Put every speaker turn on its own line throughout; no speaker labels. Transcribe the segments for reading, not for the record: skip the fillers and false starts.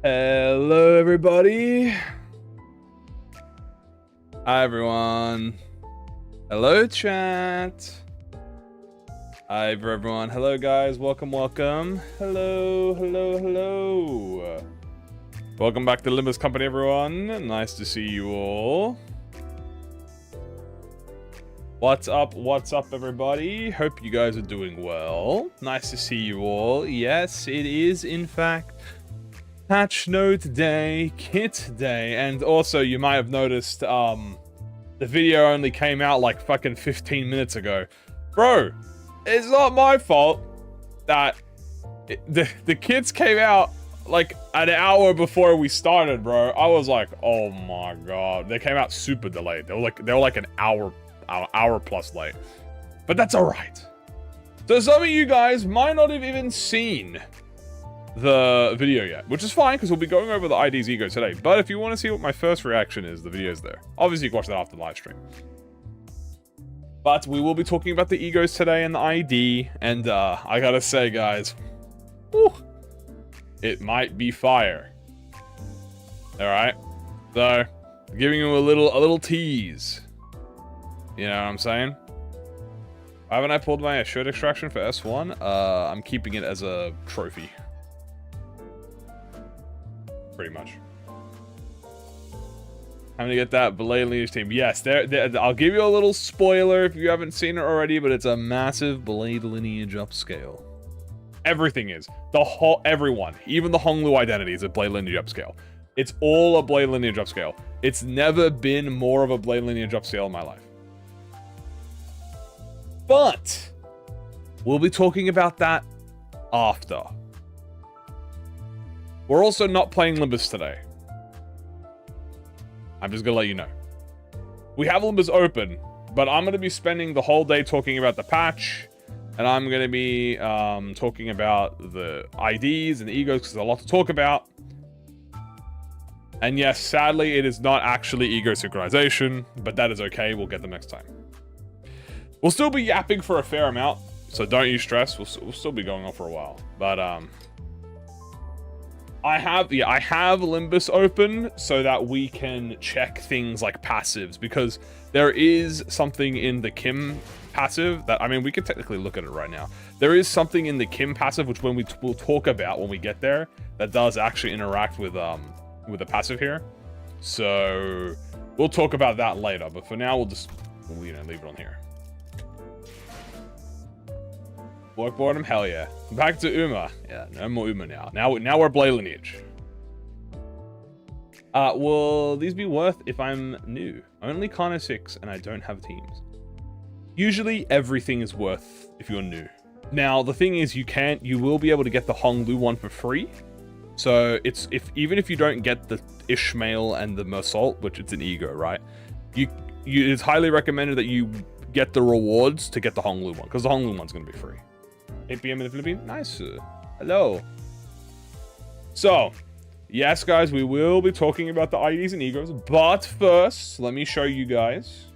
Hello, everybody. Hi, everyone. Hello, chat. Hi, everyone. Hello, guys. Welcome, welcome. Hello, hello, hello. Welcome back to Limbus Company, everyone. Nice to see you all. What's up, everybody? Hope you guys are doing well. Nice to see you all. Yes, it is, in fact, Patch Note Day, Kit Day, and also you might have noticed the video only came out like fucking 15 minutes ago. Bro, it's not my fault that the kits came out like an hour before we started, bro. I was like, oh my god. They came out super delayed. They were like an hour plus late. But that's alright. So some of you guys might not have even seen the video yet, which is fine because we'll be going over the ID's ego today. But if you want to see what my first reaction is, the video's there. Obviously you can watch that after the live stream. But we will be talking about the egos today and the ID, and I gotta say, guys, whew, it might be fire. Alright? So, giving you a little tease. You know what I'm saying? Why haven't I pulled my shirt extraction for S1? I'm keeping it as a trophy. Pretty much. I'm gonna get that Blade Lineage team. Yes, I'll give you a little spoiler if you haven't seen it already, but it's a massive Blade Lineage upscale. Everything is. Everyone, even the Honglu identity is a Blade Lineage upscale. It's all a Blade Lineage upscale. It's never been more of a Blade Lineage upscale in my life. But we'll be talking about that after. We're also not playing Limbus today. I'm just gonna let you know. We have Limbus open, but I'm gonna be spending the whole day talking about the patch, and I'm gonna be talking about the IDs and the egos because there's a lot to talk about. And yes, sadly, it is not actually ego synchronization, but that is okay. We'll get them next time. We'll still be yapping for a fair amount, so don't you stress. We'll still be going on for a while, but I have Limbus open so that we can check things like passives, because there is something in the Kim passive that, I mean, we could technically look at it right now. There is something in the Kim passive, which we'll talk about when we get there, that does actually interact with the passive here. So we'll talk about that later, but for now we'll leave it on here. Work boredom, hell yeah. Back to Uma. Yeah, no more Uma now. Now we're Blade Lineage. Will these be worth if I'm new? Only Kano 6 and I don't have teams. Usually everything is worth if you're new. Now the thing is, you will be able to get the Honglu one for free. So even if you don't get the Ishmael and the Mersault, which it's an ego, right? It's highly recommended that you get the rewards to get the Honglu one, because the Honglu one's gonna be free. 8 PM in the Philippines? Nice. Hello. So, yes, guys, we will be talking about the IDs and egos, but first, let me show you guys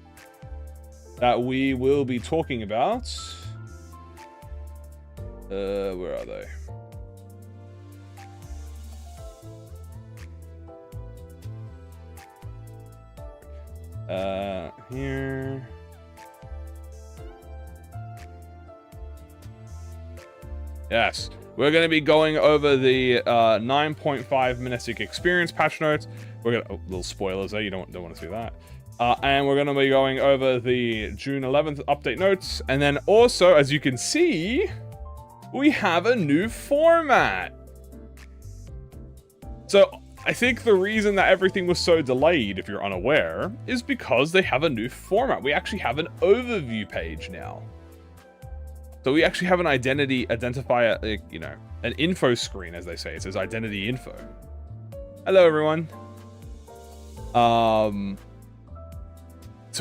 that we will be talking about... where are they? Here... Yes, we're going to be going over the 9.5 Mnestic experience patch notes. We're going to, little spoilers there, you don't want to see that. And we're going to be going over the June 11th update notes. And then also, as you can see, we have a new format. So I think the reason that everything was so delayed, if you're unaware, is because they have a new format. We actually have an overview page now. So we actually have an identity identifier, you know, an info screen, as they say. It says identity info. Hello, everyone. So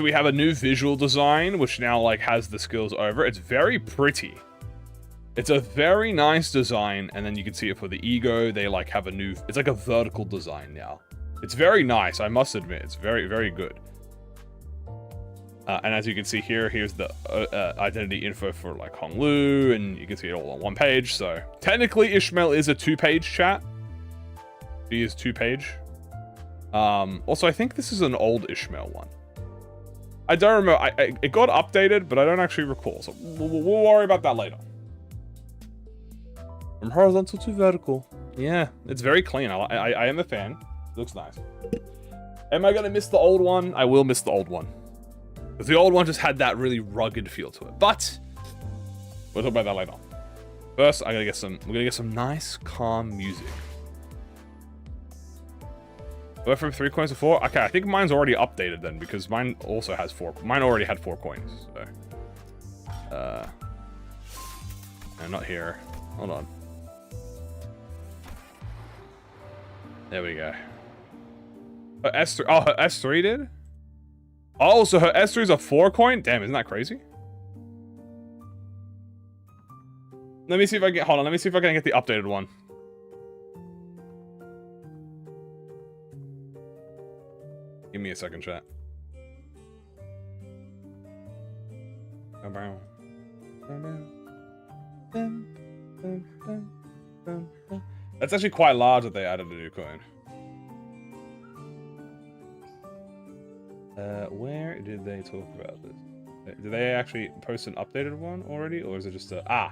we have a new visual design, which now like has the skills over. It's very pretty. It's a very nice design, and then you can see it for the ego. They like have a new, it's like a vertical design now. It's very nice, I must admit. It's very, very good. And as you can see here, here's the identity info for like Honglu, and you can see it all on one page. So technically Ishmael is a 2-page chat. She is 2-page. Also, I think this is an old Ishmael one. I don't remember. It got updated, but I don't actually recall. So we'll worry about that later. From horizontal to vertical. Yeah, it's very clean. I am a fan. Looks nice. Am I going to miss the old one? I will miss the old one. Because the old one just had that really rugged feel to it. But we'll talk about that later. First, we're gonna get some nice, calm music. Went from 3 coins to 4. Okay, I think mine's already updated then, because mine also has 4. Mine already had 4 coins. So, no, not here. Hold on. There we go. Her S3. Oh, her S3 did. Oh, so her S3 is a 4 coin. Damn, isn't that crazy? Let me see if I get. Hold on. Let me see if I can get the updated one. Give me a second, chat. That's actually quite large that they added a new coin. Where did they talk about this? Did they actually post an updated one already, or is it just a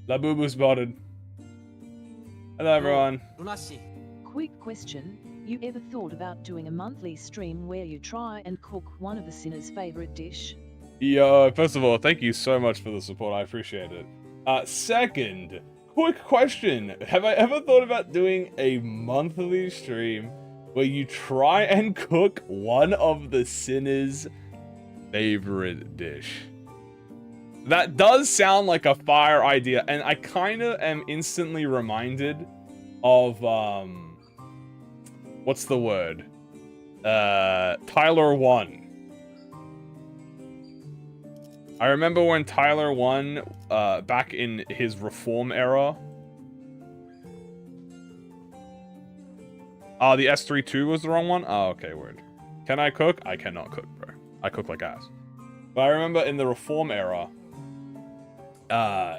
La Boo spotted. Hello, everyone.
Quick question. You ever thought about doing a monthly stream where you try and cook one of the sinner's favorite dish?
Yo, first of all, thank you so much for the support. I appreciate it. Second, quick question. Have I ever thought about doing a monthly stream where you try and cook one of the sinner's favorite dish? That does sound like a fire idea, and I kind of am instantly reminded of, what's the word? Tyler 1. I remember when Tyler 1, back in his reform era. Oh, the S32 was the wrong one? Oh, okay, word. Can I cook? I cannot cook, bro. I cook like ass. But I remember in the reform era,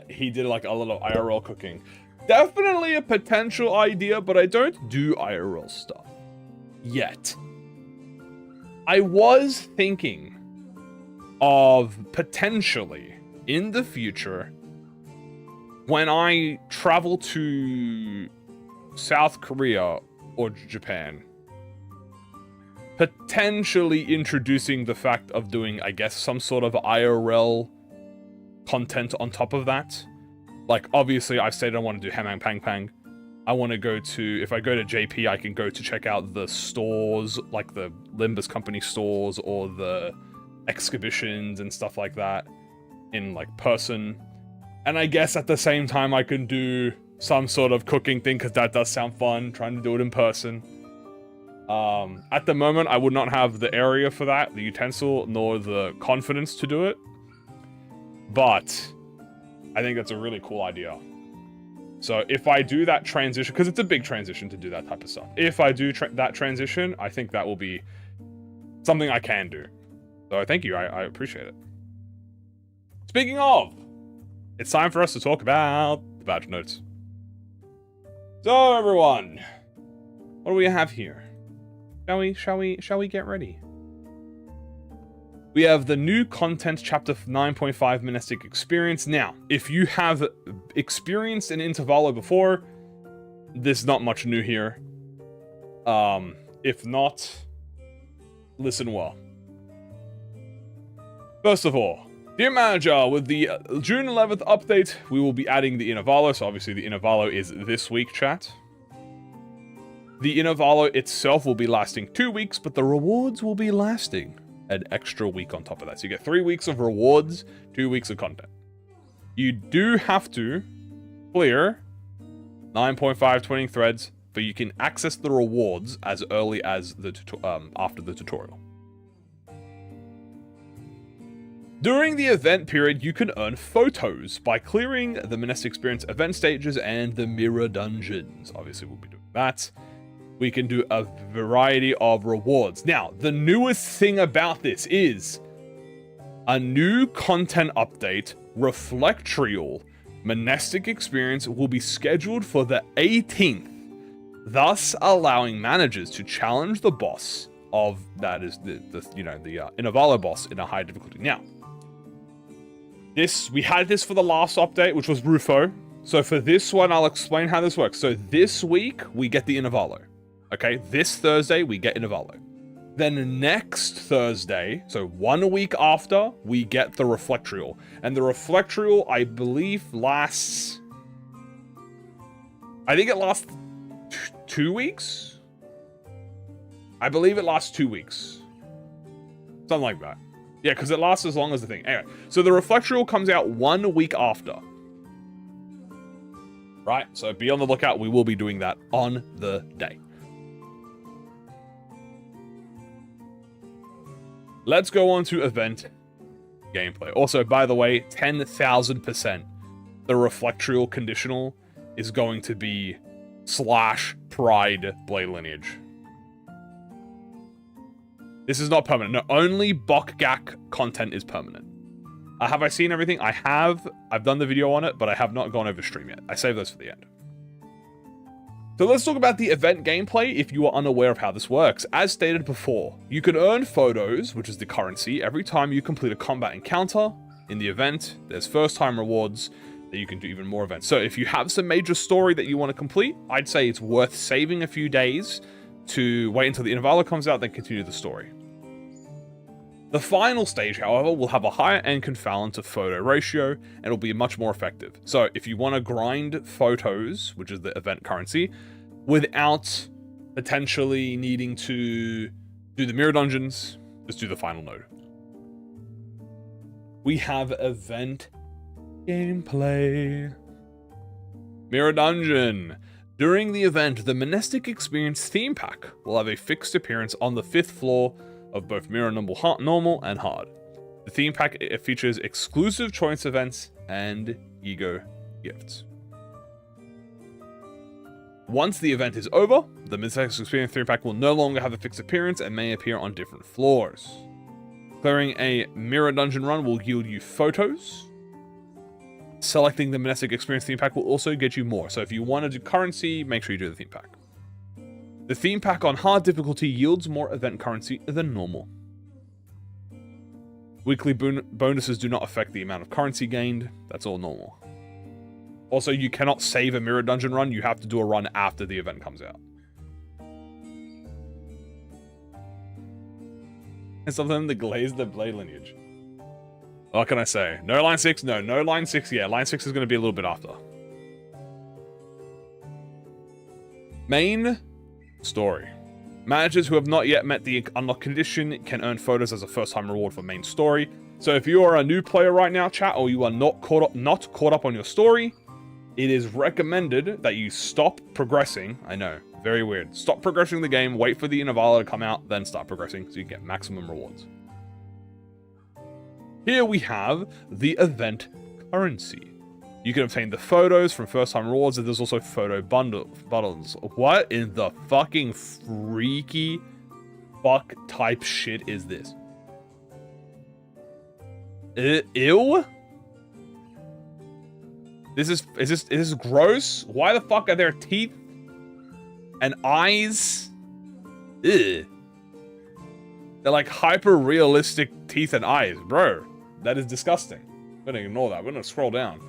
he did like a little IRL cooking. Definitely a potential idea, but I don't do IRL stuff yet. I was thinking of potentially in the future, when I travel to South Korea or Japan, potentially introducing the fact of doing, I guess, some sort of IRL content on top of that. Like, obviously, I've said I want to do Hamang Pang Pang. I want to go to, if I go to JP, I can go to check out the stores, like the Limbus company stores, or the exhibitions and stuff like that in, like, person. And I guess at the same time, I can do some sort of cooking thing, because that does sound fun, trying to do it in person. At the moment, I would not have the area for that, the utensil, nor the confidence to do it. But I think that's a really cool idea. So if I do that transition, because it's a big transition to do that type of stuff. If I do that transition, I think that will be something I can do. So thank you, I appreciate it. Speaking of, it's time for us to talk about the badge notes. So everyone, what do we have here? Shall we get ready? We have the new content, chapter 9.5 Mnestic experience. Now, if you have experienced an Intervallo before, there's not much new here. If not, listen well. First of all, dear manager, with the June 11th update, we will be adding the Intervallo. So obviously the Intervallo is this week, chat. The Intervallo itself will be lasting 2 weeks, but the rewards will be lasting an extra week on top of that. So you get 3 weeks of rewards, 2 weeks of content. You do have to clear 9.5 twinning threads, but you can access the rewards as early as the after the tutorial. During the event period, you can earn photos by clearing the Mnestic Experience event stages and the mirror dungeons. Obviously, we'll be doing that. We can do a variety of rewards. Now, the newest thing about this is a new content update Reflectrial Mnestic experience will be scheduled for the 18th, thus allowing managers to challenge the boss of, that is the Intervallo boss in a high difficulty. Now, we had this for the last update, which was Rufo. So for this one, I'll explain how this works. So this week, we get the Intervallo. Okay, this Thursday, we get Intervallo. Then next Thursday, so 1 week after, we get the Reflectrial. And the Reflectrial, I believe, lasts... I think it lasts 2 weeks? I believe it lasts 2 weeks. Something like that. Yeah, because it lasts as long as the thing. Anyway, so the Reflectrial comes out 1 week after. Right, so be on the lookout. We will be doing that on the day. Let's go on to event gameplay. Also, by the way, 10,000%. The Reflectrial conditional is going to be / Pride Blade Lineage. This is not permanent. No, only Bokgak content is permanent. Have I seen everything? I have. I've done the video on it, but I have not gone over stream yet. I saved those for the end. So let's talk about the event gameplay if you are unaware of how this works. As stated before, you can earn photos, which is the currency, every time you complete a combat encounter in the event. There's first time rewards that you can do even more events. So if you have some major story that you want to complete, I'd say it's worth saving a few days to wait until the Intervallo comes out, then continue the story. The final stage, however, will have a higher N-Confound to photo ratio, and it'll be much more effective. So if you want to grind photos, which is the event currency, without potentially needing to do the mirror dungeons, just do the final node. We have event gameplay. Mirror dungeon. During the event, the Mnestic Experience theme pack will have a fixed appearance on the 5th floor of both Mirror Normal and Hard. The theme pack features exclusive choice events and ego gifts. Once the event is over, the Mnestic Experience theme pack will no longer have a fixed appearance and may appear on different floors. Clearing a mirror dungeon run will yield you photos. Selecting the Mnestic Experience theme pack will also get you more. So if you want to do currency, make sure you do the theme pack. The theme pack on hard difficulty yields more event currency than normal. Weekly bonuses do not affect the amount of currency gained. That's all normal. Also, you cannot save a mirror dungeon run. You have to do a run after the event comes out. And some of them, the glaze the blade lineage. What can I say? No line 6? No line 6. Yeah, line 6 is going to be a little bit after. Main story. Managers who have not yet met the unlock condition can earn photos as a first-time reward for main story. So if you are a new player right now, chat, or you are not caught up on your story, it is recommended that you stop progressing. I know, very weird. Stop progressing the game, wait for the Intervallo to come out, then start progressing so you can get maximum rewards. Here we have the event currency. You can obtain the photos from first-time rewards, and there's also photo bundles. What in the fucking freaky fuck type shit is this? Ew? Is this gross? Why the fuck are there teeth and eyes? Ew. They're like hyper-realistic teeth and eyes, bro. That is disgusting. I'm gonna ignore that. We're gonna scroll down.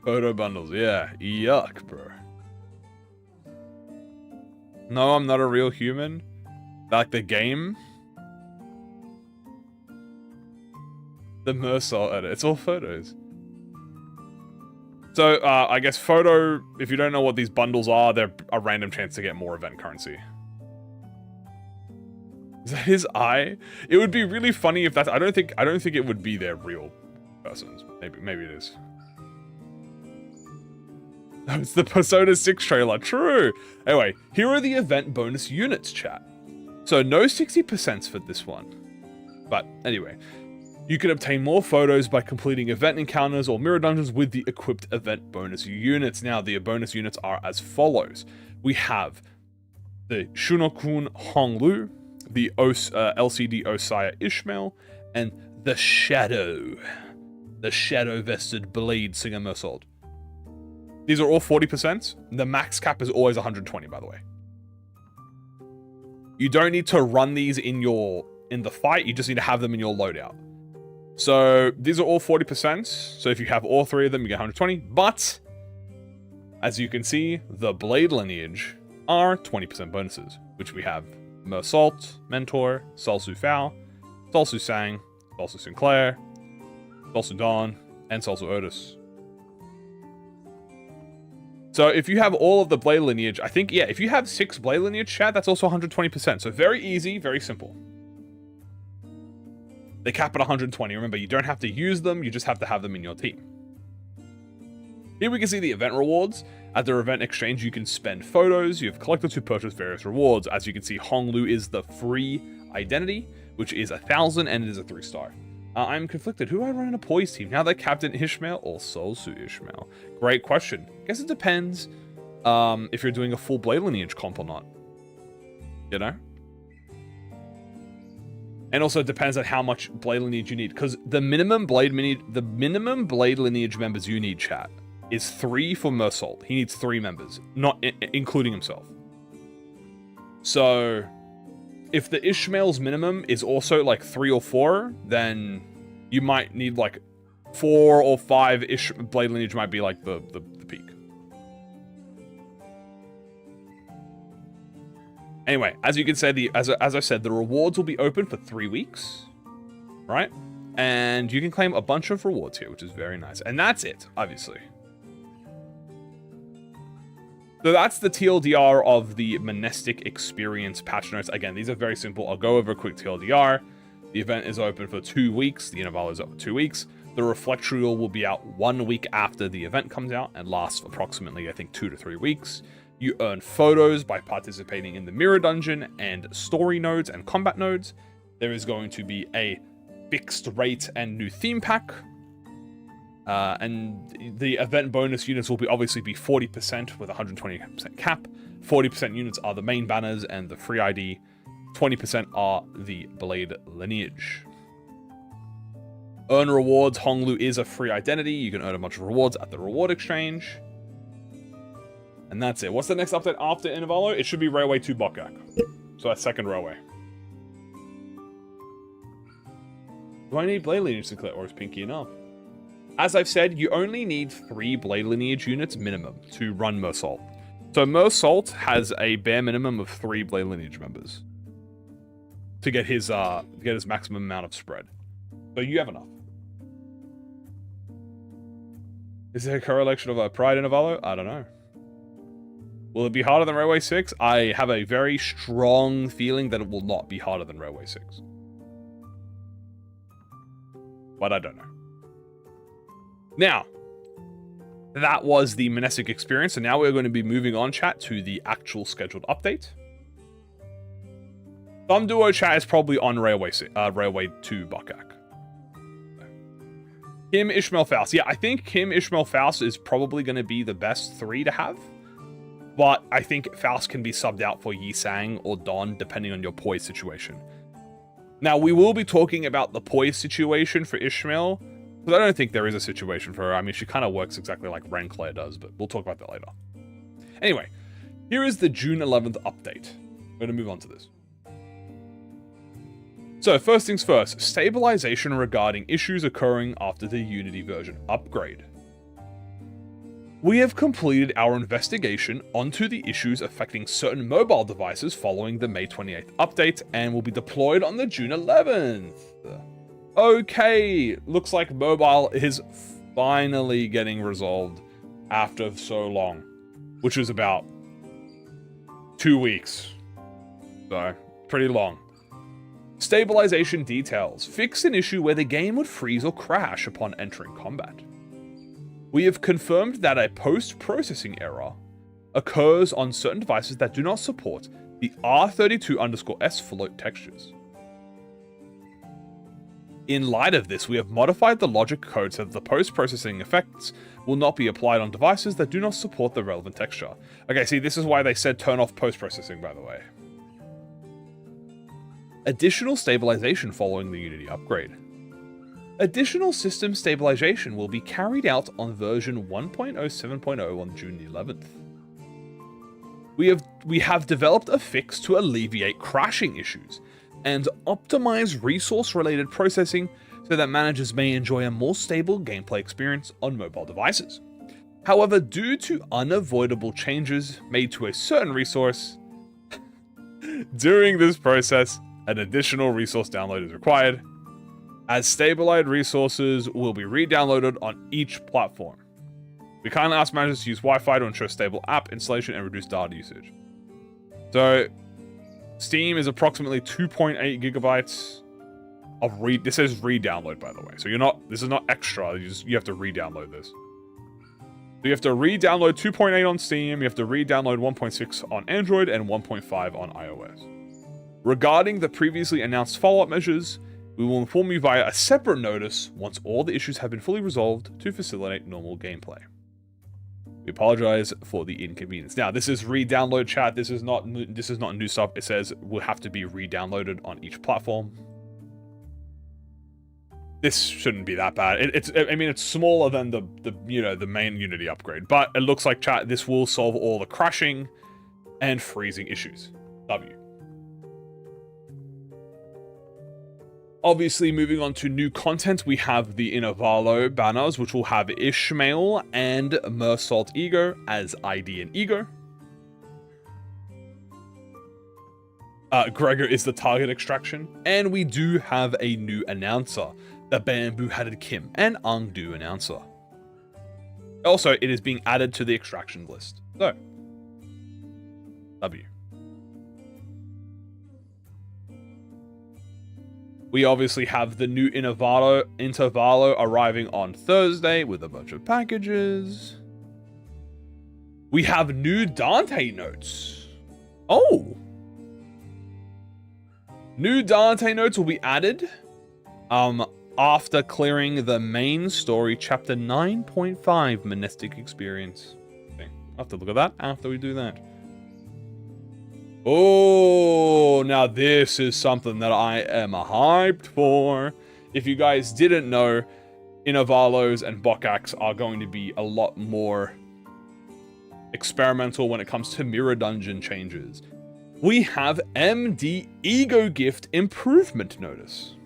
Photo bundles, yeah. Yuck, bro. No, I'm not a real human. Like the game. The Mercer edit. It's all photos. So, I guess photo, if you don't know what these bundles are, they're a random chance to get more event currency. Is that his eye? It would be really funny if that's... I don't think it would be their real persons. Maybe it is. No, it's the Persona 6 trailer. True. Anyway, here are the event bonus units, chat. So no 60% for this one. But anyway, you can obtain more photos by completing event encounters or mirror dungeons with the equipped event bonus units. Now, the bonus units are as follows. We have the Shunokun Honglu, the LCD Osaya Ishmael, and the Shadow Vested Blade Singer Mersault. These are all 40%. The max cap is always 120, by the way. You don't need to run these in the fight, you just need to have them in your loadout. So these are all 40%. So if you have all three of them, you get 120. But as you can see, the Blade lineage are 20% bonuses, which we have Mersault, Mentor, Salsu Fao, Salsu Sang, Salsu Sinclair, Salsu Dawn, and Salsu Otis. So if you have all of the Blade lineage, I think, yeah, if you have 6 Blade lineage, chat, that's also 120%. So very easy, very simple. They cap at 120. Remember, you don't have to use them, you just have to have them in your team. Here we can see the event rewards. At the event exchange, you can spend photos. You have collectors who purchase various rewards. As you can see, Honglu is the free identity, which is 1,000, and it is a 3-star. I'm conflicted. Who do I run in a poise team? Now that Captain Ishmael or Solsu Ishmael? Great question. Guess it depends if you're doing a full Blade lineage comp or not. You know? And also it depends on how much Blade lineage you need, because the minimum Blade lineage members you need, chat, is 3 for Mersault. He needs 3 members, not including himself. So if the Ishmael's minimum is also like 3 or 4, then you might need like 4 or 5 Blade lineage might be like the peak. Anyway, as you can say, as I said, the rewards will be open for 3 weeks, right? And you can claim a bunch of rewards here, which is very nice. And that's it, obviously. So that's the TLDR of the Mnestic Experience patch notes. Again, these are very simple. I'll go over a quick TLDR. The event is open for 2 weeks. The Intervallo is up for 2 weeks. The Reflectorial will be out 1 week after the event comes out and lasts approximately, I think, 2 to 3 weeks. You earn photos by participating in the Mirror Dungeon and story nodes and combat nodes. There is going to be a fixed rate and new theme pack. And the event bonus units will obviously be 40% with 120% cap. 40% units are the main banners and the free ID. 20% are the Blade lineage. Earn rewards. Honglu is a free identity. You can earn a bunch of rewards at the reward exchange. And that's it. What's the next update after Intervallo? It should be Railway 2 Bokak. So that's second railway. Do I need Blade lineage to clear, or is Pinky enough? As I've said, you only need 3 Blade lineage units minimum to run Mersault. So Mersault has a bare minimum of 3 Blade lineage members to get his maximum amount of spread. So you have enough. Is there a correlation of a Pride Intervallo? I don't know. Will it be harder than Railway 6? I have a very strong feeling that it will not be harder than Railway 6. But I don't know. Now, that was the Mnestic experience, and now we're going to be moving on, chat, to the actual scheduled update. Thumb Duo, chat, is probably on Railway 2 Bokak. Kim, Ishmael, Faust. Yeah, I think Kim, Ishmael, Faust is probably going to be the best 3 to have. But I think Faust can be subbed out for Yi Sang or Don, depending on your poise situation. Now, we will be talking about the poise situation for Ishmael, because I don't think there is a situation for her. I mean, she kind of works exactly like Renclair does, but we'll talk about that later. Anyway, here is the June 11th update. We're going to move on to this. So, first things first, stabilization regarding issues occurring after the Unity version upgrade. We have completed our investigation onto the issues affecting certain mobile devices following the May 28th update and will be deployed on the June 11th. Okay, looks like mobile is finally getting resolved after so long, which was about 2 weeks. So, pretty long. Stabilization details. Fix an issue where the game would freeze or crash upon entering combat. We have confirmed that a post-processing error occurs on certain devices that do not support the R32_S float textures. In light of this, we have modified the logic code so that the post-processing effects will not be applied on devices that do not support the relevant texture. Okay, see, this is why they said turn off post-processing, by the way. Additional stabilization following the Unity upgrade. Additional system stabilization will be carried out on version 1.07.0 on June 11th. We have developed a fix to alleviate crashing issues and optimize resource-related processing so that managers may enjoy a more stable gameplay experience on mobile devices. However, due to unavoidable changes made to a certain resource, during this process, an additional resource download is required, as stabilized resources will be re-downloaded on each platform. We kindly ask managers to use Wi-Fi to ensure stable app installation and reduce data usage. So, Steam is approximately 2.8 gigabytes of this says re-download, by the way. So this is not extra, you have to re-download this. So you have to re-download 2.8 on Steam, you have to re-download 1.6 on Android, and 1.5 on iOS. Regarding the previously announced follow-up measures, we will inform you via a separate notice once all the issues have been fully resolved to facilitate normal gameplay. We apologize for the inconvenience. Now, this is re-download chat. This is not new stuff. It says will have to be re-downloaded on each platform. This shouldn't be that bad. I mean, it's smaller than the main Unity upgrade, but it looks like chat. This will solve all the crashing and freezing issues. W. Obviously, moving on to new content, we have the Intervallo banners, which will have Ishmael and Mersault Ego as ID and Ego. Gregor is the target extraction, and we do have a new announcer, the bamboo-hatted Kim, and Ungdo announcer. Also, it is being added to the extraction list. So, W. We obviously have the new Intervallo arriving on Thursday with a bunch of packages. We have new Dante notes. Oh! New Dante notes will be added after clearing the main story chapter 9.5 Mnestic experience. Okay, I'll have to look at that after we do that. Oh, now this is something that I am hyped for. If you guys didn't know, Intervallos and Bokaks are going to be a lot more experimental when it comes to mirror dungeon changes. We have MD Ego Gift Improvement Notice.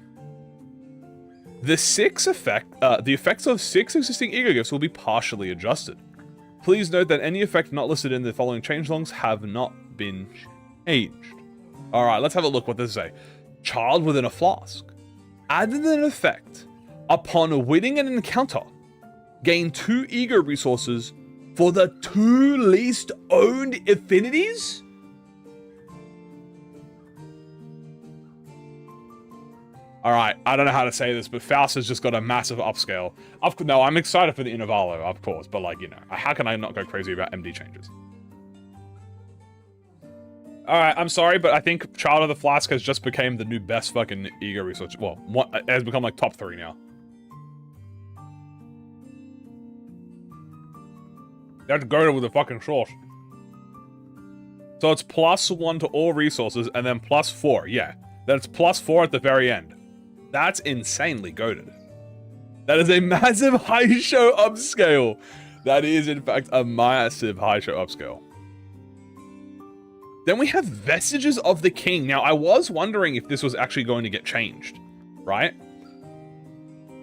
The effects of 6 existing Ego Gifts will be partially adjusted. Please note that any effect not listed in the following changelongs have not been changed. Alright, let's have a look what this says. Child within a flask. Added an effect. Upon winning an encounter, gain 2 ego resources for the 2 least owned affinities? Alright, I don't know how to say this, but Faust has just got a massive upscale. No, I'm excited for the Intervallo, of course, but like, you know, how can I not go crazy about MD changes? Alright, I'm sorry, but I think Child of the Flask has just become the new best fucking ego resource. Well, it has become like top 3 now. You have to go with the fucking short. So it's +1 to all resources, and then +4, yeah. Then it's +4 at the very end. That's insanely goated. That is a massive high show upscale. That is, in fact, a massive high show upscale. Then we have Vestiges of the King. Now, I was wondering if this was actually going to get changed, right?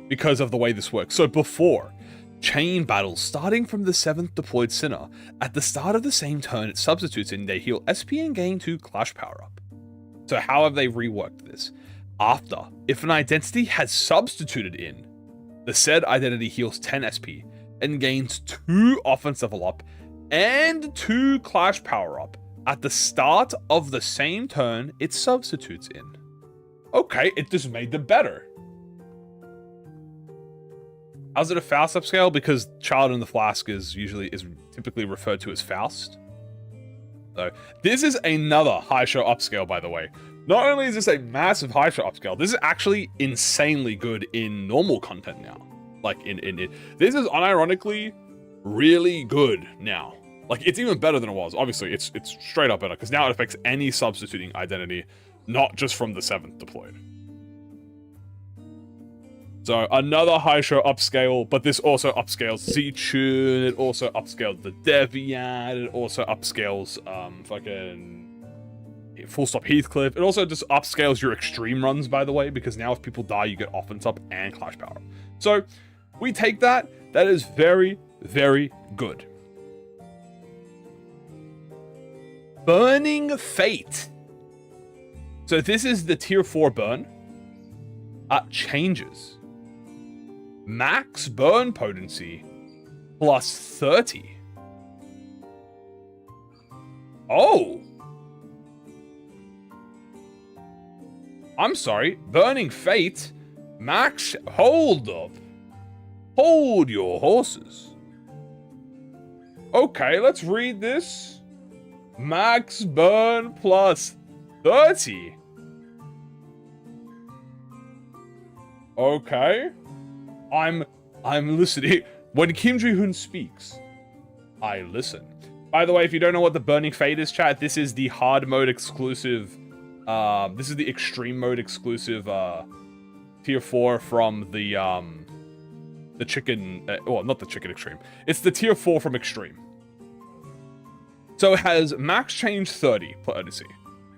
Because of the way this works. So before, chain battles starting from the 7th deployed Sinner. At the start of the same turn, it substitutes in they heal SP and gain 2 Clash power up. So how have they reworked this? After, if an identity has substituted in, the said identity heals 10 SP and gains 2 offense level up and 2 Clash power up. At the start of the same turn, it substitutes in. Okay, it just made them better. How's it a Faust upscale? Because Child in the Flask is typically referred to as Faust. So this is another high show upscale, by the way. Not only is this a massive high show upscale, this is actually insanely good in normal content now. Like this is unironically really good now. Like, it's even better than it was. Obviously, it's straight up better, because now it affects any substituting identity, not just from the 7th deployed. So another high show upscale, but this also upscales Z-Tune, it also upscales the Deviant, it also upscales fucking Full Stop Heathcliff. It also just upscales your extreme runs, by the way, because now if people die, you get offense up and clash power. So we take that. That is very, very good. Burning Fate. So this is the tier 4 burn. Changes. Max burn potency plus 30. Oh. I'm sorry. Burning Fate. Max. Hold up. Hold your horses. Okay, let's read this. Max burn plus 30. Okay. I'm listening. When Kim Ji-hoon speaks, I listen. By the way, if you don't know what the Burning Fate is, chat, this is the hard mode exclusive. This is the extreme mode exclusive tier 4 from the chicken. Well, not the chicken extreme. It's the tier 4 from extreme. So it has max change 30 potency.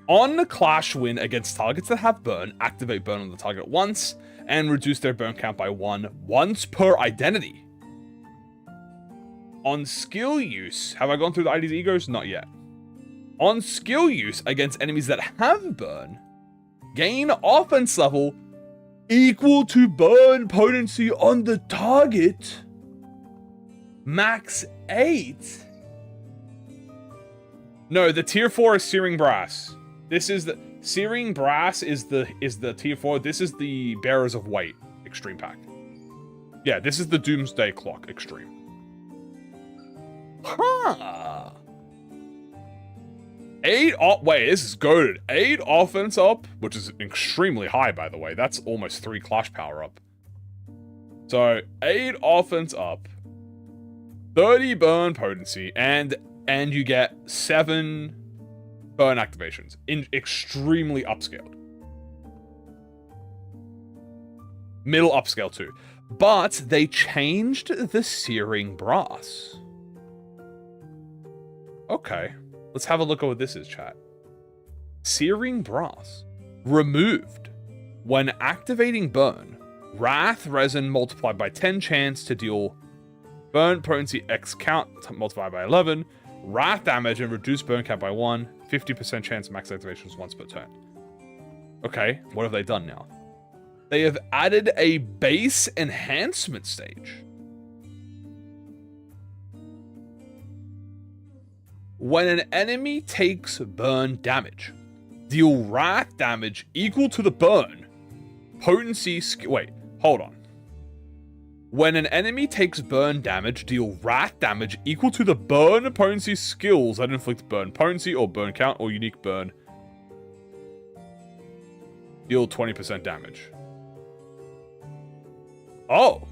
On the clash win against targets that have burn, activate burn on the target once, and reduce their burn count by 1 once per identity. On skill use, have I gone through the ID's egos? Not yet. On skill use against enemies that have burn, gain offense level equal to burn potency on the target. Max 8. No, the tier 4 is Searing Brass. This is the Searing Brass is the tier 4. This is the Bearers of Weight extreme pack. Yeah, this is the Doomsday Clock extreme. Huh. 8 wait, this is goated. 8 offense up, which is extremely high, by the way. That's almost 3 clash power up. So 8 offense up, 30 burn potency, and you get 7 burn activations. Extremely upscaled. Middle upscale too. But they changed the Searing Brass. Okay. Let's have a look at what this is, chat. Searing Brass. Removed. When activating burn, Wrath Resin multiplied by 10 chance to deal burn potency X count multiplied by 11, Wrath damage and reduce burn count by 1, 50% chance max activations once per turn. Okay, what have they done now? They have added a base enhancement stage. When an enemy takes burn damage, deal wrath damage equal to the burn potency wait, hold on. When an enemy takes burn damage, deal wrath damage equal to the burn potency skills that inflict burn potency or burn count or unique burn. Deal 20% damage. Oh.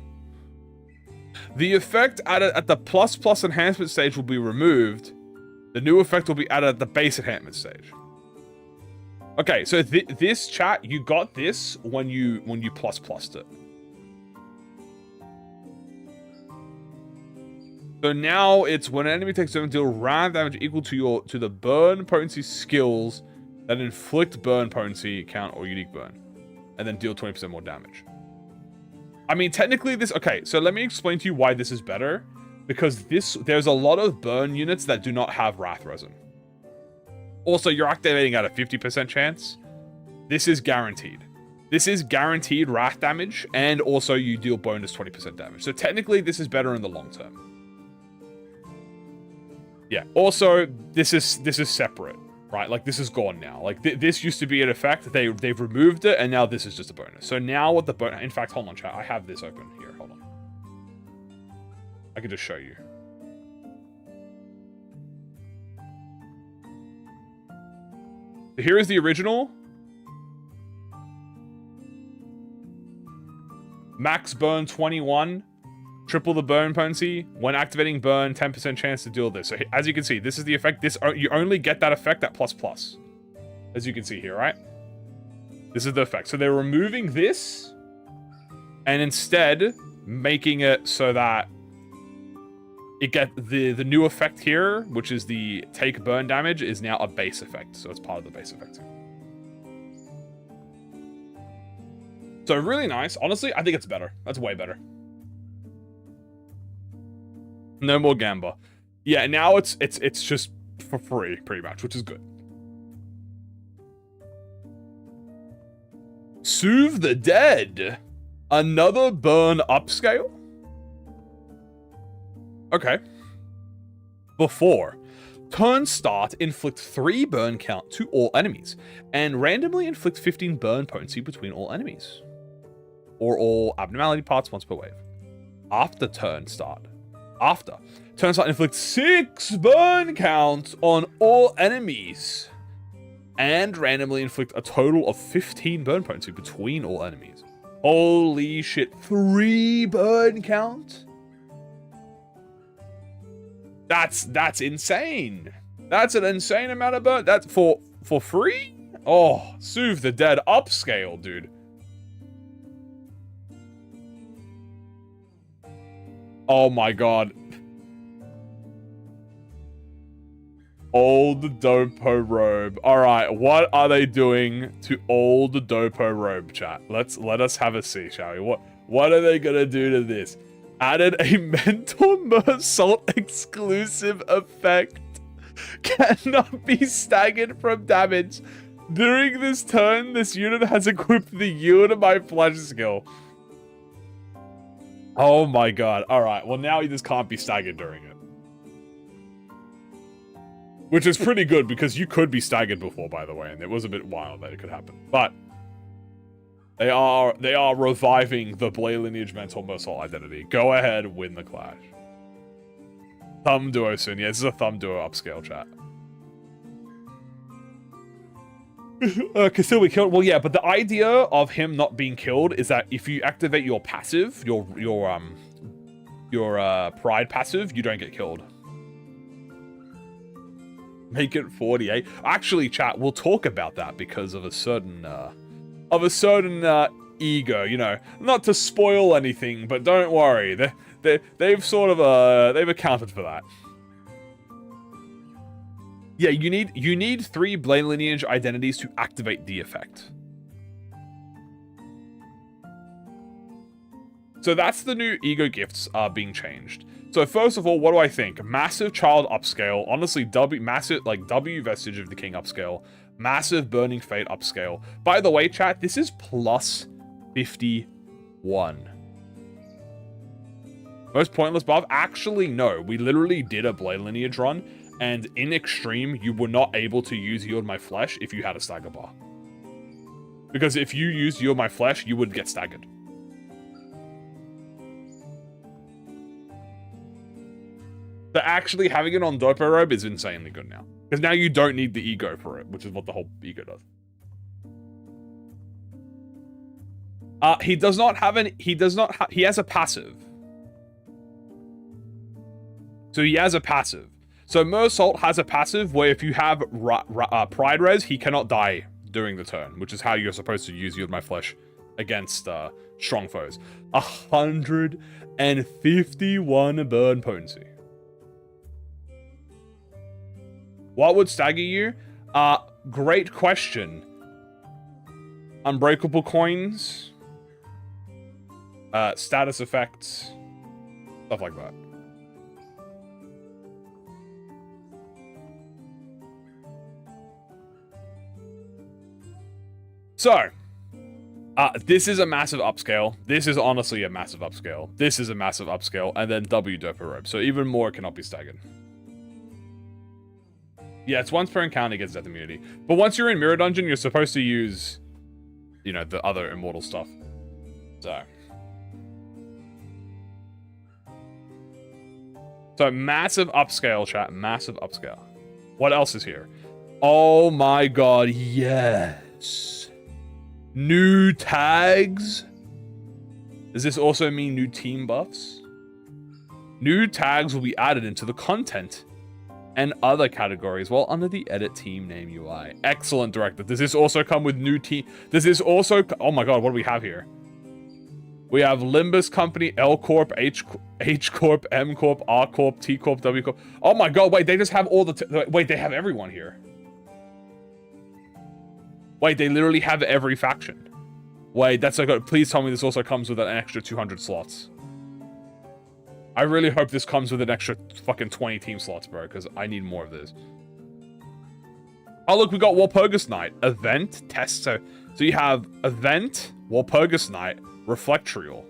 The effect added at the ++ enhancement stage will be removed. The new effect will be added at the base enhancement stage. Okay, so this chat, you got this when you ++'d it. So now it's when an enemy takes damage, deal wrath damage equal to the burn potency skills that inflict burn potency count or unique burn, and then deal 20% more damage. I mean, technically this. Okay, so let me explain to you why this is better. Because there's a lot of burn units that do not have Wrath Resin. Also, you're activating at a 50% chance. This is guaranteed. This is guaranteed Wrath damage, and also you deal bonus 20% damage. So technically, this is better in the long term. Yeah. Also, this is separate, right? Like this is gone now. Like this used to be an effect. They've removed it, and now this is just a bonus. So now what the bonus? In fact, hold on, chat. I have this open here. Hold on. I can just show you. Here is the original. Max burn 21. Triple the burn potency. When activating burn, 10% chance to deal this. So as you can see, this is the effect. You only get that effect at ++. As you can see here, right? This is the effect. So they're removing this. and instead making it so that it get the new effect here, which is the take burn damage, is now a base effect. So it's part of the base effect. So really nice. Honestly, I think it's better. That's way better. No more Gamba. Yeah, now it's just for free, pretty much, which is good. Soothe the Dead. Another burn upscale? Okay. Before. Turn start, inflict 3 burn count to all enemies, and randomly inflict 15 burn potency between all enemies, or all abnormality parts once per wave. After turn start, inflict 6 burn count on all enemies, and randomly inflict a total of 15 burn potency between all enemies. Holy shit, 3 burn count? That's insane. That's an insane amount of burn. That's for free? Oh, Soothe the Dead upscale, dude. Oh my god. Old Dopo robe. Alright, what are they doing to old Dopo robe, chat? Let us have a see, shall we? What are they gonna do to this? Added a mental Mersault exclusive effect. Cannot be staggered from damage. During this turn, this unit has equipped the Yield My Flesh skill. Oh my god. Alright, well now he just can't be staggered during it. Which is pretty good, because you could be staggered before, by the way, and it was a bit wild that it could happen. But they are reviving the Blade Lineage Mental Mersault identity. Go ahead, win the clash. Thumb Duo soon. Yeah, this is a Thumb Duo upscale, chat. Still be killed. Well, yeah, but the idea of him not being killed is that if you activate your passive, your pride passive, you don't get killed. Make it 48. Actually, chat, we'll talk about that because of a certain ego, you know. Not to spoil anything, but don't worry. They've sort of they've accounted for that. Yeah, you need 3 Blade Lineage identities to activate the effect. So that's the new ego gifts are being changed. So first of all, what do I think? Massive Child upscale. Honestly, W Vestige of the King upscale. Massive Burning Fate upscale. By the way, chat, this is plus 51. Most pointless buff? Actually, no. We literally did a Blade Lineage run, and in Extreme, you were not able to use Yield My Flesh if you had a stagger bar. Because if you used Yield My Flesh, you would get staggered. So actually having it on Dopo Robe is insanely good now. Because now you don't need the ego for it, which is what the whole ego does. He does not have he has a passive. So he has a passive. So Mersault has a passive where if you have Pride Res, he cannot die during the turn, which is how you're supposed to use Yield My Flesh against strong foes. 151 burn potency. What would stagger you? Great question. Unbreakable coins. Status effects. Stuff like that. So, this is a massive upscale. This is honestly a massive upscale. This is a massive upscale. And then W Dopo Robe. So even more cannot be staggered. Yeah, it's once per encounter gets death immunity. But once you're in Mirror Dungeon, you're supposed to use, you know, the other immortal stuff. So massive upscale, chat. Massive upscale. What else is here? Oh my god, yes. New tags. Does this also mean new team buffs? New tags will be added into the content and other categories while under the edit team name UI. Excellent, director. Does this also come with new team? Does this also... Oh my god, what do we have here? We have Limbus Company, L Corp, H Corp, M Corp, R Corp, T Corp, W Corp. Oh my god, wait, they just have all the... Wait, they have everyone here. Wait, they literally have every faction. Wait, that's like... Please tell me this also comes with an extra 200 slots. I really hope this comes with an extra fucking 20 team slots, bro, because I need more of this. Oh, look, we got Walpurgis Night. Event, test. So you have Event, Walpurgis Night, Reflectorial.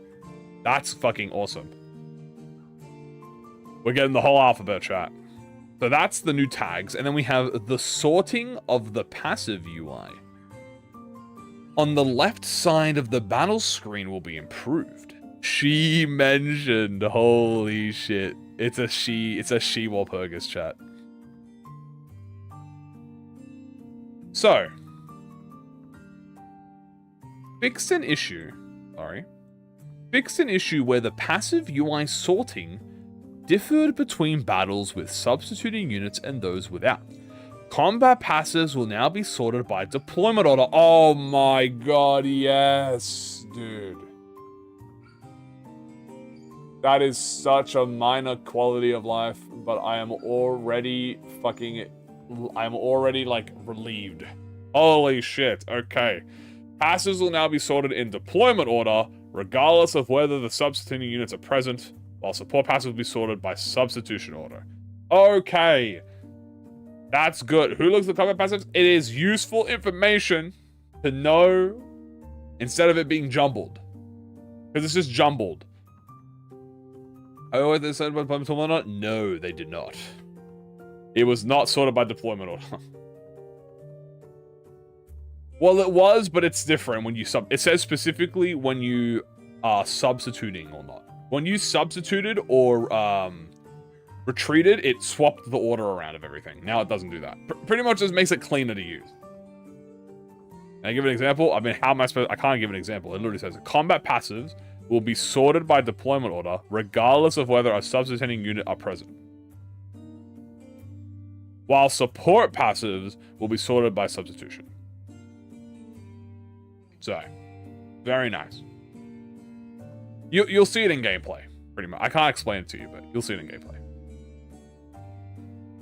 That's fucking awesome. We're getting the whole alphabet, chat. So that's the new tags. And then we have the sorting of the passive UI. On the left side of the battle screen will be improved. She mentioned, holy shit. It's a she Walpurgis, chat. So, fixed an issue where the passive UI sorting differed between battles with substituting units and those without. Combat passives will now be sorted by deployment order. Oh my god, yes, dude. That is such a minor quality of life, but I am already like relieved. Holy shit, okay. Passives will now be sorted in deployment order, regardless of whether the substituting units are present, while support passives will be sorted by substitution order. Okay. That's good. Who looks at combat passives? It is useful information to know instead of it being jumbled. Because it's just jumbled. Oh, they said by deployment order? No, they did not. It was not sorted by deployment order. Well, it was, but it's different when you it says specifically when you are substituting or not. When you substituted or retreated, it swapped the order around of everything. Now it doesn't do that. Pretty much just makes it cleaner to use. Can I give an example? I mean, how am I supposed... I can't give an example. It literally says combat passives will be sorted by deployment order, regardless of whether a substituting unit are present. While support passives will be sorted by substitution. So, very nice. You'll see it in gameplay, pretty much. I can't explain it to you, but you'll see it in gameplay.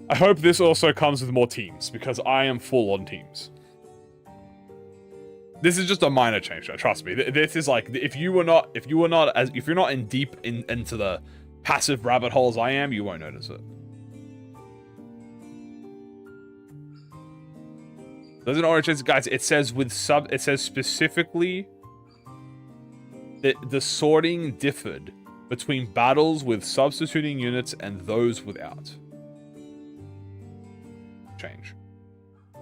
I hope this also comes with more teams, because I am full on teams. This is just a minor change, trust me. This is like, if you're not in deep into the passive rabbit holes I am, you won't notice it. Doesn't orange, guys, it says specifically that the sorting differed between battles with substituting units and those without. Change.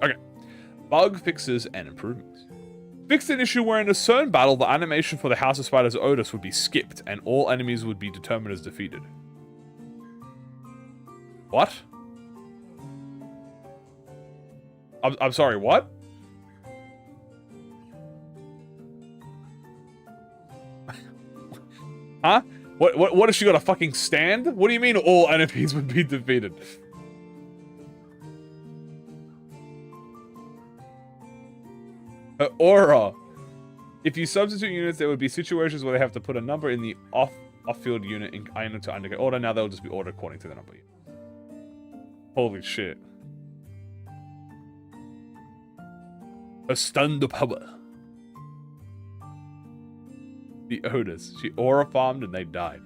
Okay. Bug fixes and improvements. Fixed an issue where in a certain battle, the animation for the House of Spiders Otis would be skipped, and all enemies would be determined as defeated. What? I'm sorry, what? Huh? What if she got a fucking stand? What do you mean all enemies would be defeated? Aura. If you substitute units, there would be situations where they have to put a number in the off-field unit to indicate order. Now they'll just be ordered according to the number. Holy shit. A stun the power. The Otis. She aura farmed and they died.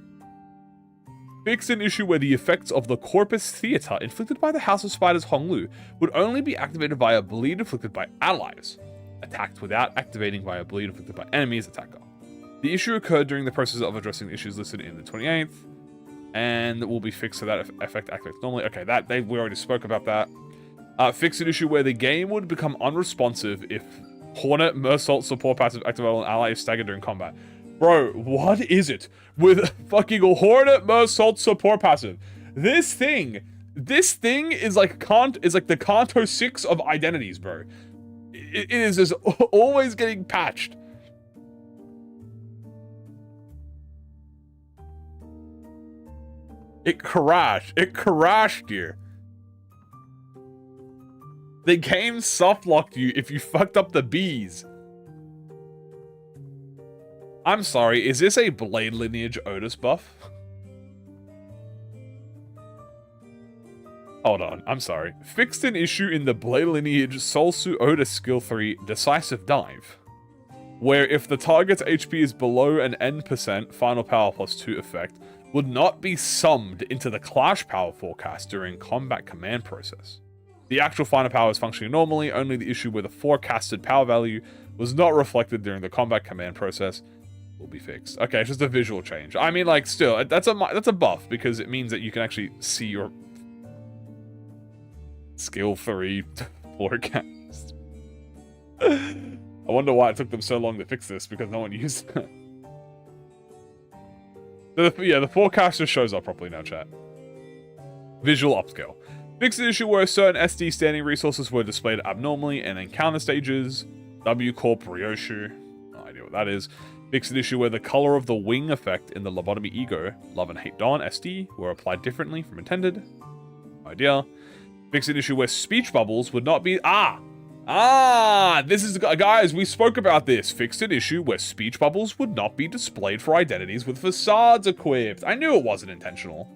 Fixed an issue where the effects of the Corpus Theater inflicted by the House of Spiders Honglu would only be activated via bleed inflicted by allies. Attacked without activating via bleed inflicted by enemies attacker. The issue occurred during the process of addressing the issues listed in the 28th, and will be fixed so that effect activates normally. Okay, we already spoke about that. Fixed an issue where the game would become unresponsive if Hornet, Mersault, support passive, activated, and ally is staggered during combat. Bro, what is it with fucking Hornet, Mersault, support passive? This thing is like the Kanto 6 of identities, bro. It is just always getting patched. It crashed here. The game softlocked you if you fucked up the bees. I'm sorry, is this a Blade Lineage Otis buff? Hold on, I'm sorry. Fixed an issue in the Blade Lineage Solsu Otis Skill 3 Decisive Dive, where if the target's HP is below an N% Final Power +2 effect, would not be summed into the Clash Power forecast during combat command process. The actual final power is functioning normally, only the issue where the forecasted power value was not reflected during the combat command process will be fixed. Okay, it's just a visual change. I mean, like, still, that's a buff, because it means that you can actually see your skill 3 forecast. I wonder why it took them so long to fix this, because no one used it. Yeah, the forecast just shows up properly now, chat. Visual upscale. Fixed an issue where certain SD standing resources were displayed abnormally in encounter stages. W Corp Ryoshu. No idea what that is. Fixed an issue where the color of the wing effect in the Lobotomy Ego, Love and Hate Dawn SD, were applied differently from intended. No idea. Fixed an issue where speech bubbles would not be... this is... Guys, we spoke about this. Fixed an issue where speech bubbles would not be displayed for identities with facades equipped. I knew it wasn't intentional.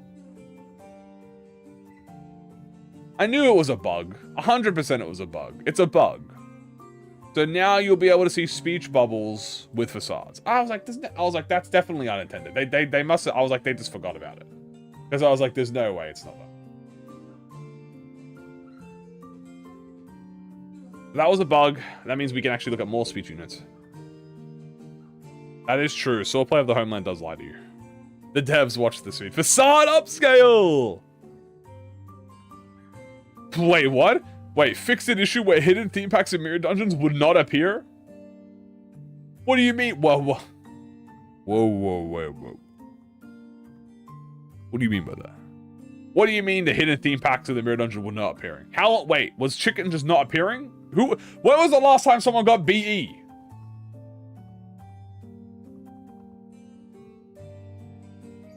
I knew it was a bug. 100% it was a bug. It's a bug. So now you'll be able to see speech bubbles with facades. I was like, that's definitely unintended. They must have... I was like, they just forgot about it. Because I was like, there's no way it's not that. That was a bug. That means we can actually look at more speech units. That is true. Swordplay of the Homeland does lie to you. The devs watch this feed. Facade upscale! Wait, what? Wait, fixed an issue where hidden theme packs in mirror dungeons would not appear? What do you mean? Whoa. Whoa. What do you mean by that? What do you mean the hidden theme packs in the mirror dungeon were not appearing? How? Wait, was chicken just not appearing? When was the last time someone got BE?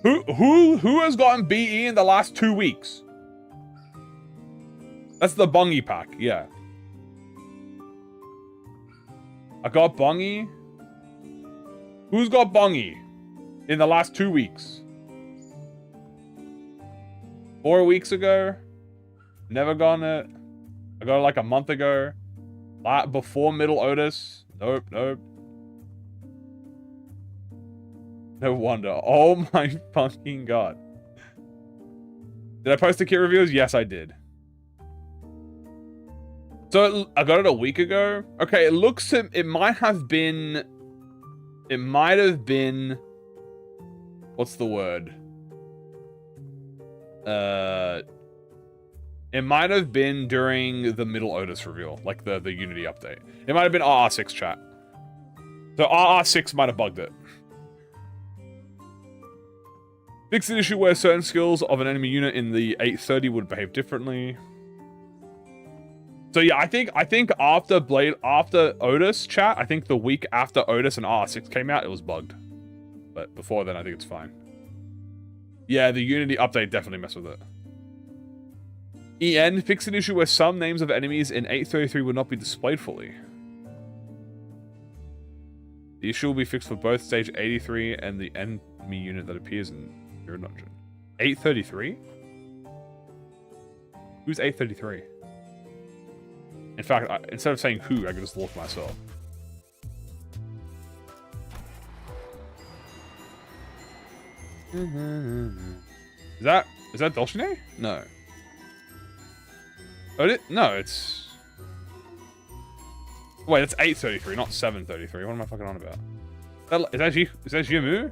Who has gotten BE in the last 2 weeks? That's the Bungie pack, yeah. I got Bungie. Who's got Bungie in the last 2 weeks? 4 weeks ago? Never gotten it. I got it like a month ago. Before Middle Otis. Nope. No wonder. Oh my fucking god. Did I post the kit reviews? Yes, I did. So I got it a week ago. Okay, it might have been... What's the word? It might have been during the Middle Otis reveal, like the Unity update. It might have been RR6 chat. So RR6 might have bugged it. Fixed an issue where certain skills of an enemy unit in the 830 would behave differently. So yeah, I think after Otis chat, I think the week after Otis and RR6 came out, it was bugged. But before then, I think it's fine. Yeah, the Unity update definitely messed with it. EN fixed an issue where some names of enemies in 833 would not be displayed fully. The issue will be fixed for both stage 83 and the enemy unit that appears in your dungeon. 833? Who's 833? In fact, instead of saying who, I could just look myself. Is that Dulcinea? No. Oh, no, it's... Wait, that's 833, not 733. What am I fucking on about? Is that Jimu?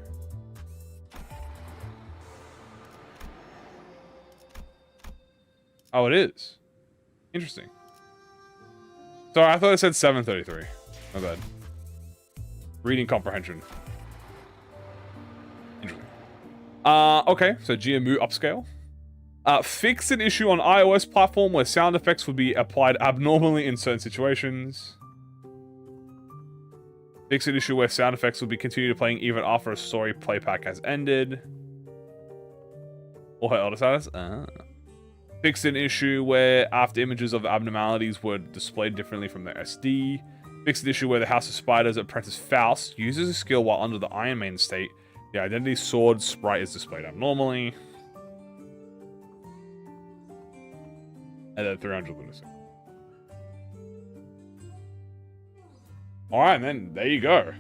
Oh, it is. Interesting. Sorry, I thought it said 733. My bad. Reading comprehension. Interesting. Okay, so GMU upscale. Fix an issue on iOS platform where sound effects would be applied abnormally in certain situations. Fix an issue where sound effects will be continued playing even after a story playback has ended. Or her elder status. Fix an issue where after images of abnormalities were displayed differently from the SD. Fixed the issue where the House of Spiders apprentice Faust uses a skill while under the Iron Maiden state. The identity sword sprite is displayed abnormally. And then 300 lunacy. Alright, then, there you go.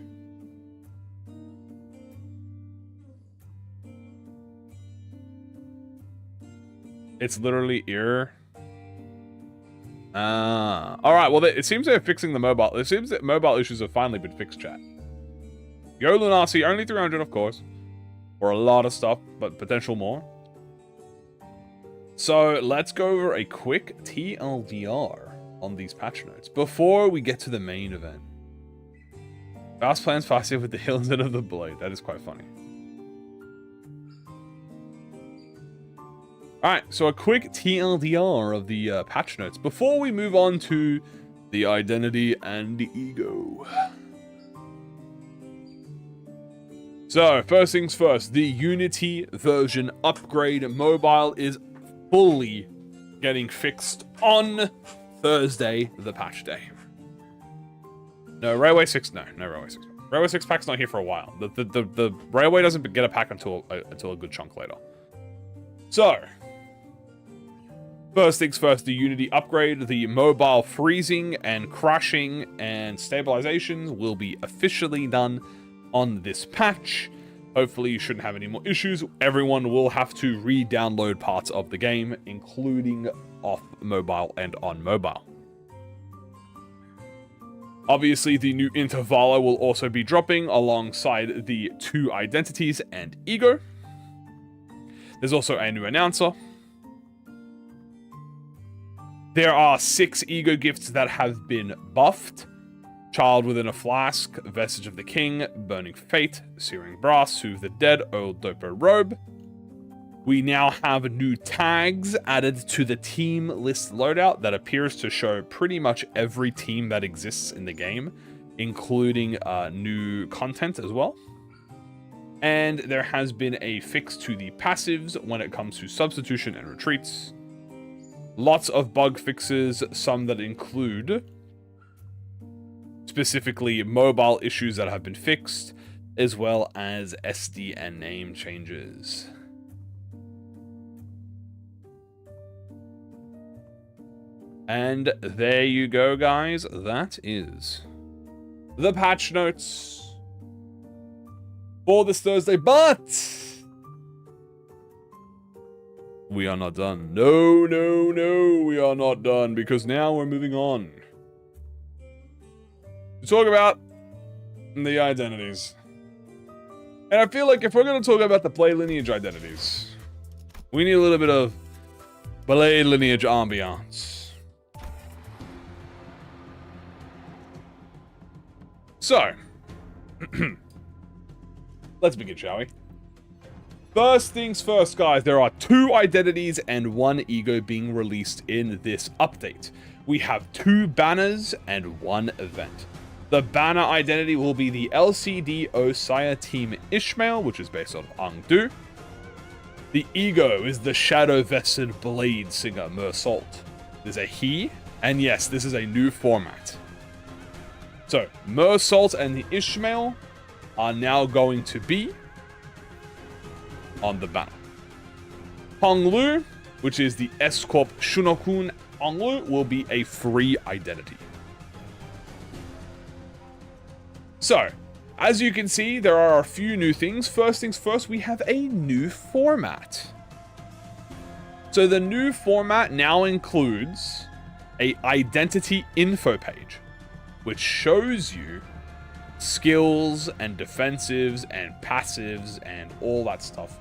It's literally error. Alright, well, it seems they're fixing the mobile. It seems that mobile issues have finally been fixed, chat. Yo, Lunasi, only 300, of course. Or a lot of stuff, but potential more. So, let's go over a quick TLDR on these patch notes before we get to the main event. Faust plans faster with the hill instead of the blade. That is quite funny. Alright, so a quick TLDR of the patch notes before we move on to the identity and the ego. So, first things first, the Unity version upgrade mobile is fully getting fixed on Thursday, the patch day. No, Railway 6, no Railway 6. Railway 6 pack's not here for a while. The Railway doesn't get a pack until a good chunk later. So, first things first, the Unity upgrade, the mobile freezing and crashing and stabilizations will be officially done on this patch. Hopefully you shouldn't have any more issues. Everyone will have to re-download parts of the game, including off mobile and on mobile. Obviously, the new Intervallo will also be dropping alongside the 2 identities and ego. There's also a new announcer. There are 6 ego gifts that have been buffed. Child Within a Flask, Vestige of the King, Burning Fate, Searing Brass, Soothe the Dead, Old Dopo Robe. We now have new tags added to the team list loadout that appears to show pretty much every team that exists in the game, including new content as well. And there has been a fix to the passives when it comes to substitution and retreats. Lots of bug fixes, some that include specifically mobile issues that have been fixed, as well as SD and name changes. And there you go, guys. That is the patch notes for this Thursday, but we are not done. No, we are not done, because now we're moving on to talk about the identities. And I feel like if we're going to talk about the Blade Lineage identities, we need a little bit of Blade Lineage ambiance. So, let's begin, shall we? First things first, guys, there are 2 identities and 1 ego being released in this update. We have 2 banners and 1 event. The banner identity will be the LCD Osaya Team Ishmael, which is based on Angdu. The ego is the shadow-vested blade singer Mersault. There's a he, and yes, this is a new format. So, Mersault and the Ishmael are now going to be on the banner. Honglu, which is the S-Corp Shunokun Honglu, will be a free identity. So, as you can see, there are a few new things. First things first, we have a new format. So the new format now includes a identity info page, which shows you skills and defensives and passives and all that stuff,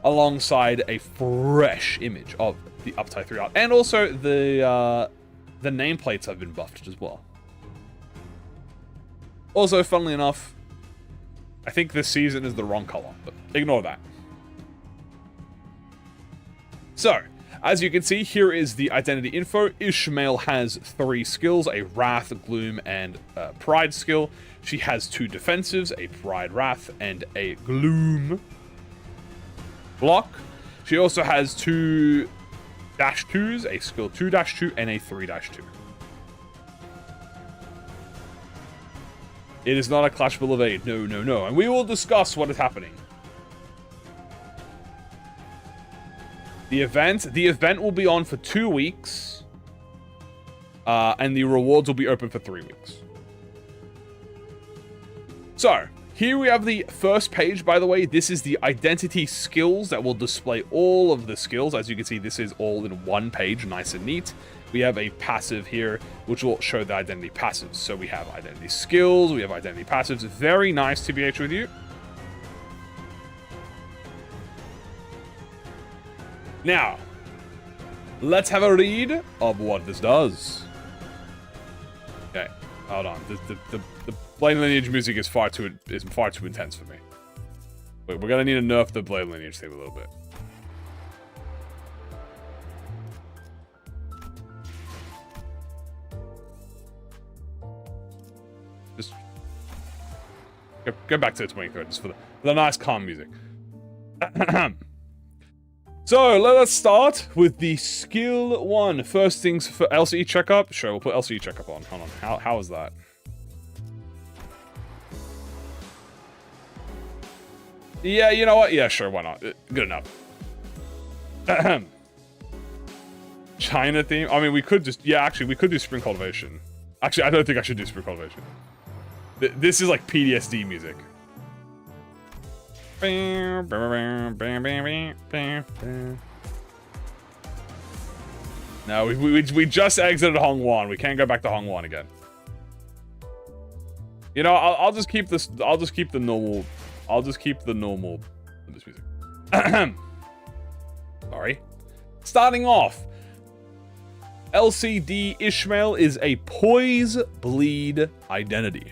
alongside a fresh image of the Uptide 3 art. And also the nameplates have been buffed as well. Also, funnily enough, I think this season is the wrong color, but ignore that. So, as you can see, here is the identity info. Ishmael has 3 skills, a Wrath, Gloom, and Pride skill. She has 2 defensives, a Pride Wrath, and a Gloom block. She also has 2 -2s, a skill 2-2 and a 3-2. It is not a Clash Bill of 8. No, no, no. And we will discuss what is happening. The event will be on for 2 weeks. And the rewards will be open for 3 weeks. So, here we have the first page, by the way. This is the identity skills that will display all of the skills. As you can see, this is all in one page, nice and neat. We have a passive here, which will show the identity passives. So we have identity skills, we have identity passives. Very nice, TBH with you. Now, let's have a read of what this does. Okay, hold on. The Blade Lineage music is far too intense for me. Wait, we're gonna need to nerf the Blade Lineage theme a little bit. Just go back to the 23rd, just for the nice calm music. So let us start with the skill 1. First things for LCE checkup. Sure, we'll put LCE checkup on. Hold on. How is that? Yeah, you know what? Yeah, sure, why not? Good enough. China theme? I mean, we could just... Yeah, actually, we could do Spring Cultivation. Actually, I don't think I should do Spring Cultivation. This is like PTSD music. No, we just exited Hongwan. We can't go back to Hongwan again. You know, I'll just keep this... I'll just keep the normal... I'll just keep the normal this music. Sorry. Starting off, LCD Ishmael is a poise bleed identity.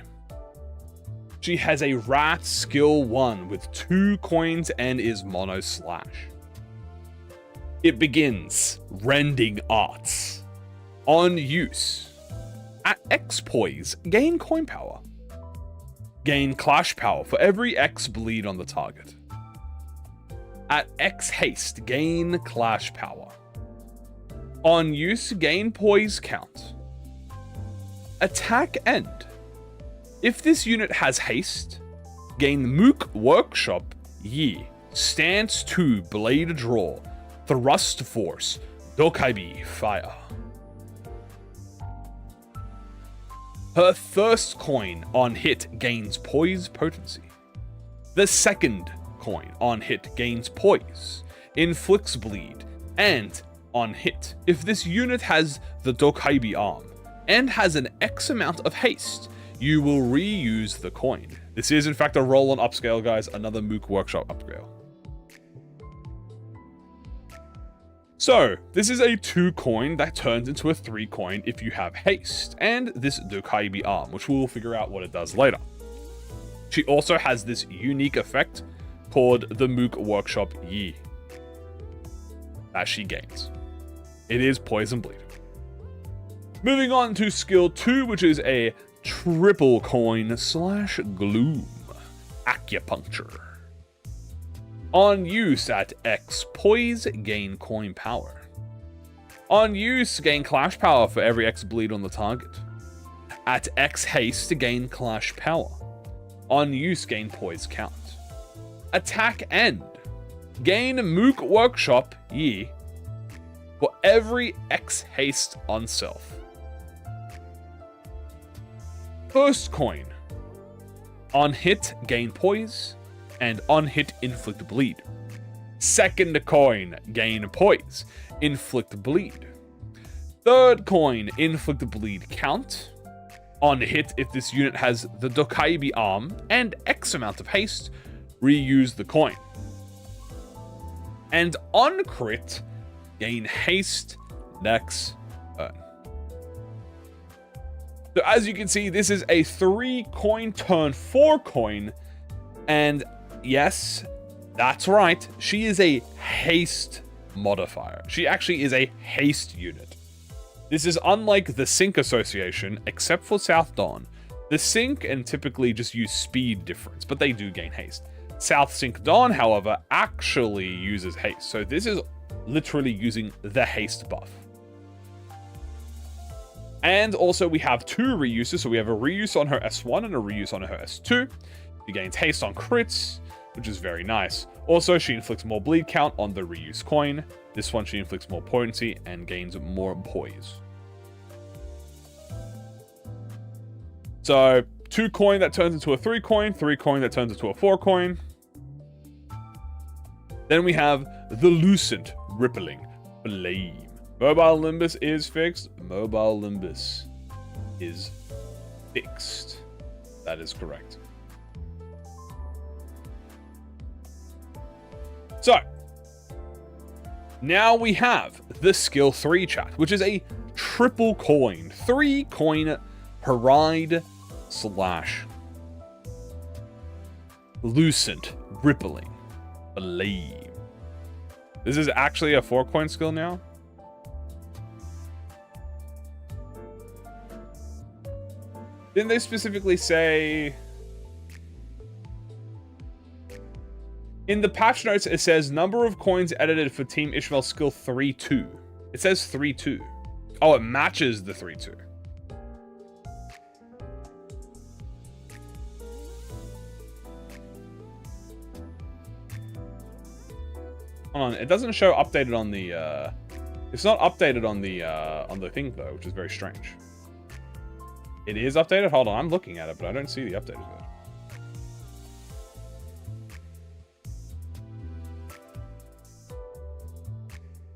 She has a rat skill 1 with 2 coins and is mono slash. It begins rending arts. On use. At X poise, gain coin power. Gain clash power for every X bleed on the target. At X haste, gain clash power. On use, gain poise count. Attack end. If this unit has haste, gain Mook Workshop Yi. Stance 2, blade draw. Thrust force, Dokaibi fire. Her first coin on hit gains poise potency. The second coin on hit gains poise, inflicts bleed, and on hit, if this unit has the Dokaibi arm and has an X amount of haste, you will reuse the coin. This is in fact a roll on upscale, guys, another Mook Workshop upscale. So, this is a 2 coin that turns into a 3 coin if you have haste, and this Dokaibi arm, which we'll figure out what it does later. She also has this unique effect called the Mook Workshop Yi that she gains. It is Poison Bleed. Moving on to skill 2, which is a triple coin slash gloom. Acupuncture. On use at X poise, gain coin power. On use, gain clash power for every X bleed on the target. At X haste, gain clash power. On use, gain poise count. Attack end. Gain Mook Workshop Yi for every X haste on self. First coin. On hit, gain poise, and on hit, inflict bleed. Second coin, gain poise, inflict bleed. Third coin, inflict bleed count. On hit, if this unit has the Dokaibi arm and X amount of haste, reuse the coin. And on crit, gain haste next turn. So as you can see, this is a 3 coin turn 4 coin, and yes, that's right, she is a haste modifier. She actually is a haste unit. This is unlike the Sync Association, except for South Dawn. The Sync and typically just use speed difference, but they do gain haste. South Sync Dawn, however, actually uses haste. So this is literally using the haste buff. And also we have 2 reuses, so we have a reuse on her S1 and a reuse on her S2. She gains haste on crits, which is very nice. Also, she inflicts more bleed count on the reuse coin. This one she inflicts more potency and gains more poise. So 2 coin that turns into a 3 coin, 3 coin that turns into a 4 coin. Then we have the Lucent Rippling Flame. Mobile Limbus is fixed. Mobile Limbus is fixed. That is correct. So, now we have the skill 3 chat, which is a triple coin, 3 coin Paride / Lucent Rippling Flame. This is actually a 4 coin skill now. Didn't they specifically say... In the patch notes, it says number of coins edited for Team Ishmael skill 3-2. It says 3-2. Oh, it matches the 3-2. Hold on, it doesn't show updated on the, it's not updated on the thing though, which is very strange. It is updated? Hold on, I'm looking at it, but I don't see the updated version.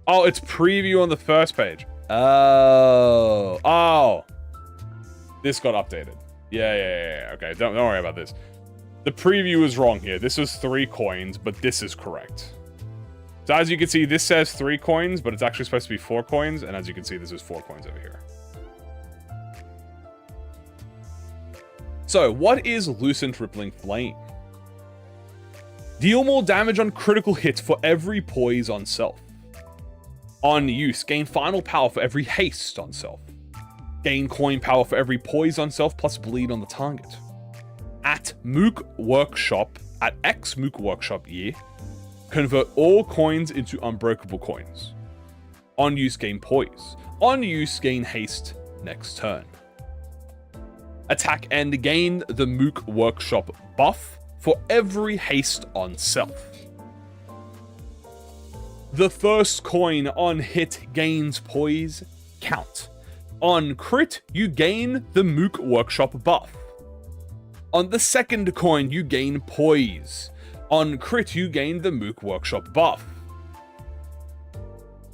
Oh, it's preview on the first page. Oh. This got updated. Yeah. Okay, don't worry about this. The preview is wrong here. This was 3 coins, but this is correct. So as you can see, this says 3 coins, but it's actually supposed to be 4 coins. And as you can see, this is 4 coins over here. So, what is Lucent Rippling Flame? Deal more damage on critical hits for every poise on self. On use, gain final power for every haste on self. Gain coin power for every poise on self plus bleed on the target. At X Mook Workshop year, convert all coins into unbreakable coins. On use, gain poise. On use, gain haste next turn. Attack and gain the Mook Workshop buff for every haste on self. The first coin on hit gains poise count. On crit, you gain the Mook Workshop buff. On the second coin, you gain poise. On crit, you gain the Mook Workshop buff.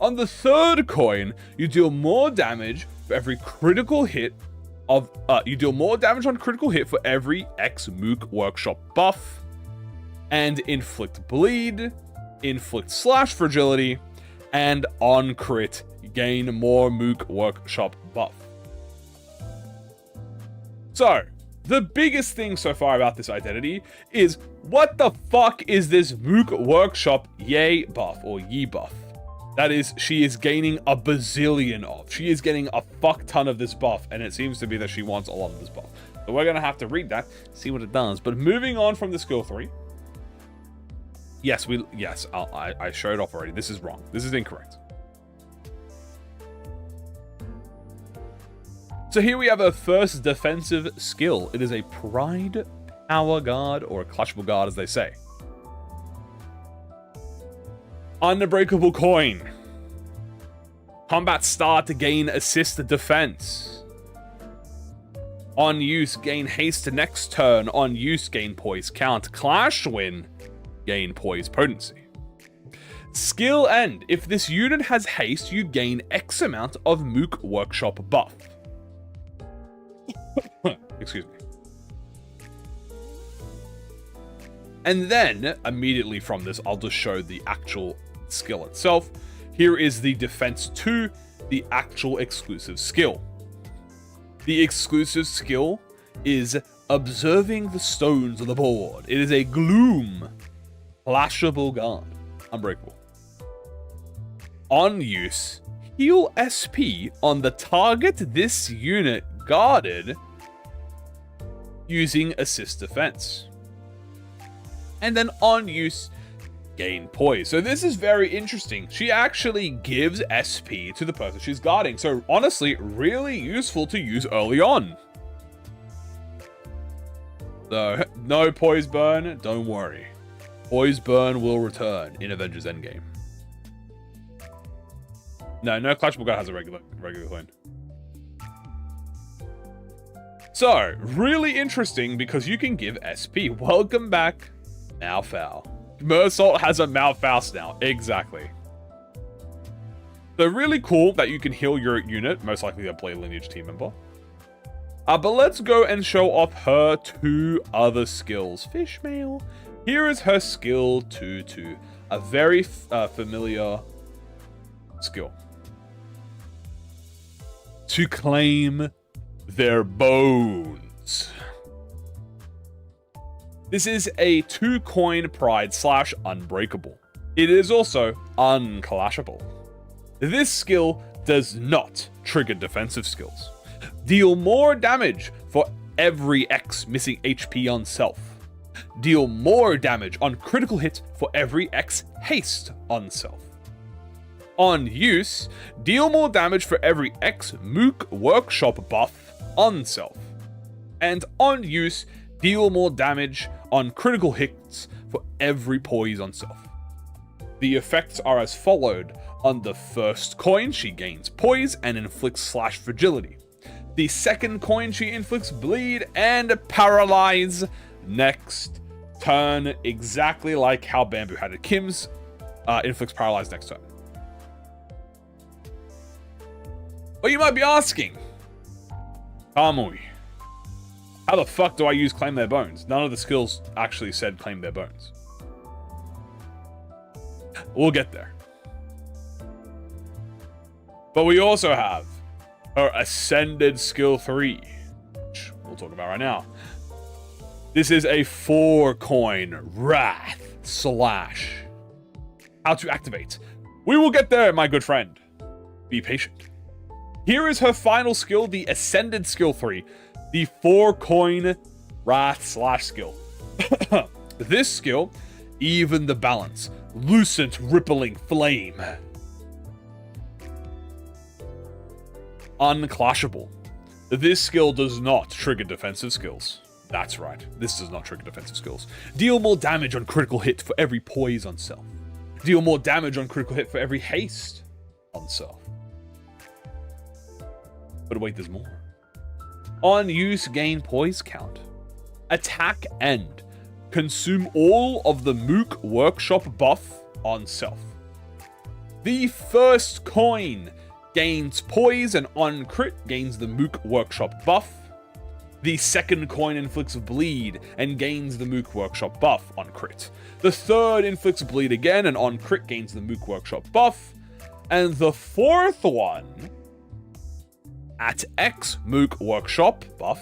On the third coin, you deal more damage for every critical hit of you deal more damage on critical hit for every X Mook Workshop buff, and inflict bleed, inflict slash fragility, and on crit, you gain more Mook Workshop buff. So, the biggest thing so far about this identity is, what the fuck is this Mook Workshop yay buff, or ye buff? That is, she is gaining a bazillion of. She is getting a fuck ton of this buff, and it seems to be that she wants a lot of this buff. So we're going to have to read that, see what it does. But moving on from the skill 3. Yes, I showed off already. This is wrong. This is incorrect. So here we have a first defensive skill. It is a Pride Power Guard, or a Clutchable Guard as they say. Unbreakable coin. Combat start to gain assist defense. On use, gain haste next turn. On use, gain poise count. Clash win, gain poise potency. Skill end. If this unit has haste, you gain X amount of Mook Workshop buff. Excuse me. And then, immediately from this, I'll just show the actual skill itself. Here is the Defense 2, the actual exclusive skill. The exclusive skill is Observing the Stones on the board. It is a Gloom Flashable Guard. Unbreakable. On use, heal SP on the target this unit guarded using assist defense. And then on use, gain poise. So this is very interesting. She actually gives SP to the person she's guarding. So honestly, really useful to use early on. So no poise burn, don't worry. Poise burn will return in Avengers Endgame. No Clutchable Guy has a regular coin. So, really interesting because you can give SP. Welcome back, Malfowl. Mersault has a Malfaust now. Exactly. So really cool that you can heal your unit. Most likely they'll play a lineage team member. But let's go and show off her 2 other skills. Fishmail. Here is her skill 2-2. A very familiar skill. To claim their bones. This is a 2-coin pride / unbreakable. It is also unclashable. This skill does not trigger defensive skills. Deal more damage for every X missing HP on self. Deal more damage on critical hit for every X haste on self. On use, deal more damage for every X Mook Workshop buff on self. And on use, deal more damage on critical hits for every poise on self. The effects are as followed. On the first coin, she gains poise and inflicts / fragility. The second coin, she inflicts bleed and paralyze. Next turn, exactly like how Bamboo had it. Kim's inflicts paralyze next turn. But you might be asking, Kamui, how the fuck do I use Claim Their Bones? None of the skills actually said Claim Their Bones. We'll get there. But we also have her Ascended Skill 3, which we'll talk about right now. This is a 4-coin Wrath Slash. How to activate. We will get there, my good friend. Be patient. Here is her final skill, the Ascended Skill 3, the 4-coin Wrath Slash skill. This skill, even the balance, lucent rippling flame. Unclashable. This skill does not trigger defensive skills. That's right, this does not trigger defensive skills. Deal more damage on critical hit for every poise on self. Deal more damage on critical hit for every haste on self. But wait, there's more. On use, gain poise count. Attack end. Consume all of the Mook Workshop buff on self. The first coin gains poise and on crit gains the Mook Workshop buff. The second coin inflicts bleed and gains the Mook Workshop buff on crit. The third inflicts bleed again and on crit gains the Mook Workshop buff. And the fourth one, at X Mook Workshop buff,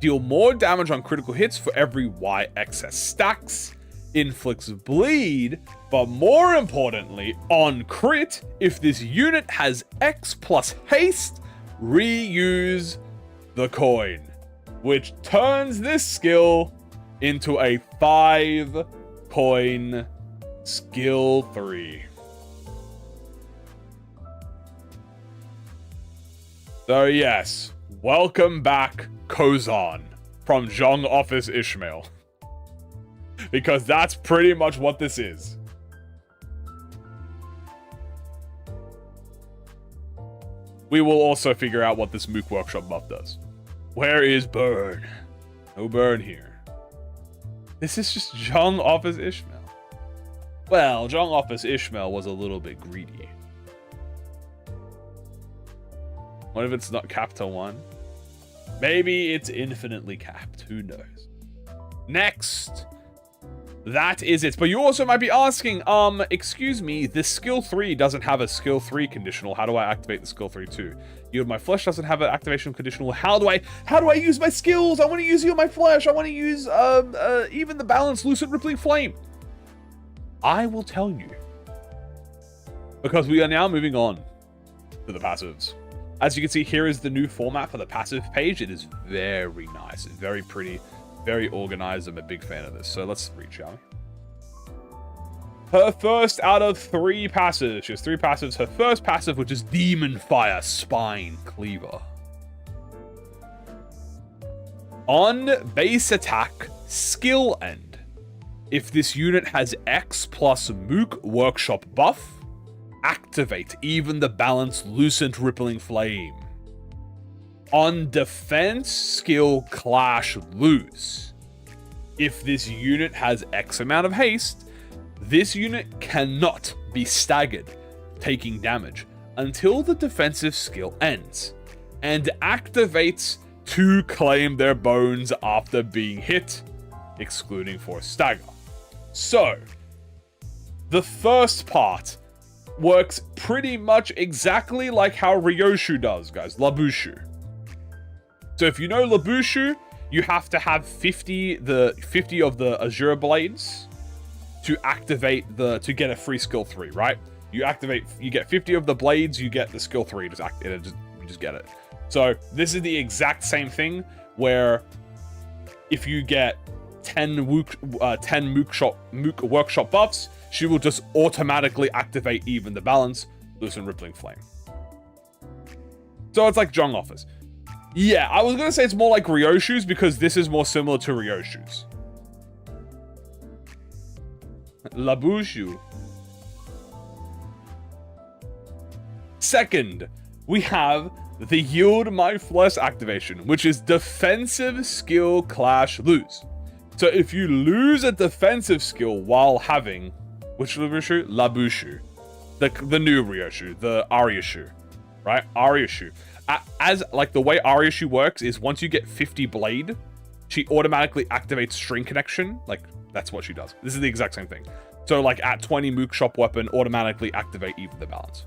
deal more damage on critical hits for every Y excess stacks, inflicts bleed, but more importantly, on crit, if this unit has X plus haste, reuse the coin, which turns this skill into a 5-coin skill 3. So yes, welcome back, Kozan, from Zhong Office Ishmael. Because that's pretty much what this is. We will also figure out what this Mook Workshop buff does. Where is Burn? No Burn here. This is just Zhong Office Ishmael. Well, Zhong Office Ishmael was a little bit greedy. What if it's not capped to 1? Maybe it's infinitely capped. Who knows? Next. That is it. But you also might be asking, excuse me, this skill 3 doesn't have a skill 3 conditional. How do I activate the skill 3 too? Yield My Flesh doesn't have an activation conditional. How do I use my skills? I want to use Yield My Flesh. I want to use even the balance, Lucid Rippling Flame. I will tell you. Because we are now moving on to the passives. As you can see, here is the new format for the passive page. It is very nice, very pretty, very organized. I'm a big fan of this. So let's read, shall we? Her first out of 3 passives. She has 3 passives. Her first passive, which is Demon Fire Spine Cleaver. On base attack, skill end. If this unit has X plus Mook Workshop buff, activate Even the Balance Lucent Rippling Flame. On defense, skill Clash lose. If this unit has X amount of haste, this unit cannot be staggered, taking damage, until the defensive skill ends, and activates to claim their bones after being hit, excluding for stagger. So, the first part works pretty much exactly like how Ryoshu does, guys. Labushu. So if you know Labushu, you have to have 50 of the Azure Blades to activate to get a free skill 3, right? You get 50 of the blades, you get the skill 3, you just get it. So this is the exact same thing, where if you get 10 Mook Workshop buffs, she will just automatically activate Even the Balance, Lucent Rippling Flame. So it's like Jong offers. Yeah, I was gonna say it's more like Ryoshu's, because this is more similar to Ryoshu's. Labushu. Second, we have the Yield My Flesh activation, which is defensive skill Clash lose. So if you lose a defensive skill while having, which Labushu? Labushu. The new Ryoshu, the Aryashu, right? Aryashu. As like the way Aryashu works is once you get 50 blade, she automatically activates String Connection. Like that's what she does. This is the exact same thing. So like at 20 Mook Shop weapon, automatically activate Even the Balance.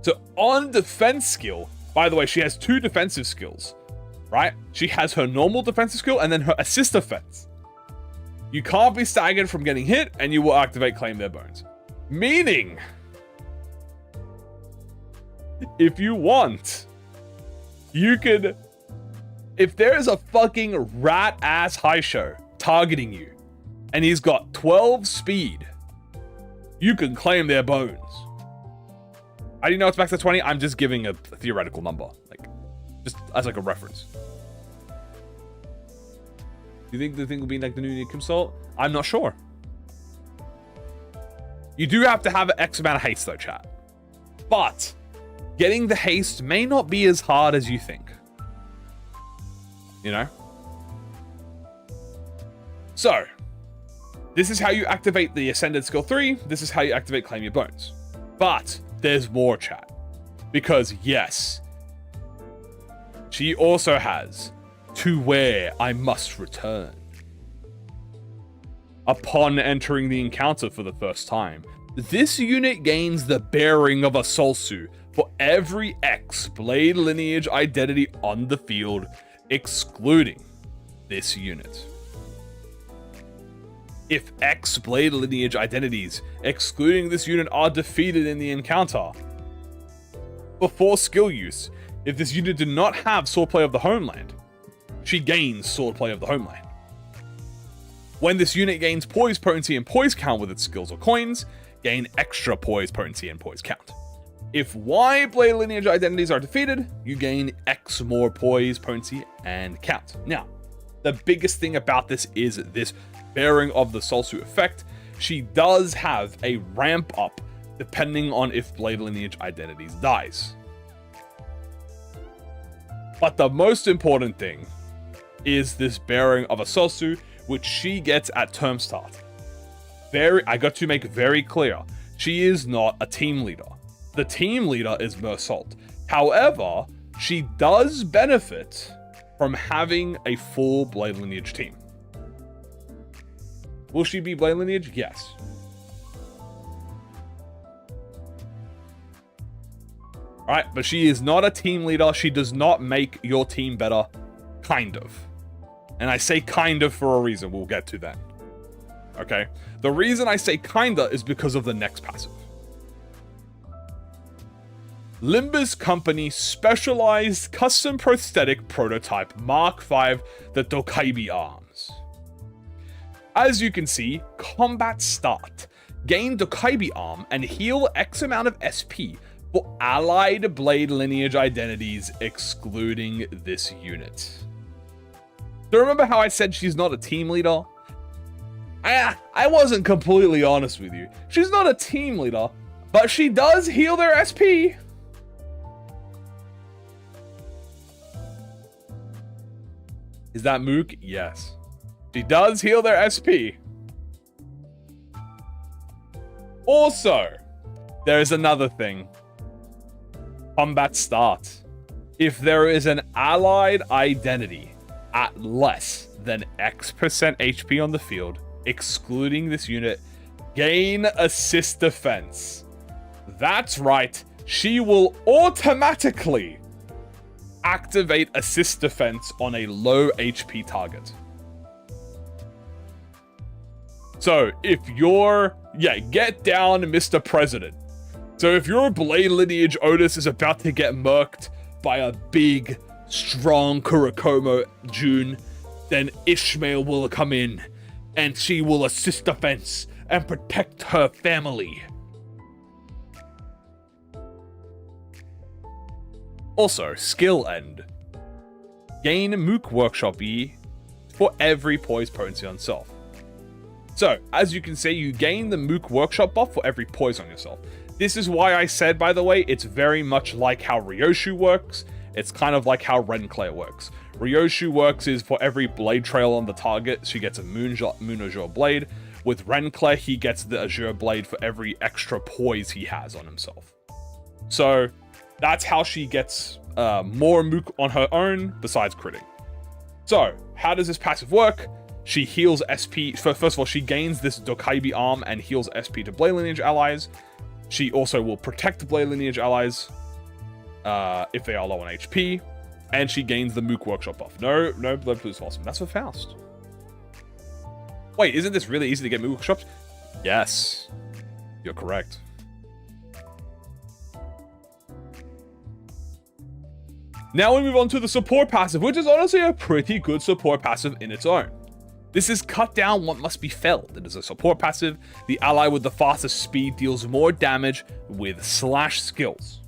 So on defense skill, by the way, she has 2 defensive skills, right? She has her normal defensive skill and then her assist defense. You can't be staggered from getting hit, and you will activate Claim Their Bones. Meaning, if you want, you could, if there is a fucking rat-ass Haisho targeting you, and he's got 12 speed, you can claim their bones. How do you know it's back to 20? I'm just giving a theoretical number, like, just as like a reference. Do you think the thing will be like the new Nikum Salt? I'm not sure. You do have to have X amount of haste though, chat. But getting the haste may not be as hard as you think. You know? So, this is how you activate the Ascended Skill 3. This is how you activate Claim Your Bones. But there's more, chat. Because yes, she also has To Where I Must Return. Upon entering the encounter for the first time, this unit gains the bearing of a Solsu for every X Blade Lineage identity on the field, excluding this unit. If X Blade Lineage identities excluding this unit are defeated in the encounter, before skill use, if this unit did not have Swordplay of the Homeland, she gains Swordplay of the Homeland. When this unit gains Poise Potency and Poise Count with its skills or coins, gain extra Poise Potency and Poise Count. If Y Blade Lineage identities are defeated, you gain X more Poise Potency and Count. Now, the biggest thing about this is this bearing of the Solsu effect. She does have a ramp up depending on if Blade Lineage identities dies. But the most important thing is this bearing of a Solsu, which she gets at term start. I got to make very clear, she is not a team leader. The team leader is Mersault. However, she does benefit from having a full Blade Lineage team. Will she be Blade Lineage? Yes. Alright, but she is not a team leader. She does not make your team better. Kind of. And I say kind of for a reason. We'll get to that. Okay? The reason I say kinda is because of the next passive. Limbus Company Specialized Custom Prosthetic Prototype Mark V, the Dokaibi Arms. as you can see, combat start. Gain Dokaibi arm and heal X amount of SP for allied blade lineage identities excluding this unit. So remember how I said she's not a team leader? I wasn't completely honest with you. She's not a team leader, but she does heal their SP. Is that Mook? Yes. She does heal their SP. Also, there is another thing. Combat start. If there is an allied identity at less than X% HP on the field, excluding this unit, gain assist defense. That's right, she will automatically activate assist defense on a low HP target. So if you're, get down, Mr. President. So if your Blade Lineage Otis is about to get murked by a big, strong Kurikomo June, then Ishmael will come in and she will assist defense and protect her family. Also, skill end. Gain Mook Workshop E for every poise potency on self. So, as you can see, you gain the Mook Workshop buff for every poise on yourself. This is why I said, by the way, it's very much like how Ryoshu works. It's kind of like how Renclair works. Ryoshu works is for every blade trail on the target, she gets a Moon Azure blade. With Renclair, he gets the Azure blade for every extra poise he has on himself. So, that's how she gets more Mook on her own, besides critting. So, how does this passive work? She heals SP. First of all, she gains this Dokaibi arm and heals SP to Blade Lineage allies. She also will protect Blade Lineage allies if they are low on HP. And she gains the Mook Workshop buff. No, Blood Blue's awesome. That's for Faust. Wait, isn't this really easy to get Mook Workshops? Yes. You're correct. Now we move on to the support passive, which is honestly a pretty good support passive in its own. This is cut down what must be felled. It is a support passive. The ally with the fastest speed deals more damage with slash skills.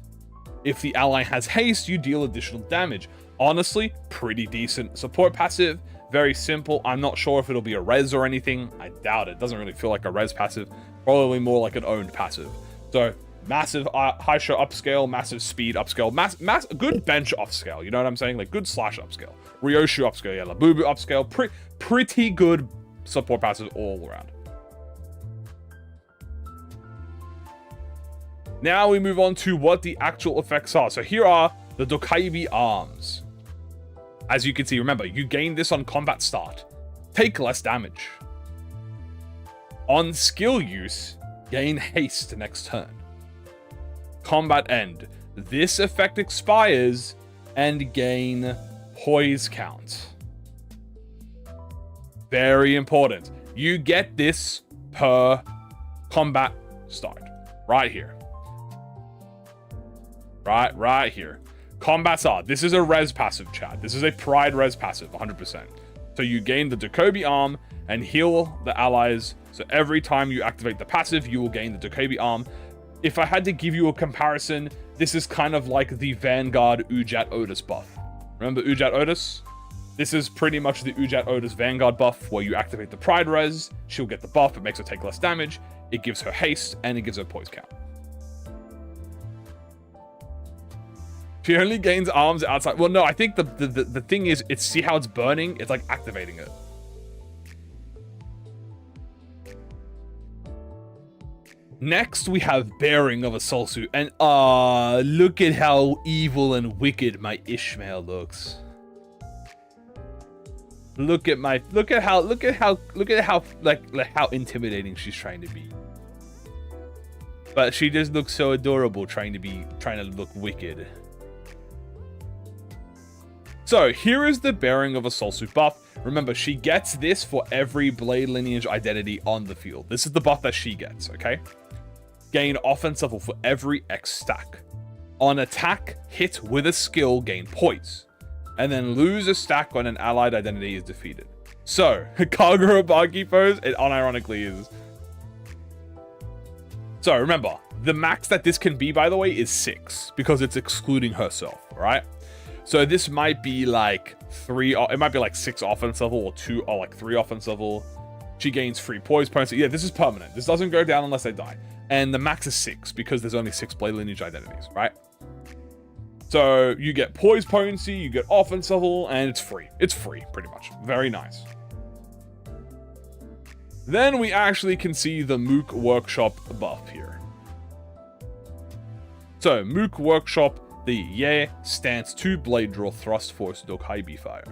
If the ally has haste, you deal additional damage. Honestly, pretty decent support passive. Very simple. I'm not sure if it'll be a res or anything. I doubt it. Doesn't really feel like a res passive. Probably more like an owned passive. So massive high show upscale, massive speed upscale, good bench upscale. You know what I'm saying? Like good slash upscale. Ryoshu upscale, yeah, Labubu upscale. Pretty good support passive all around. Now we move on to what the actual effects are. So here are the Dokaibi arms. As you can see, remember, you gain this on combat start. Take less damage. On skill use, gain haste next turn. Combat end. This effect expires and gain poise count. Very important. You get this per combat start. Right here. Right here. Combat start. This is a res passive, chat. This is a pride res passive, 100%. So you gain the Dokaibi arm and heal the allies. So every time you activate the passive, you will gain the Dokaibi arm. If I had to give you a comparison, this is kind of like the Vanguard Ujat Otis buff. Remember Ujat Otis? This is pretty much the Ujat Otis Vanguard buff, where you activate the Pride Res, she'll get the buff, it makes her take less damage, it gives her haste, and it gives her poise count. She only gains arms outside. Well, no, I think the thing is, it's see how it's burning? It's like activating it. Next, we have Bearing of a Soul Suit, and look at how evil and wicked my Ishmael looks. Look at how intimidating she's trying to be. But she just looks so adorable trying to look wicked. So here is the Bearing of a Soul Suit buff. Remember, she gets this for every Blade Lineage identity on the field. This is the buff that she gets, okay? Gain offense level for every X stack. On attack, hit with a skill, gain poise. And then lose a stack when an allied identity is defeated. So, Kagura Baki pose, it unironically is. So, remember, the max that this can be, by the way, is 6, because it's excluding herself, right? So, this might be like 3, it might be like 6 offense level, or 2, or like 3 offense level. She gains free poise points. Yeah, this is permanent. This doesn't go down unless they die. And the max is 6, because there's only 6 blade lineage identities, right? So, you get poise potency, you get offense level, and it's free. It's free, pretty much. Very nice. Then we actually can see the Mook Workshop buff here. So, Mook Workshop, the Ye stance 2 blade draw thrust force Dokai B fire.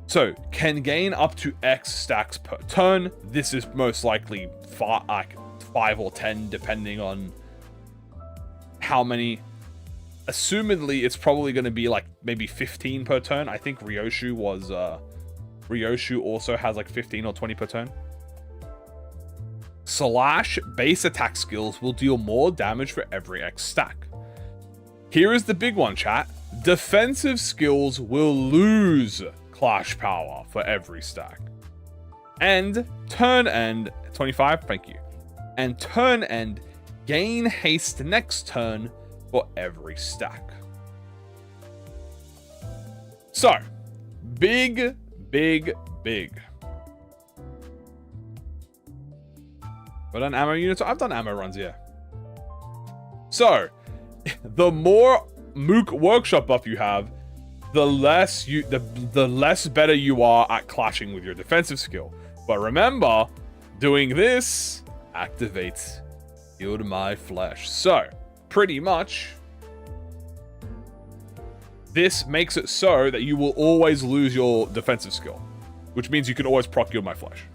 So, can gain up to X stacks per turn. This is most likely 5 or 10, depending on how many. Assumedly, it's probably going to be like maybe 15 per turn. I think Ryoshu was... Ryoshu also has like 15 or 20 per turn. Slash base attack skills will deal more damage for every X stack. Here is the big one, chat. Defensive skills will lose clash power for every stack. And turn end, 25, thank you. And turn end, gain haste next turn for every stack. So, big. But on ammo units, I've done ammo runs, yeah. So, the more Mook Workshop buff you have, the less better you are at clashing with your defensive skill. But remember, doing this activates Yield My Flesh. So, pretty much, this makes it so that you will always lose your defensive skill, which means you can always proc Yield My Flesh.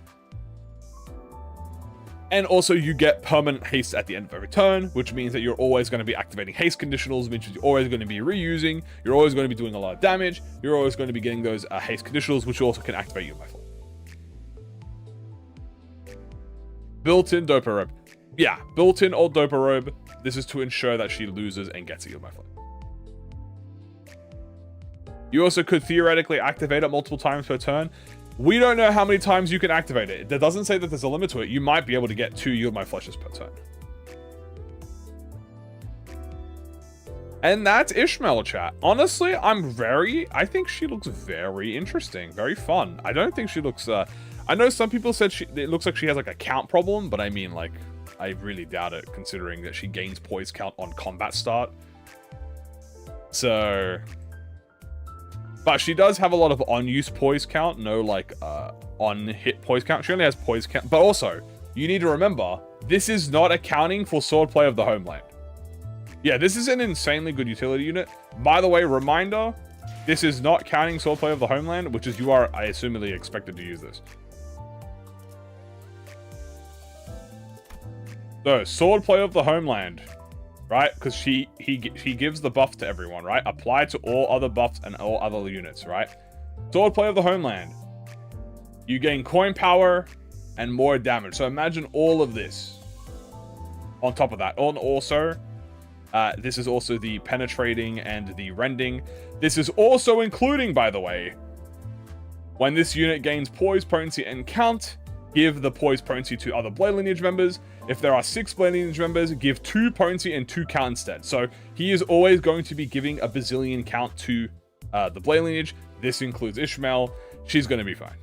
And also you get permanent haste at the end of every turn, which means that you're always going to be activating haste conditionals, which means you're always going to be reusing, you're always going to be doing a lot of damage, you're always going to be getting those haste conditionals, which also can activate Yield My Flesh. Built-in Dopa Robe. Yeah, built-in old Dopa Robe. This is to ensure that she loses and gets a Yield My Flesh. You also could theoretically activate it multiple times per turn. We don't know how many times you can activate it. It doesn't say that there's a limit to it. You might be able to get 2 Yield My Fleshes per turn. And that's Ishmael, chat. Honestly, I think she looks very interesting, very fun. I don't think she looks, I know some people said it looks like she has like a count problem, but I mean, like, I really doubt it considering that she gains poise count on combat start. So... But she does have a lot of on-use poise count, no, like, on-hit poise count. She only has poise count. But also, you need to remember, this is not accounting for Swordplay of the Homeland. Yeah, this is an insanely good utility unit. By the way, reminder, this is not counting Swordplay of the Homeland, which is you are, I assumedly, expected to use this. So, Swordplay of the Homeland... right? Because he gives the buff to everyone, right? Apply to all other buffs and all other units, right? Swordplay of the Homeland. You gain coin power and more damage. So imagine all of this on top of that. And also, this is also the penetrating and the rending. This is also including, by the way, when this unit gains poise, potency, and count, give the poise potency to other blade lineage members. If there are 6 blade lineage members, give 2 potency and 2 count instead. So he is always going to be giving a bazillion count to the blade lineage. This includes Ishmael. She's going to be fine.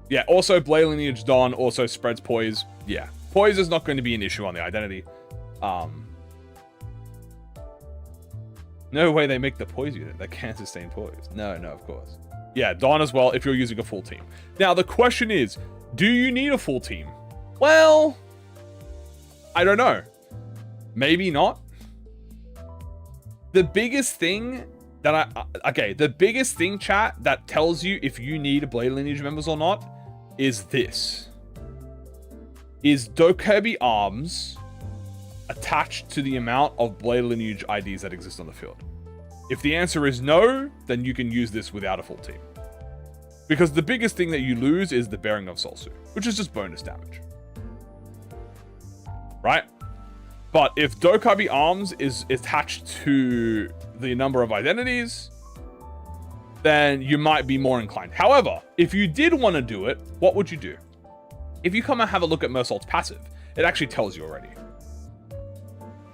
Yeah, also blade lineage Dawn also spreads poise. Yeah, poise is not going to be an issue on the identity. No way they make the poise unit that can't sustain poise. No, of course. Yeah, Dawn as well if you're using a full team. Now, the question is, do you need a full team? Well, I don't know. Maybe not. The biggest thing that the biggest thing, chat, that tells you if you need blade lineage members or not is this. Is Dokkaebi arms attached to the amount of blade lineage IDs that exist on the field? If the answer is no, then you can use this without a full team. Because the biggest thing that you lose is the Bearing of Solsu, which is just bonus damage. Right? But if Dokkaebi Arms is attached to the number of identities, then you might be more inclined. However, if you did want to do it, what would you do? If you come and have a look at Mersault's passive, it actually tells you already.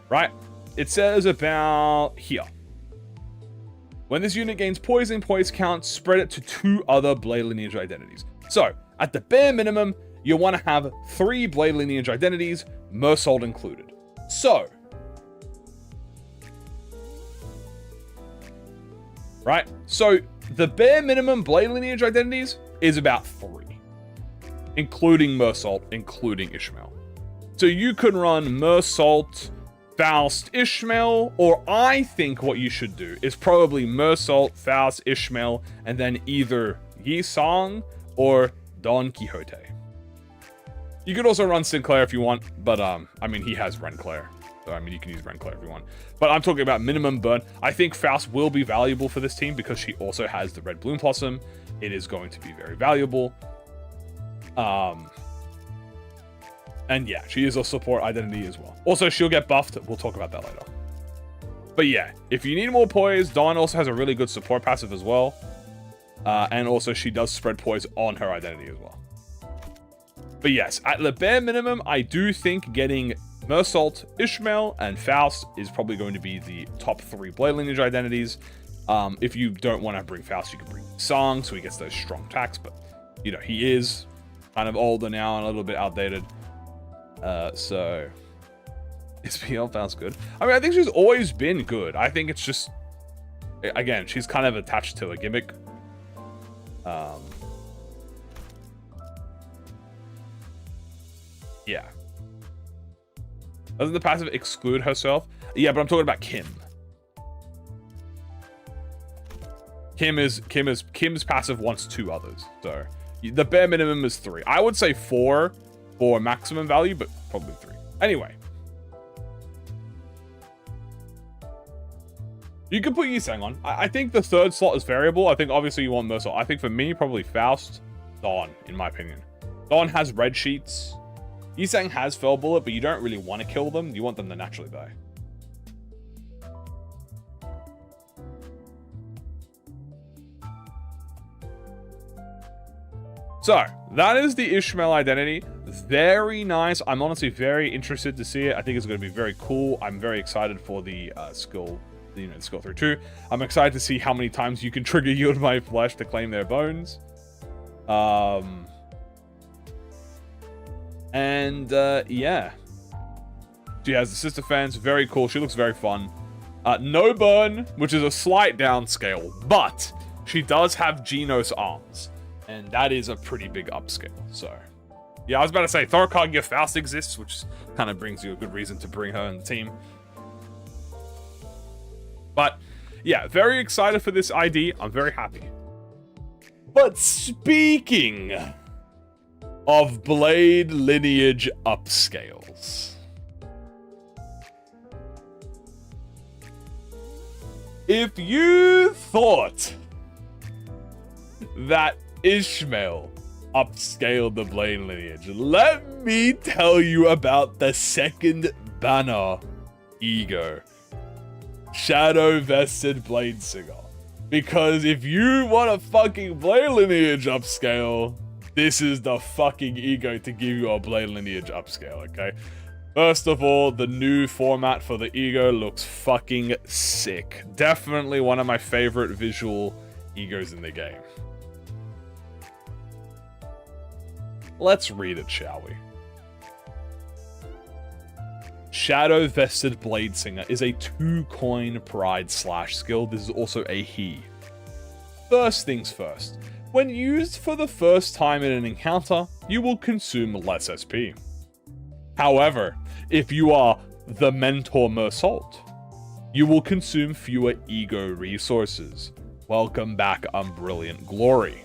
Right? It says about here. When this unit gains poison count, spread it to 2 other Blade Lineage identities. So, at the bare minimum, you want to have 3 Blade Lineage identities, Mersault included. So, right? So, the bare minimum Blade Lineage identities is about 3, including Mersault, including Ishmael. So you could run Mersault, Faust, Ishmael, or I think what you should do is probably Mersault, Faust, Ishmael, and then either Yi Sang or Don Quixote. You could also run Sinclair if you want, but I mean, he has Renclair. So, I mean, you can use Renclair if you want. But I'm talking about minimum burn. I think Faust will be valuable for this team because she also has the Red Bloom Blossom. It is going to be very valuable. And yeah, she is a support identity as well. Also, she'll get buffed. We'll talk about that later. But yeah, if you need more poise, Dawn also has a really good support passive as well. And also, she does spread poise on her identity as well. But yes, at the bare minimum, I do think getting Mersault, Ishmael, and Faust is probably going to be the top 3 Blade Lineage identities. If you don't want to bring Faust, you can bring Sang, so he gets those strong attacks. But, you know, he is kind of older now and a little bit outdated. So, is PL Faust good? I mean, I think she's always been good. I think it's just, again, she's kind of attached to a gimmick. Yeah. Doesn't the passive exclude herself? Yeah, but I'm talking about Kim. Kim's passive wants 2 others. So the bare minimum is 3. I would say 4 for maximum value, but probably 3. Anyway. You can put Yi Sang on. I think the 3rd slot is variable. I think obviously you want Mersault. I think for me, probably Faust, Dawn, in my opinion. Dawn has red sheets. Yi Sang has Fell Bullet, but you don't really want to kill them. You want them to naturally die. So, that is the Ishmael identity. Very nice. I'm honestly very interested to see it. I think it's going to be very cool. I'm very excited for the skill, skill through 2. I'm excited to see how many times you can trigger Yield My Flesh to claim their bones. Yeah. She has the Sister Fans. Very cool. She looks very fun. No burn, which is a slight downscale, but she does have Genos arms, and that is a pretty big upscale. So, yeah, I was about to say Thorkagia Faust exists, which kind of brings you a good reason to bring her in the team. But, yeah, very excited for this ID. I'm very happy. But speaking of Blade Lineage upscales, if you thought that Ishmael upscaled the Blade Lineage, let me tell you about the second banner ego, Shadow Vested Blade Singer. Because if you want a fucking Blade Lineage upscale, this is the fucking ego to give you a Blade Lineage upscale, okay? First of all, the new format for the ego looks fucking sick. Definitely one of my favorite visual egos in the game. Let's read it, shall we? Shadow Vested Blade Singer is a 2-coin pride slash skill. This is also a he. First things first. When used for the first time in an encounter, you will consume less SP. However, if you are the Mentor Mersault, you will consume fewer ego resources. Welcome back, Unbrilliant Glory.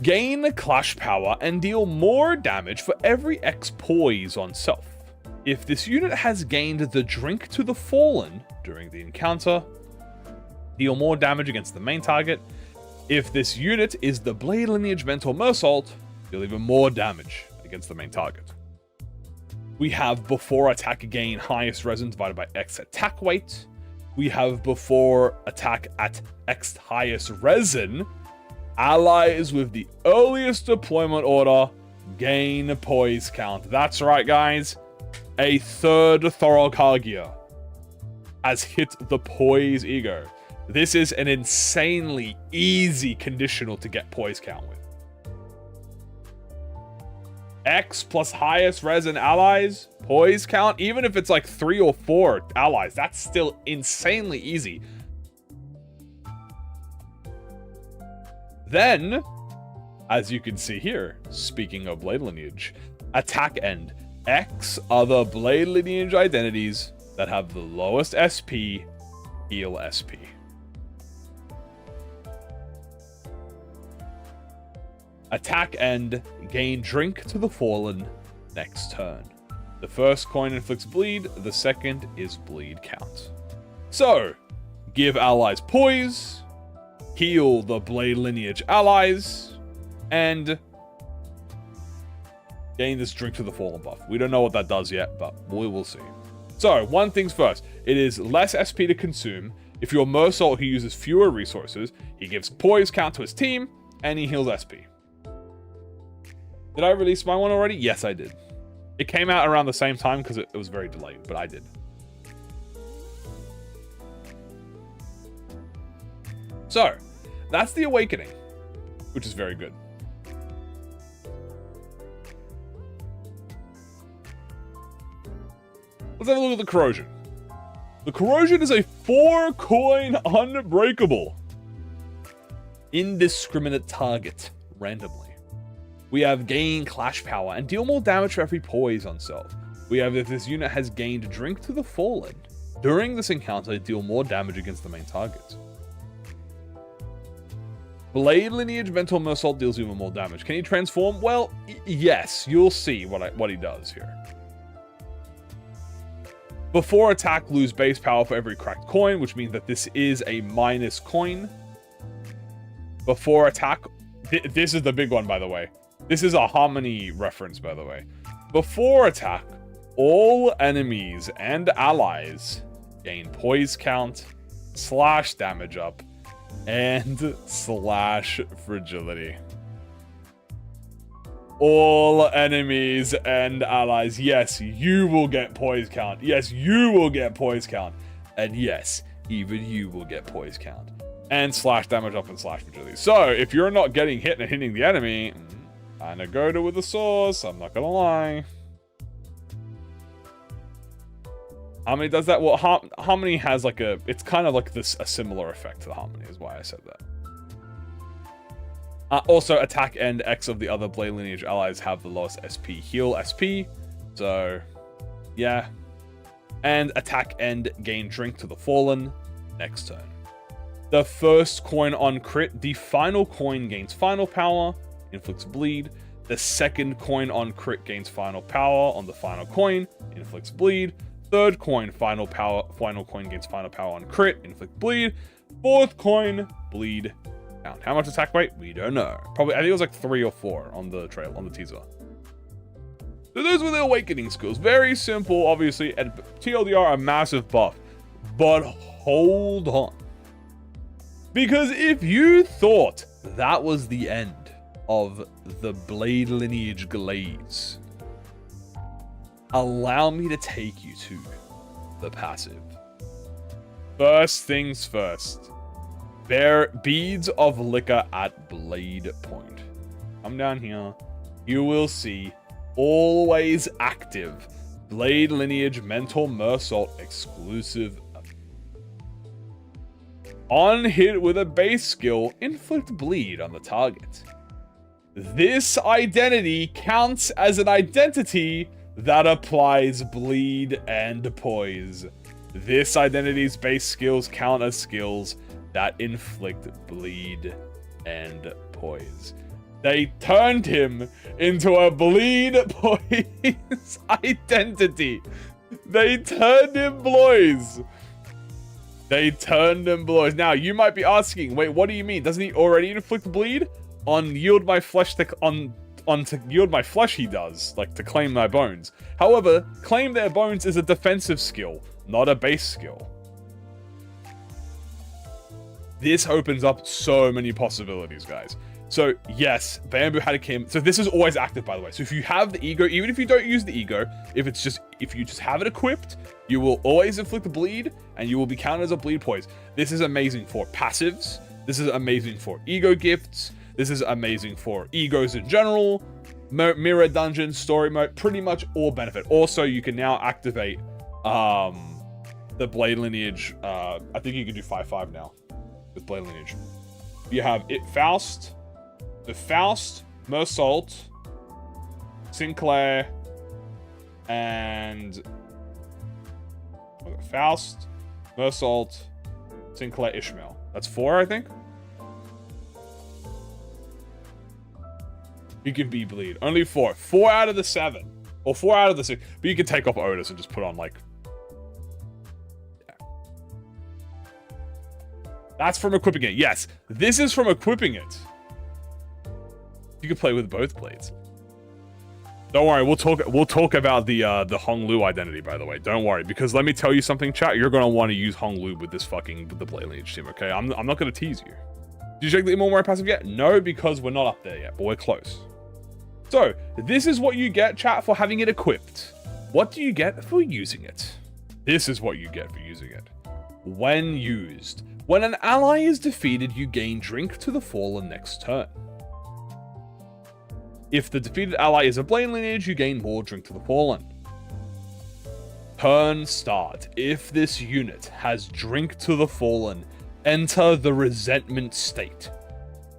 Gain Clash Power and deal more damage for every X poise on self. If this unit has gained the Drink to the Fallen during the encounter, deal more damage against the main target. If this unit is the Blade Lineage Mentor Mersault, deal even more damage against the main target. We have before attack gain highest resin divided by X attack weight. We have before attack at X highest resin. Allies with the earliest deployment order gain poise count. That's right, guys. A third Thorokagia has hit the poise ego. This is an insanely easy conditional to get poise count with. X plus highest resin allies, poise count, even if it's like 3 or 4 allies, that's still insanely easy. Then, as you can see here, speaking of blade lineage, attack end. X other blade lineage identities that have the lowest SP, heal SP. Attack end, gain drink to the fallen next turn. The first coin inflicts bleed, the second is bleed count. So, give allies poise, heal the blade lineage allies, and gain this drink to the fallen buff. We don't know what that does yet, but we will see. So, one thing's first, it is less SP to consume. If you're Mersault who uses fewer resources, he gives poise count to his team, and he heals SP. Did I release my one already? Yes, I did. It came out around the same time because it was very delayed, but I did. So, that's the Awakening, which is very good. Let's have a look at the Corrosion. The Corrosion is a 4-coin unbreakable. Indiscriminate target, randomly. We have gain clash power and deal more damage for every poise on self. We have if this unit has gained drink to the fallen. During this encounter, deal more damage against the main target. Blade lineage mental Mersault deals even more damage. Can he transform? Well, yes. You'll see what he does here. Before attack, lose base power for every cracked coin, which means that this is a minus coin. Before attack, this is the big one, by the way. This is a Harmony reference, by the way. Before attack, all enemies and allies gain poise count, slash damage up, and slash fragility. All enemies and allies. Yes, you will get poise count. Yes, you will get poise count. And yes, even you will get poise count. And slash damage up and slash fragility. So, if you're not getting hit and hitting the enemy, kinda go to with the source, I'm not gonna lie. Harmony does that? Well, Harmony has like it's kind of like this, a similar effect to the Harmony, is why I said that. Also, attack end X of the other blade lineage allies have the lowest SP heal SP. So, yeah. And attack end gain drink to the fallen next turn. The first coin on crit, the final coin gains final power, inflicts bleed. The second coin on crit gains final power on the final coin, inflicts bleed. Third coin, final coin gains final power on crit, inflict bleed. Fourth coin, bleed count. How much attack weight? We don't know. Probably, I think it was like 3 or 4 on the teaser. So those were the Awakening skills. Very simple, obviously, and TLDR, a massive buff. But hold on. Because if you thought that was the end of the Blade Lineage Glaze, allow me to take you to the passive. First things first. Bear beads of liquor at blade point. Come down here. You will see always active Blade Lineage Mental Mersault exclusive. On hit with a base skill, inflict bleed on the target. This identity counts as an identity that applies bleed and poise. This identity's base skills count as skills that inflict bleed and poise. They turned him into a bleed poise identity. They turned him blois. They turned him blois. Now, you might be asking, wait, what do you mean? Doesn't he already inflict bleed? On yield my flesh on to yield my flesh he does, like to claim my bones. However, claim their bones is a defensive skill, not a base skill. This opens up so many possibilities, guys. So yes, Bamboo had a Kim. So this is always active, by the way. So if you have the ego, even if you don't use the ego, if you just have it equipped, you will always inflict a bleed and you will be counted as a bleed poise. This is amazing for passives. This is amazing for ego gifts. This is amazing for egos in general, mirror dungeon, story mode, pretty much all benefit. Also, you can now activate the blade lineage. I think you can do 5/5 now with blade lineage. You have Faust, Mersault, Sinclair, and Faust, Mersault, Sinclair, Ishmael. That's 4, I think. You can be bleed. Only 4. 4 out of the 7. Or 4 out of the 6. But you can take off Otis and just put on, like... Yeah. That's from equipping it. Yes. This is from equipping it. You can play with both blades. Don't worry. We'll talk about the Honglu identity, by the way. Don't worry. Because let me tell you something, chat. You're going to want to use Honglu with the blade lineage team, okay? I'm not going to tease you. Did you check the Immortal passive yet? No, because we're not up there yet, but we're close. So, this is what you get, chat, for having it equipped. What do you get for using it? This is what you get for using it. When used. When an ally is defeated, you gain Drink to the Fallen next turn. If the defeated ally is a blade lineage, you gain more Drink to the Fallen. Turn start. If this unit has Drink to the Fallen, enter the Resentment state.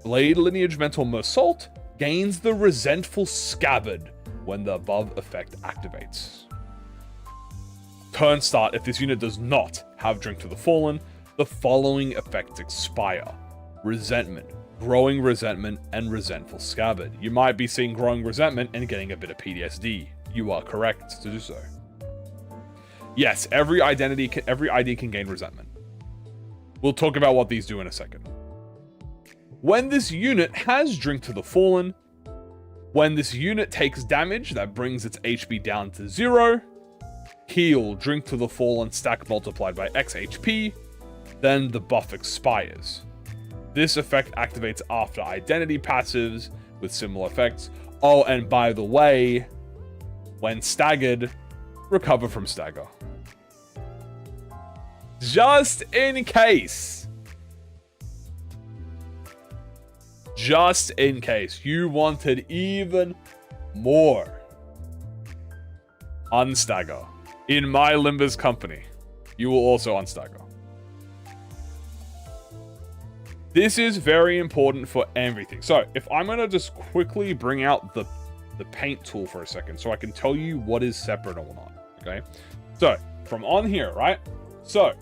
Blade lineage mental Mersault gains the Resentful Scabbard when the above effect activates. Turn start. If this unit does not have Drink to the Fallen, the following effects expire. Resentment, Growing Resentment, and Resentful Scabbard. You might be seeing Growing Resentment and getting a bit of PTSD. You are correct to do so. Yes, every ID can gain Resentment. We'll talk about what these do in a second. When this unit has Drink to the Fallen, when this unit takes damage that brings its HP down to 0, heal Drink to the Fallen stack multiplied by X HP, then the buff expires. This effect activates after identity passives with similar effects. Oh, and by the way, when staggered, recover from stagger. Just in case. Just in case you wanted even more. Unstagger. In my Limbus company, you will also unstagger. This is very important for everything. So if I'm going to just quickly bring out the paint tool for a second so I can tell you what is separate or not. Okay. So from on here, right? So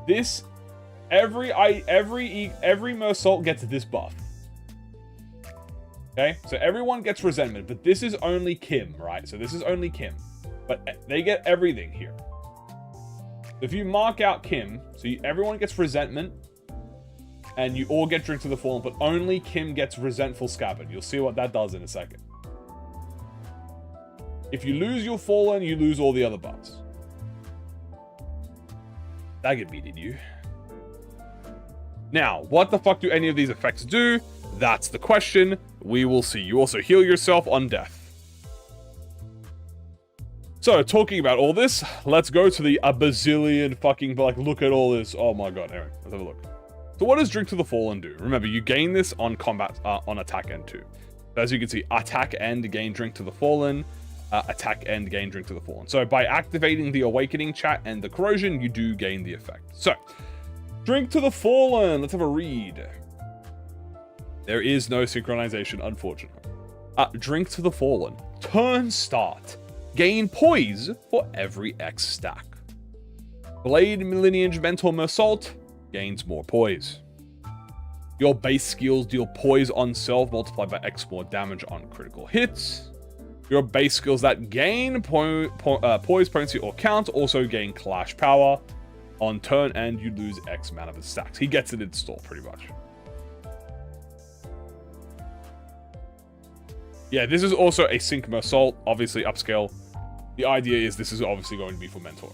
this, every Mersault gets this buff. Okay, so everyone gets Resentment, but this is only Kim, right? So this is only Kim, but they get everything here. If you mark out Kim, so everyone gets Resentment, and you all get Drink to the Fallen, but only Kim gets Resentful Scabbard. You'll see what that does in a second. If you lose your Fallen, you lose all the other buffs. Staggered me, did you? Now, what the fuck do any of these effects do? That's the question. We will see. You also heal yourself on death. So, talking about all this, let's go to the a bazillion fucking, like, look at all this. Oh my god, anyway, let's have a look. So what does Drink to the Fallen do? Remember, you gain this on combat, on attack end too. As you can see, attack end, gain Drink to the Fallen. Attack end, gain Drink to the Fallen. So by activating the Awakening chat and the Corrosion, you do gain the effect. So, Drink to the Fallen. Let's have a read. There is no synchronization, unfortunately. Drink to the Fallen. Turn start. Gain poise for every X stack. Blade lineage mentor Mersault gains more poise. Your base skills deal poise on self multiplied by X more damage on critical hits. Your base skills that gain poise, potency, or count also gain clash power. On turn end, you lose X amount of his stacks. He gets it installed pretty much. Yeah, this is also a Sync Assault, obviously upscale. The idea is this is obviously going to be for Mentor.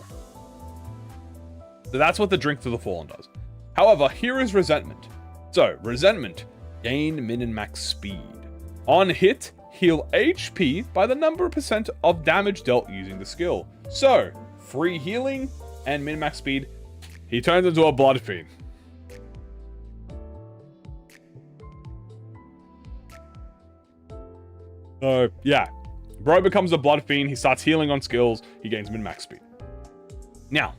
So that's what the Drink to the Fallen does. However, here is Resentment. So, Resentment, gain min and max speed. On hit, heal HP by the number of percent of damage dealt using the skill. So, free healing and min max speed. He turns into a Blood Fiend. So, yeah. Bro becomes a Blood Fiend. He starts healing on skills. He gains min max speed. Now,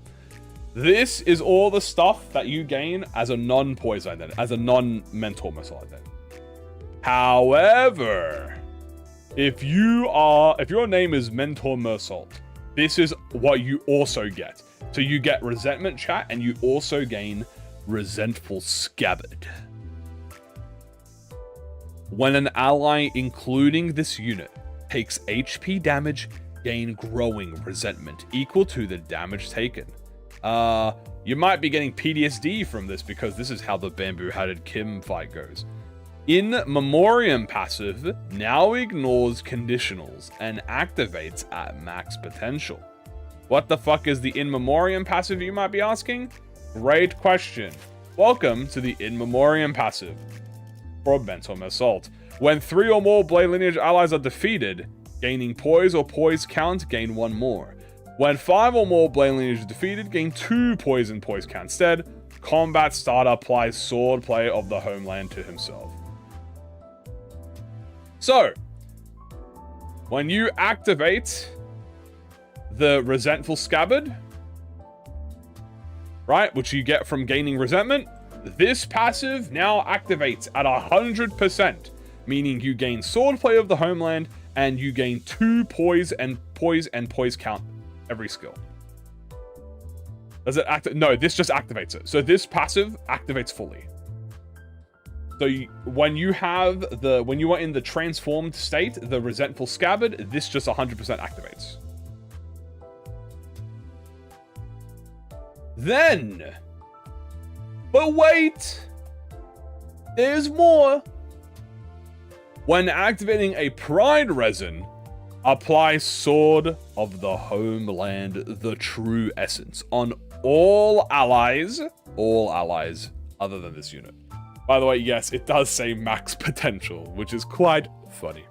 this is all the stuff that you gain as a non-poison identity, as a non-mentor missile identity. However, if your name is Mentor Mersault, this is what you also get. So you get Resentment Chat, and you also gain Resentful Scabbard. When an ally, including this unit, takes HP damage, gain Growing Resentment equal to the damage taken. You might be getting PTSD from this because this is how the bamboo-hatted Kim fight goes. In Memoriam passive now ignores conditionals and activates at max potential. What the fuck is the In Memoriam passive, you might be asking? Great question. Welcome to the In Memoriam passive for Mentor Assault. When 3 or more Blade Lineage allies are defeated, gaining Poise or Poise count, gain 1 more. When 5 or more Blade Lineage are defeated, gain 2 Poise and Poise count instead. Combat starter applies Swordplay of the Homeland to himself. So, when you activate the Resentful Scabbard, right, which you get from gaining Resentment, this passive now activates at 100%, meaning you gain Swordplay of the Homeland and you gain 2 Poise and Poise count every skill. Does it activate? No, this just activates it. So this passive activates fully. So when you are in the transformed state, the Resentful Scabbard, this just 100% activates. Then, but wait, there's more. When activating a Pride Resin, apply Sword of the Homeland, the True Essence, on all allies other than this unit. By the way, yes, it does say max potential, which is quite funny.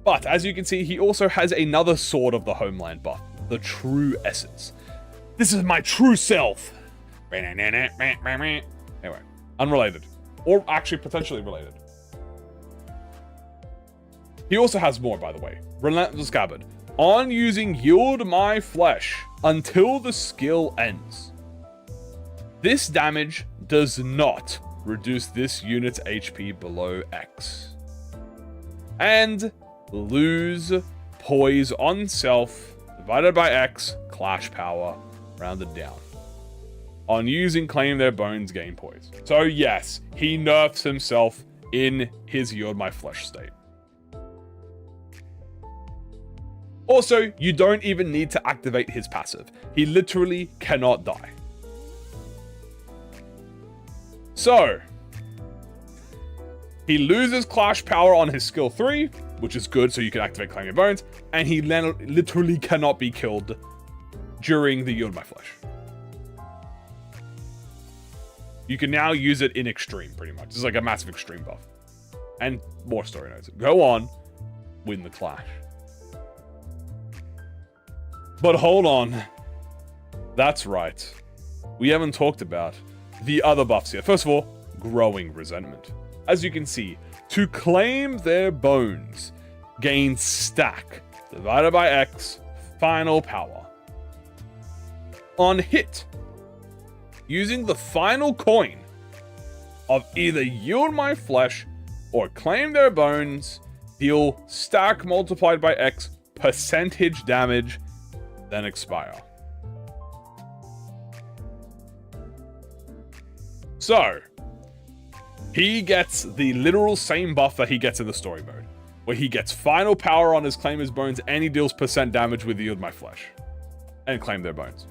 But as you can see, he also has another Sword of the Homeland buff, the True Essence. This is my true self. Anyway, unrelated. Or actually potentially related. He also has more, by the way. Relentless Scabbard. On using Yield My Flesh until the skill ends. This damage does not reduce this unit's HP below X. And lose Poise on self divided by X, Clash Power, rounded down. On using Claim Their Bones, gain Poise. So yes, he nerfs himself in his Yield My Flesh state. Also, you don't even need to activate his passive. He literally cannot die. So, he loses Clash Power on his skill 3, which is good so you can activate Claim Your Bones, and he literally cannot be killed during the Yield My Flesh. You can now use it in Extreme, pretty much. It's like a massive Extreme buff. And more story notes. Go on, win the Clash. But hold on. That's right. We haven't talked about the other buffs yet. First of all, Growing Resentment. As you can see, to claim their bones, gain stack divided by X, final power. On hit, using the final coin of either Yield My Flesh or Claim Their Bones, deal stack multiplied by X percentage damage, then expire. So, he gets the literal same buff that he gets in the story mode, where he gets final power on his Claim His Bones and he deals percent damage with Yield My Flesh and Claim Their Bones.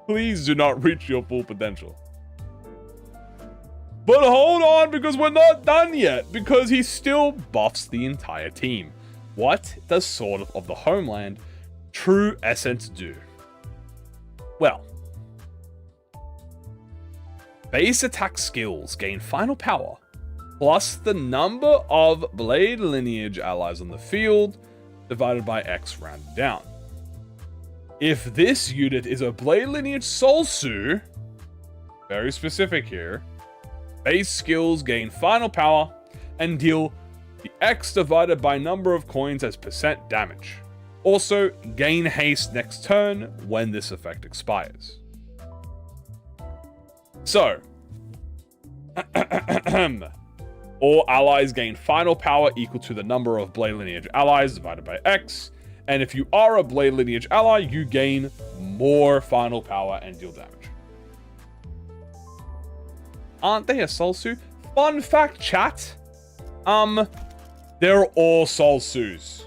Please do not reach your full potential. But hold on, because we're not done yet, because he still buffs the entire team. What does Sword of the Homeland True Essence do? Well, base attack skills gain final power, plus the number of Blade Lineage allies on the field, divided by X rounded down. If this unit is a Blade Lineage Solsu, very specific here, base skills gain final power and deal the X divided by number of coins as % damage. Also, gain haste next turn when this effect expires. So, all allies gain final power equal to the number of Blade Lineage allies divided by X. And if you are a Blade Lineage ally, you gain more final power and deal damage. Aren't they a Solsu? Fun fact, chat. They're all Solsus.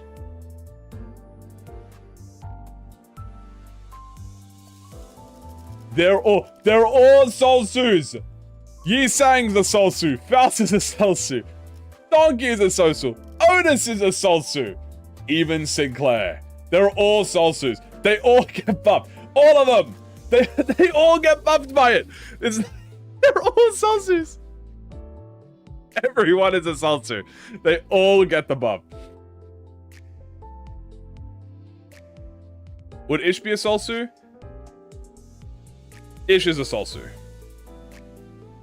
They're all Solsus. Yi Sang's a Solsu. Faust is a Solsu. Donkey is a Solsu. Otis is a Solsu. Even Sinclair. They're all Solsus. They all get buffed. All of them. They all get buffed by it. They're all Solsus. Everyone is a Solsu. They all get the buff. Would Ish be a Solsu? Ish is a Solsu.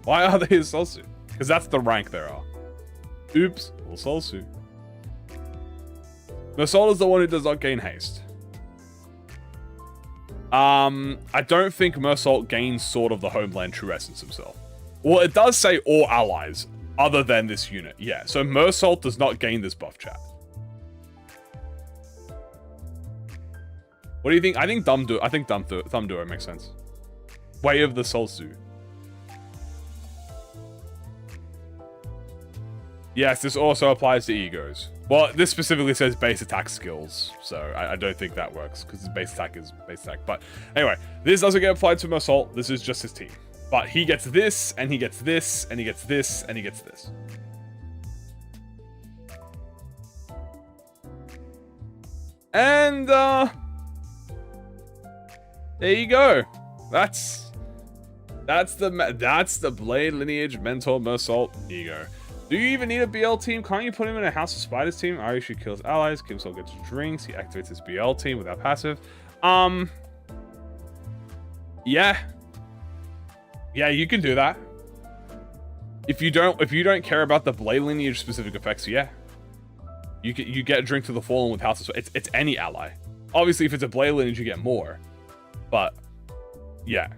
Why are they a Solsu? Because that's the rank there are. Oops, well, Solsu. Mersault is the one who does not gain haste. I don't think Mersault gains Sword of the Homeland True Essence himself. Well, it does say all allies other than this unit. Yeah, so Mersault does not gain this buff, chat. What do you think? I think Thumb Duo makes sense. Way of the Solsu. Yes, this also applies to egos. Well, this specifically says base attack skills, so I don't think that works, because base attack is base attack. But anyway, this doesn't get applied to Mersault. This is just his team. But he gets this, and he gets this, and he gets this, and he gets this. And, there you go. That's the Blade Lineage Mentor Mersault ego. Do you even need a BL team? Can't you put him in a House of Spiders team? Arishu kills allies, Kimsol gets drinks, he activates his BL team without passive. Yeah. Yeah, you can do that. If you don't care about the Blade Lineage specific effects, yeah. You get a drink to the Fallen with House of Spiders. It's any ally. Obviously, if it's a Blade Lineage, you get more. But yeah.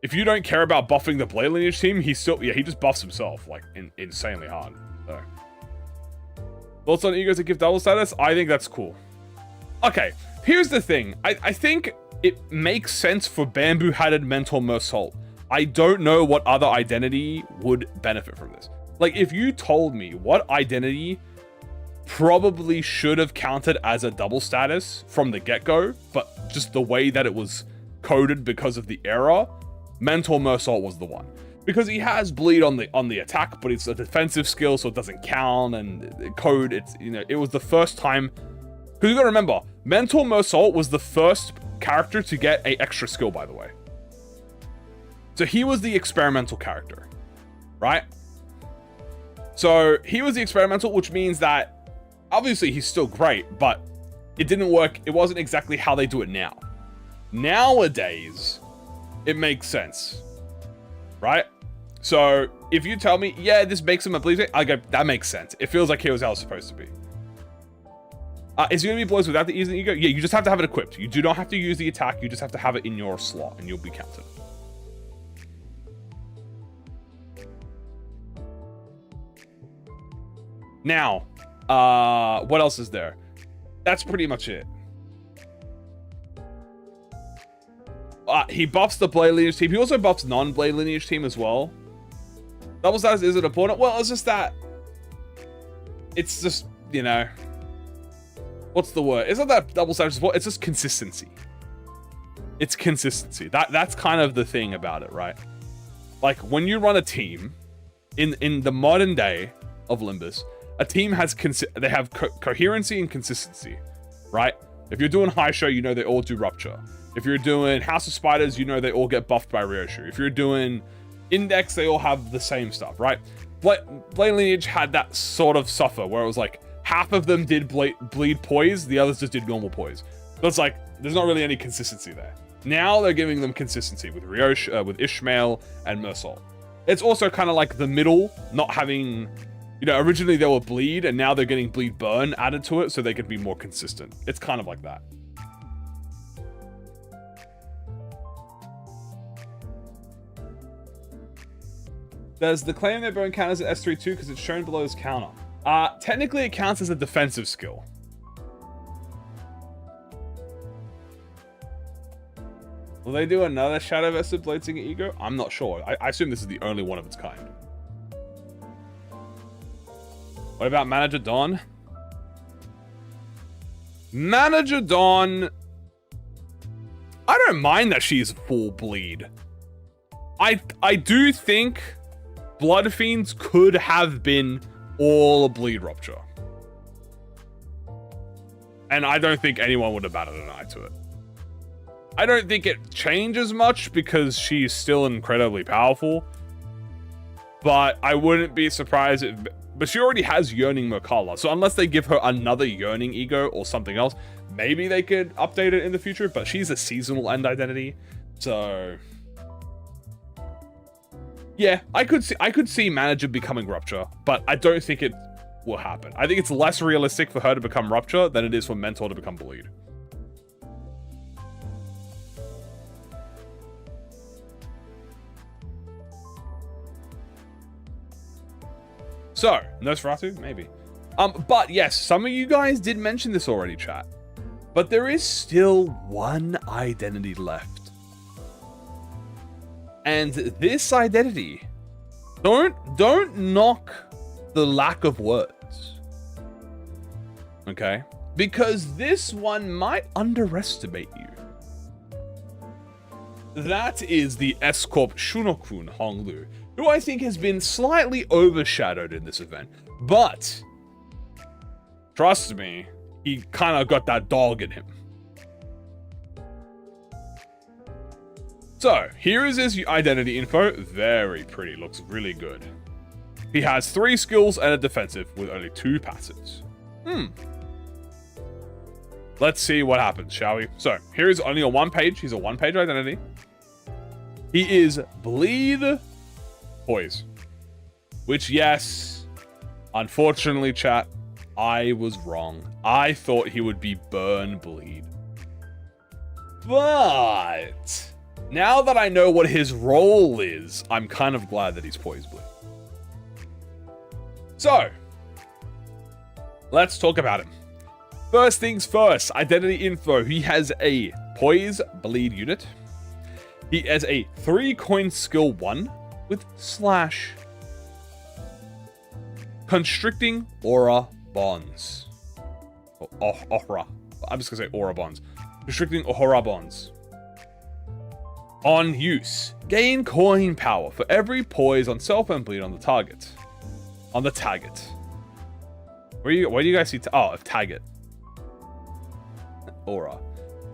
If you don't care about buffing the Blade Lineage team, he just buffs himself, like, insanely hard. So. Thoughts on egos that give double status? I think that's cool. Okay, here's the thing. I think it makes sense for Bamboo-Hatted Mentor Mersault. I don't know what other identity would benefit from this. Like, if you told me what identity probably should have counted as a double status from the get-go, but just the way that it was coded because of the error, Mentor Mersault was the one. Because he has bleed on the attack, but it's a defensive skill, so it doesn't count, and code, it was the first time. Because you gotta remember, Mentor Mersault was the first character to get an extra skill, by the way. So he was the experimental character, right? So he was the experimental, which means that obviously he's still great, but it didn't work. It wasn't exactly how they do it now. Nowadays, it makes sense, right? So if you tell me, yeah, this makes him a bleed, I go, that makes sense. It feels like he was how it's supposed to be. Is he going to be blows without the ease and ego? Yeah, you just have to have it equipped. You do not have to use the attack. You just have to have it in your slot, and you'll be counted. Now, what else is there? That's pretty much it. He buffs the Blade Lineage team. He also buffs non-Blade Lineage team as well. Double status is an opponent. Well, it's just that... It's just, you know... What's the word? It's not that double status, it's just consistency. It's consistency. That's kind of the thing about it, right? Like, when you run a team, in the modern day of Limbus, a team has they have coherency and consistency, right? If you're doing High Show, you know they all do Rupture. If you're doing House of Spiders, you know they all get buffed by Ryoshu. If you're doing Index, they all have the same stuff, right? Blade Lineage had that sort of suffer, where it was like, half of them did bleed poise, the others just did normal poise. So it's like, there's not really any consistency there. Now they're giving them consistency with Ryoshu, with Ishmael, and Mersol. It's also kind of like the middle, not having... You know, originally they were bleed, and now they're getting bleed burn added to it, so they can be more consistent. It's kind of like that. Does the claim that burn count as an S3 too, because it's shown below as counter? Technically it counts as a defensive skill. Will they do another Shadow Vested Blade Singer Ego? I'm not sure. I assume this is the only one of its kind. What about Manager Dawn? Manager Dawn... I don't mind that she's full bleed. I do think Blood Fiends could have been all bleed Rupture. And I don't think anyone would have batted an eye to it. I don't think it changes much because she's still incredibly powerful. But I wouldn't be surprised if... But she already has Yearning Mokala, so unless they give her another Yearning Ego or something else, maybe they could update it in the future, but she's a seasonal end identity, so... Yeah, I could see Manager becoming Rupture, but I don't think it will happen. I think it's less realistic for her to become Rupture than it is for Mentor to become Bleed. So, Nosferatu? Maybe. But yes, some of you guys did mention this already, chat. But there is still one identity left. And this identity, don't knock the lack of words. Okay? Because this one might underestimate you. That is the S-Corp Shunokun Honglu, who I think has been slightly overshadowed in this event. But, trust me, he kind of got that dog in him. So, here is his identity info. Very pretty, looks really good. He has 3 skills and a defensive with only 2 passives. Let's see what happens, shall we? So, here is only a 1-page. He's a 1-page identity. He is Bleed Poise. Which, yes, unfortunately, chat, I was wrong. I thought he would be Burn Bleed. But now that I know what his role is, I'm kind of glad that he's Poise Bleed. So, let's talk about him. First things first, identity info. He has a Poise Bleed unit. He has a 3-coin skill 1 with Slash. Constricting Aura Bonds. Aura. I'm just gonna say Aura Bonds. Constricting Aura Bonds. On use, gain coin power for every poise on self and bleed on the target. On the target. Where do you guys see? Target. Aura.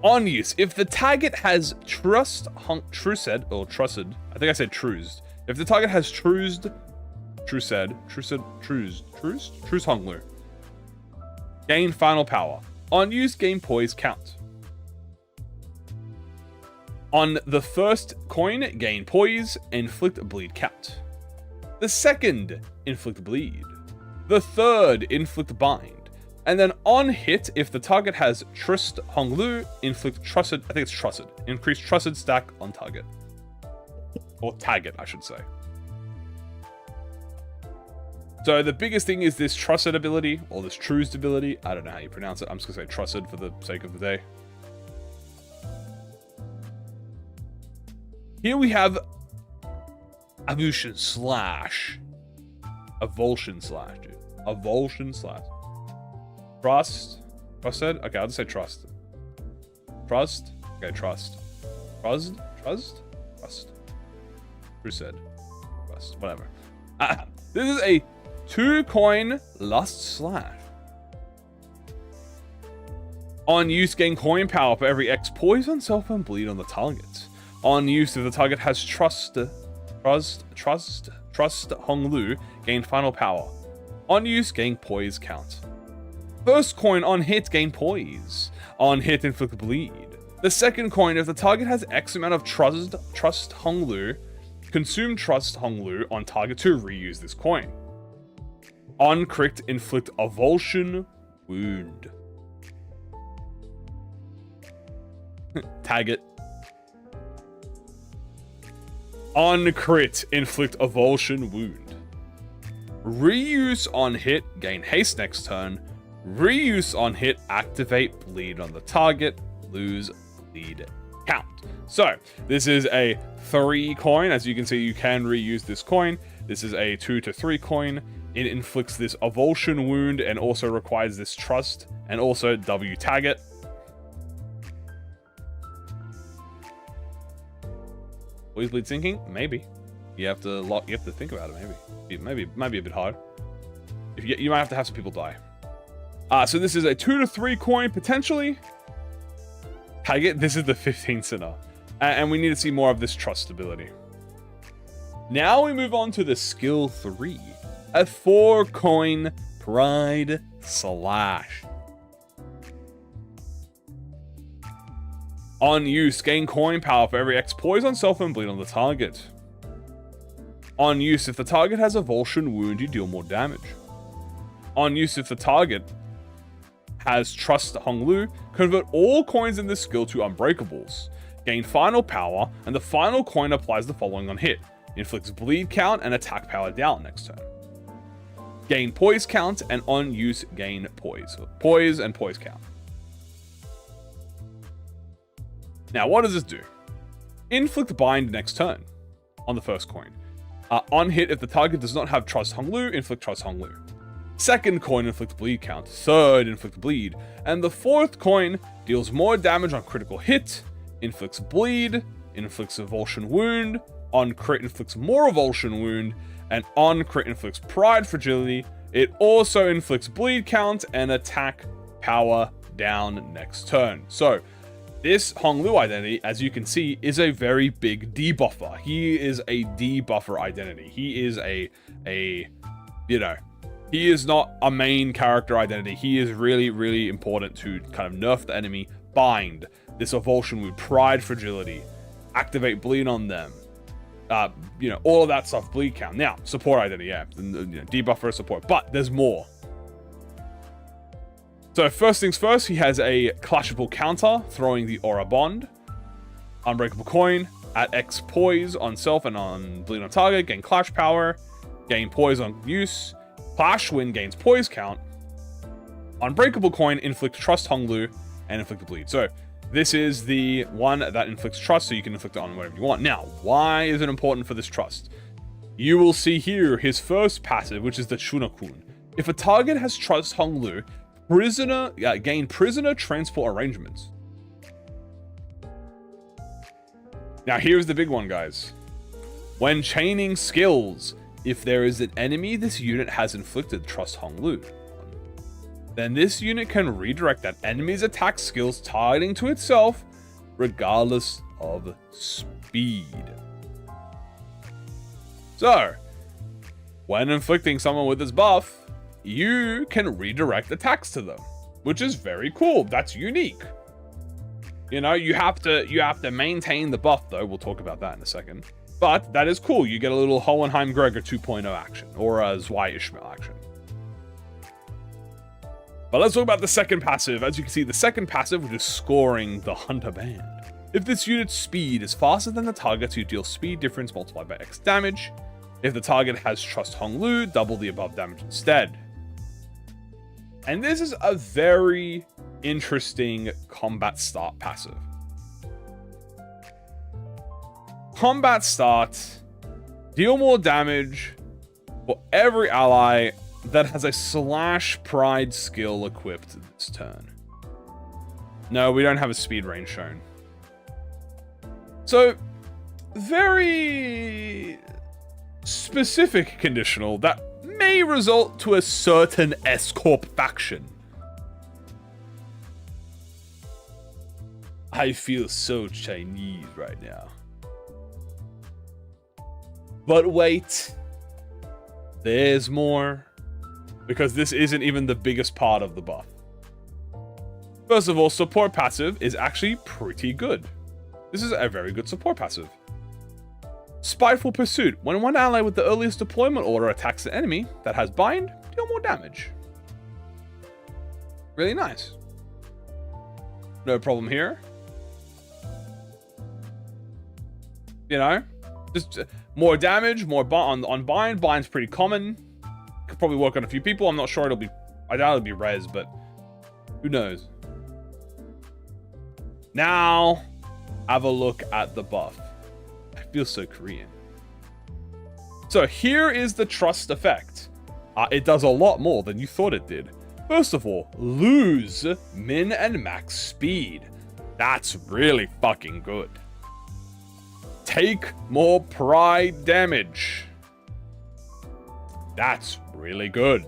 On use, if the target has Trusted, I think I said Trused. If the target has Trused Honglu. Gain final power. On use, gain poise count. On the first coin, gain poise, inflict bleed count. The second, inflict bleed. The third, inflict bind. And then on hit, if the target has Trust Honglu, inflict Trusted, I think it's Trusted. Increase Trusted stack on target. Or tag it, I should say. So the biggest thing is this Trusted ability, or this Trused ability. I don't know how you pronounce it. I'm just going to say Trusted for the sake of the day. Here we have Avulsion Slash. Avulsion Slash, dude. Avulsion Slash. Trusted? Okay, I'll just say Trust. Trust? Okay, Trust. Trust? Trust? Trust. Trusted. Trust. Whatever. This is a 2-coin Lust Slash. On use, gain coin power for every X poison, self, and bleed on the target. On use, if the target has Trust Hong Lu, gain final power. On use, gain Poise count. First coin on hit, gain Poise. On hit, inflict bleed. The second coin, if the target has X amount of Trust Hong Lu, consume Trust Hong Lu on target to reuse this coin. On crit, inflict Avulsion Wound. Tag it. On crit, inflict Avulsion Wound. Reuse on hit, gain haste next turn. Reuse on hit, activate bleed on the target, lose bleed count. So this is a 3 coin. As you can see, you can reuse this coin. This is a 2 to 3 coin. It inflicts this Avulsion Wound and also requires this Trust and also W tag it. Always bleed sinking? Maybe. You have to think about it. Maybe might be a bit hard. You might have to have some people die. So this is a 2 to 3 coin potentially. Tag it. This is the 15 sinner, and we need to see more of this Trust ability. Now we move on to the skill 3, a 4-coin Pride Slash. On use, gain coin power for every X poise on self and bleed on the target. On use, if the target has a Avulsion Wound, you deal more damage. On use, if the target has Trust Hong Lu, convert all coins in this skill to Unbreakables. Gain final power, and the final coin applies the following on hit. Inflicts bleed count and attack power down next turn. Gain poise count, and on use, gain poise. Poise and poise count. Now, what does this do? Inflict bind next turn on the first coin. On hit, if the target does not have Trust Hong Lu, inflict Trust Hong Lu. Second coin, inflict bleed count. Third, inflict bleed. And the fourth coin deals more damage on critical hit, inflicts bleed, inflicts Avulsion Wound, on crit inflicts more Avulsion Wound, and on crit inflicts Pride Fragility. It also inflicts bleed count and attack power down next turn. So this Hong Lu identity, as you can see, is a very big debuffer. He is a debuffer identity. He is he is not a main character identity. He is really, really important to kind of nerf the enemy, bind this Avulsion Wound, Pride Fragility, activate bleed on them. All of that stuff, bleed count. Now, support identity, yeah, debuffer support, but there's more. So first things first, he has a clashable counter, throwing the Aura Bond. Unbreakable coin, at X poise on self and on bleed on target, gain clash power, gain poise on use. Clash win gains poise count. Unbreakable coin, inflict Trust Hong Lu, and inflict the bleed. So this is the one that inflicts Trust, so you can inflict it on whatever you want. Now, why is it important for this Trust? You will see here his first passive, which is the Chunakun. If a target has Trust Hong Lu, gain prisoner transport arrangements. Now here's the big one, guys. When chaining skills, if there is an enemy this unit has inflicted Trust Hong Lu, then this unit can redirect that enemy's attack skills targeting to itself, regardless of speed. So, when inflicting someone with this buff, you can redirect attacks to them, which is very cool. That's unique. You have to maintain the buff though. We'll talk about that in a second. But that is cool. You get a little Hohenheim Gregor 2.0 action, or a Zwei Ishmael action. But let's talk about the second passive. As you can see, the second passive, which is scoring the Hunter Band. If this unit's speed is faster than the target's, you deal speed difference multiplied by X damage. If the target has Trust Hong Lu, double the above damage instead. And this is a very interesting combat start passive. Combat start, deal more damage for every ally that has a slash pride skill equipped this turn. No, we don't have a speed range shown. So, very specific conditional that may result to a certain S-Corp faction. I feel so Chinese right now. But wait, there's more, because this isn't even the biggest part of the buff. First of all, support passive is actually pretty good. This is a very good support passive. Spiteful Pursuit. When one ally with the earliest deployment order attacks an enemy that has bind, deal more damage. Really nice. No problem here. You know, just more damage, more on bind. Bind's pretty common. Could probably work on a few people. I'm not sure it'll be, I doubt it'll be res, but who knows. Now, have a look at the buff. I feel so Korean. So here is the trust effect. It does a lot more than you thought it did. First of all, lose min and max speed. That's really fucking good. Take more pride damage. That's really good.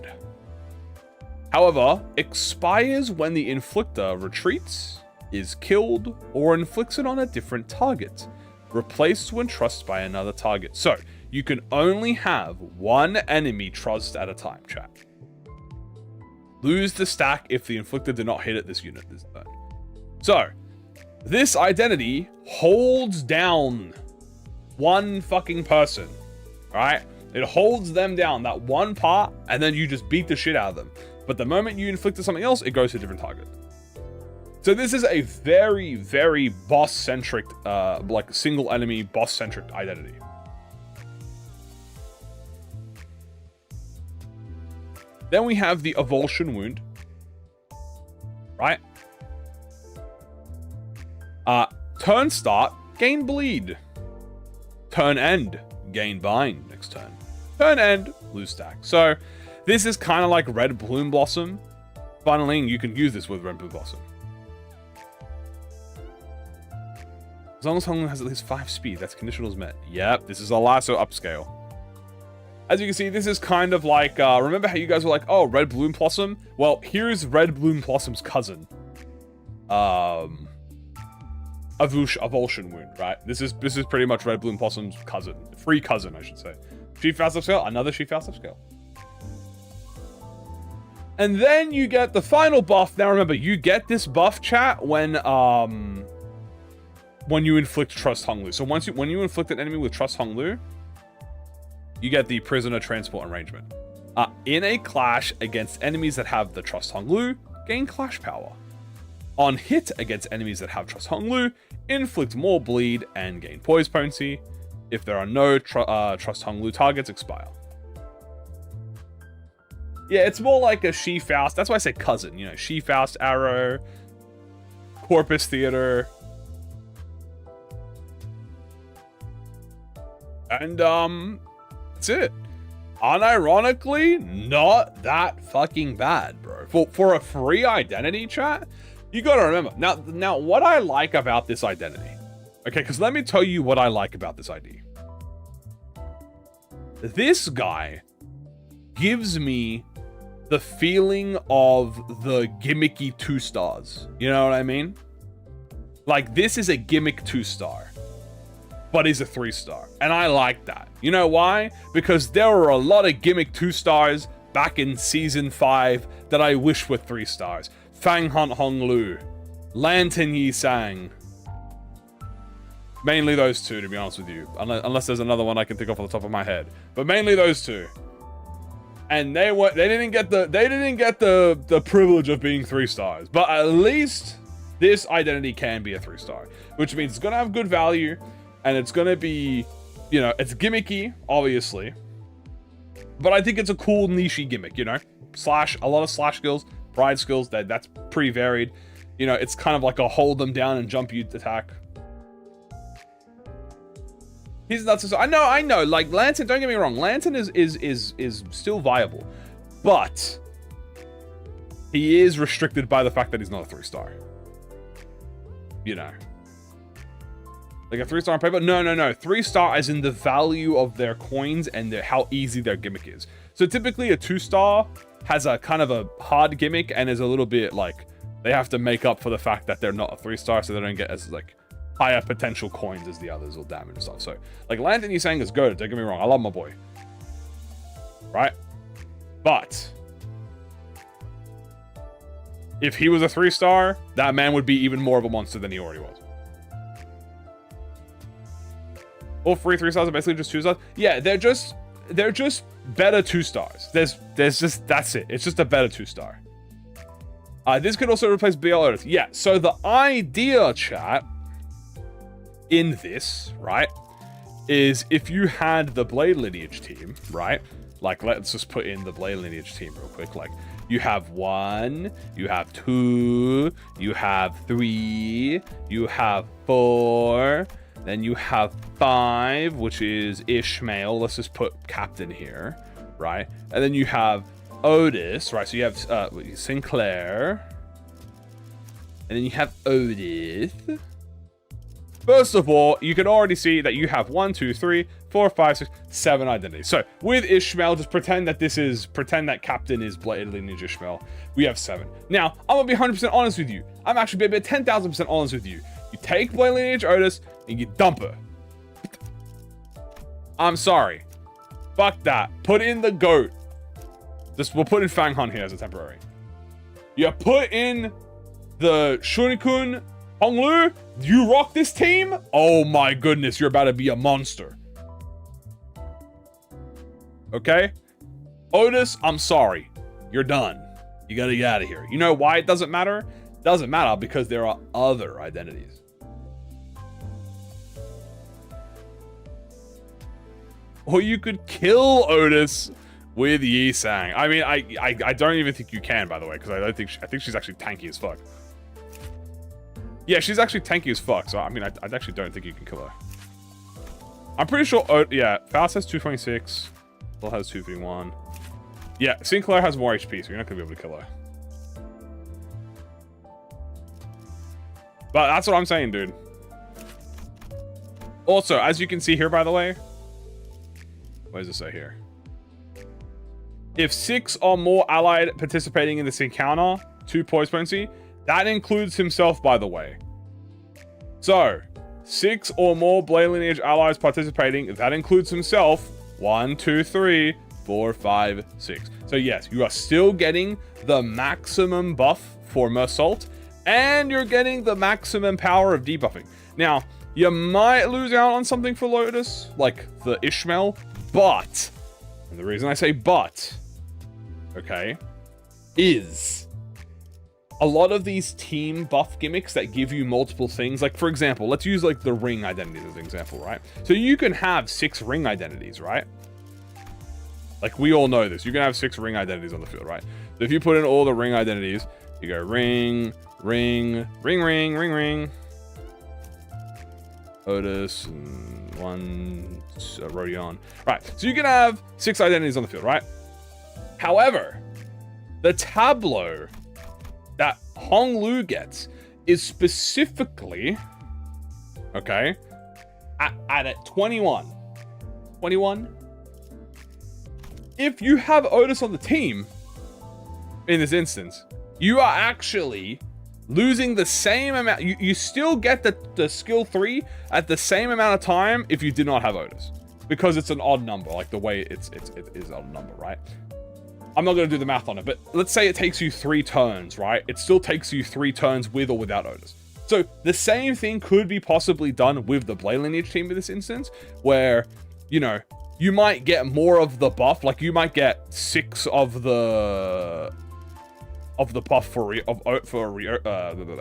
However, expires when the inflictor retreats, is killed, or inflicts it on a different target. Replaced when trussed by another target. So, you can only have one enemy trussed at a time, chat. Lose the stack if the inflictor did not hit at this unit this turn. So, this identity holds down one fucking person, right? It holds them down, that one part, and then you just beat the shit out of them. But the moment you inflict something else, it goes to a different target. So this is a very, very boss-centric, like single enemy boss-centric identity. Then we have the Avulsion Wound, right? Turn start, gain bleed. Turn end, gain bind next turn. Turn end, lose stack. So this is kind of like Red Bloom Blossom. Funneling, you can use this with Red Bloom Blossom. As long as someone has at least 5 speed, that's conditionals met. Yep, this is a lasso upscale. As you can see, this is kind of like, remember how you guys were like, oh, Red Bloom Blossom? Well, here's Red Bloom Blossom's cousin. Avulsion Wound, right? This is pretty much Red Bloom Blossom's cousin. Free cousin, I should say. Chief Faust upscale, another Chief Faust upscale. And then you get the final buff. Now remember, you get this buff, chat, when you inflict Trust Honglu. So when you inflict an enemy with Trust Honglu, you get the Prisoner Transport Arrangement. In a clash against enemies that have the Trust Honglu, gain Clash Power. On hit against enemies that have Trust Honglu, inflict more bleed and gain poise potency. If there are no Trust Honglu targets, expire. Yeah, it's more like a She-Faust. That's why I say cousin. You know, She-Faust, Arrow, Corpus Theater. And, that's it. Unironically, not that fucking bad, bro. For a free identity, chat, you gotta remember. Now, what I like about this identity. Okay, because let me tell you what I like about this ID. This guy gives me the feeling of the gimmicky 2 stars. You know what I mean? Like, this is a gimmick 2-star, but he's a 3-star. And I like that. You know why? Because there were a lot of gimmick 2 stars back in Season 5 that I wish were 3 stars. Fang Hunt Hong Lu, Lantern Yi Sang. Mainly those 2, to be honest with you. Unless there's another one I can think of on the top of my head. But mainly those 2. And they didn't get the privilege of being 3 stars. But at least this identity can be a 3-star. Which means it's gonna have good value. And it's gonna be, you know, it's gimmicky, obviously. But I think it's a cool niche gimmick, you know? A lot of slash skills, pride skills, that's pretty varied. You know, it's kind of like a hold them down and jump you attack. He's not so. I know. Like Lantern, don't get me wrong. Lantern is still viable, but he is restricted by the fact that he's not a 3-star. You know. Like a 3-star on paper? No, no, no. 3-star as in the value of their coins and how easy their gimmick is. So typically a 2-star has a kind of a hard gimmick and is a little bit like, they have to make up for the fact that they're not a 3-star, so they don't get as like higher potential coins as the others or damage and stuff. So like Lantern you're saying is good, don't get me wrong. I love my boy. Right? But if he was a 3-star, that man would be even more of a monster than he already was. All 3-stars are basically just 2-stars. Yeah, they're just better 2-stars. There's just, that's it. It's just a better 2-star. This could also replace BL Otis. Yeah, so the idea, chat, in this, right, is if you had the Blade Lineage team, right? Like, let's just put in the Blade Lineage team real quick. Like, you have 1, you have 2, you have 3, you have 4, then you have 5, which is Ishmael. Let's just put Captain here, right? And then you have Otis, right? So you have Sinclair. And then you have Otis. First of all, you can already see that you have 1, 2, 3, 4, 5, 6, 7 identities. So with Ishmael, just pretend that Captain is Blade Lineage Ishmael. We have 7. Now, I'm gonna be 100% honest with you. I'm actually be 10,000% honest with you. You take Blade Lineage Otis and you dump her. I'm sorry. Fuck that. Put in the GOAT. We'll put in Fang Han here as a temporary. You put in the Shunikun Honglu. You rock this team? Oh my goodness, you're about to be a monster. Okay? Otis, I'm sorry. You're done. You gotta get out of here. You know why it doesn't matter? It doesn't matter because there are other identities. Or you could kill Otis with Yi Sang. I mean, I don't even think you can, by the way, because I think she's actually tanky as fuck. Yeah, she's actually tanky as fuck, so I mean, I actually don't think you can kill her. I'm pretty sure, yeah, Faust has 226, Bill has 231. Yeah, Sinclair has more HP, so you're not gonna be able to kill her. But that's what I'm saying, dude. Also, as you can see here, by the way, what does it say here? If 6 or more allied participating in this encounter, 2 poise potency, that includes himself, by the way. So, 6 or more Blade Lineage allies participating, that includes himself. 1, 2, 3, 4, 5, 6. So yes, you are still getting the maximum buff for Mersault, and you're getting the maximum power of debuffing. Now, you might lose out on something for Lotus, like the Ishmael, but, and the reason I say but, okay, is a lot of these team buff gimmicks that give you multiple things, like for example, let's use like the ring identities as an example, right? So you can have 6 ring identities, right? Like we all know this, you can have 6 ring identities on the field, right? So if you put in all the ring identities, you go ring, ring, ring, ring, ring, ring, Otis, and 1, Rodion. Right, so you can have 6 identities on the field, right? However, the tableau that Hong Lu gets is specifically, okay, at 21. 21? If you have Otis on the team, in this instance, you are actually losing the same amount. You still get the skill 3 at the same amount of time if you did not have Otis. Because it's an odd number, like the way it is an odd number, right? I'm not going to do the math on it, but let's say it takes you 3 turns, right? It still takes you 3 turns with or without Otis. So the same thing could be possibly done with the Blade Lineage team in this instance, where, you know, you might get more of the buff, like you might get 6 of the buff for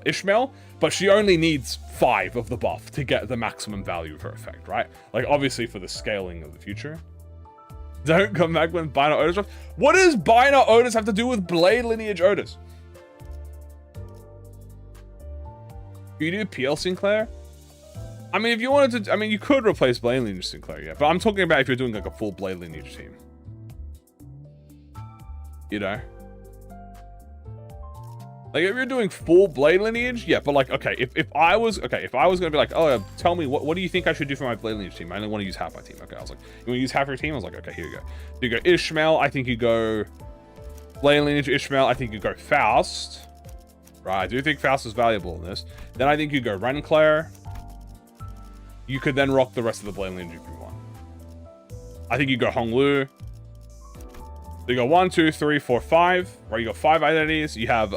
Ishmael, but she only needs 5 of the buff to get the maximum value of her effect, right? Like obviously for the scaling of the future. Don't come back when Biner Otis drops. What does Biner Otis have to do with Blade Lineage Otis? You do PL Sinclair? I mean, if you wanted to, I mean, you could replace Blade Lineage Sinclair, yeah. But I'm talking about if you're doing like a full Blade Lineage team. You know? Like, if you're doing full blade lineage, yeah, but like, okay, if I was gonna be like, oh, tell me, what do you think I should do for my blade lineage team? I only want to use half my team. Okay, I was like, you want to use half your team? I was like, okay, here you go. You go Ishmael, I think you go blade lineage, Ishmael, I think you go Faust. Right, I do think Faust is valuable in this. Then I think you go Renclair. You could then rock the rest of the blade lineage if you want. I think you go Honglu. So you go 1, 2, 3, 4, 5. Right, you got 5 identities. You have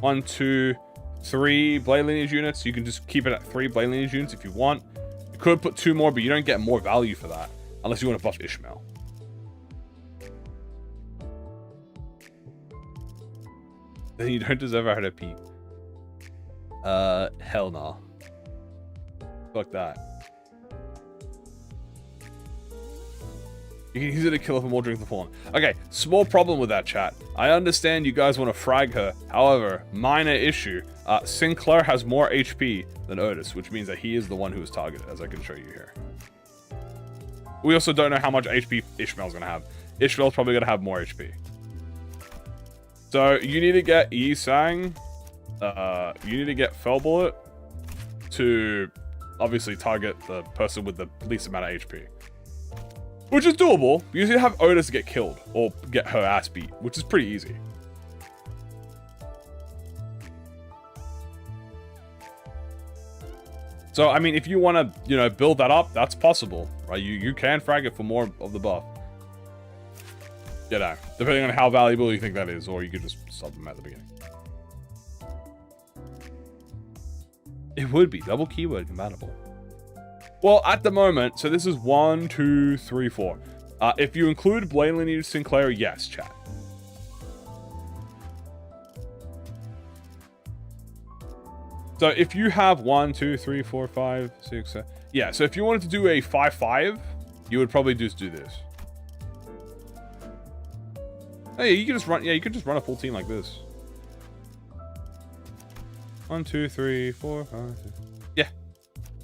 1, 2, 3 blade lineage units. You can just keep it at 3 blade lineage units if you want. You could put 2 more, but you don't get more value for that unless you want to buff Ishmael. Then you don't deserve a peep. Hell nah. Fuck that. You can use it to kill off a more drink the fallen. Okay, small problem with that, chat. I understand you guys want to frag her. However, minor issue. Sinclair has more HP than Otis, which means that he is the one who is targeted, as I can show you here. We also don't know how much HP Ishmael's going to have. Ishmael's probably going to have more HP. So, you need to get Yi-Sang. You need to get Fell Bullet to obviously target the person with the least amount of HP. Which is doable. You usually have Otis get killed or get her ass beat, which is pretty easy. So, I mean, if you want to, you know, build that up, that's possible, right? You can frag it for more of the buff. You know, depending on how valuable you think that is, or you could just sub them at the beginning. It would be double keyword compatible. Well, at the moment, so this is 1, 2, 3, 4. If you include blade lineage Sinclair, yes, chat. So if you have 1, 2, 3, 4, 5, 6, 7, yeah. So if you wanted to do a 5-5, you would probably just do this. Hey, you can just run. Yeah, you could just run a full team like this. 1, 2, 3, 4, 5, 6. Yeah.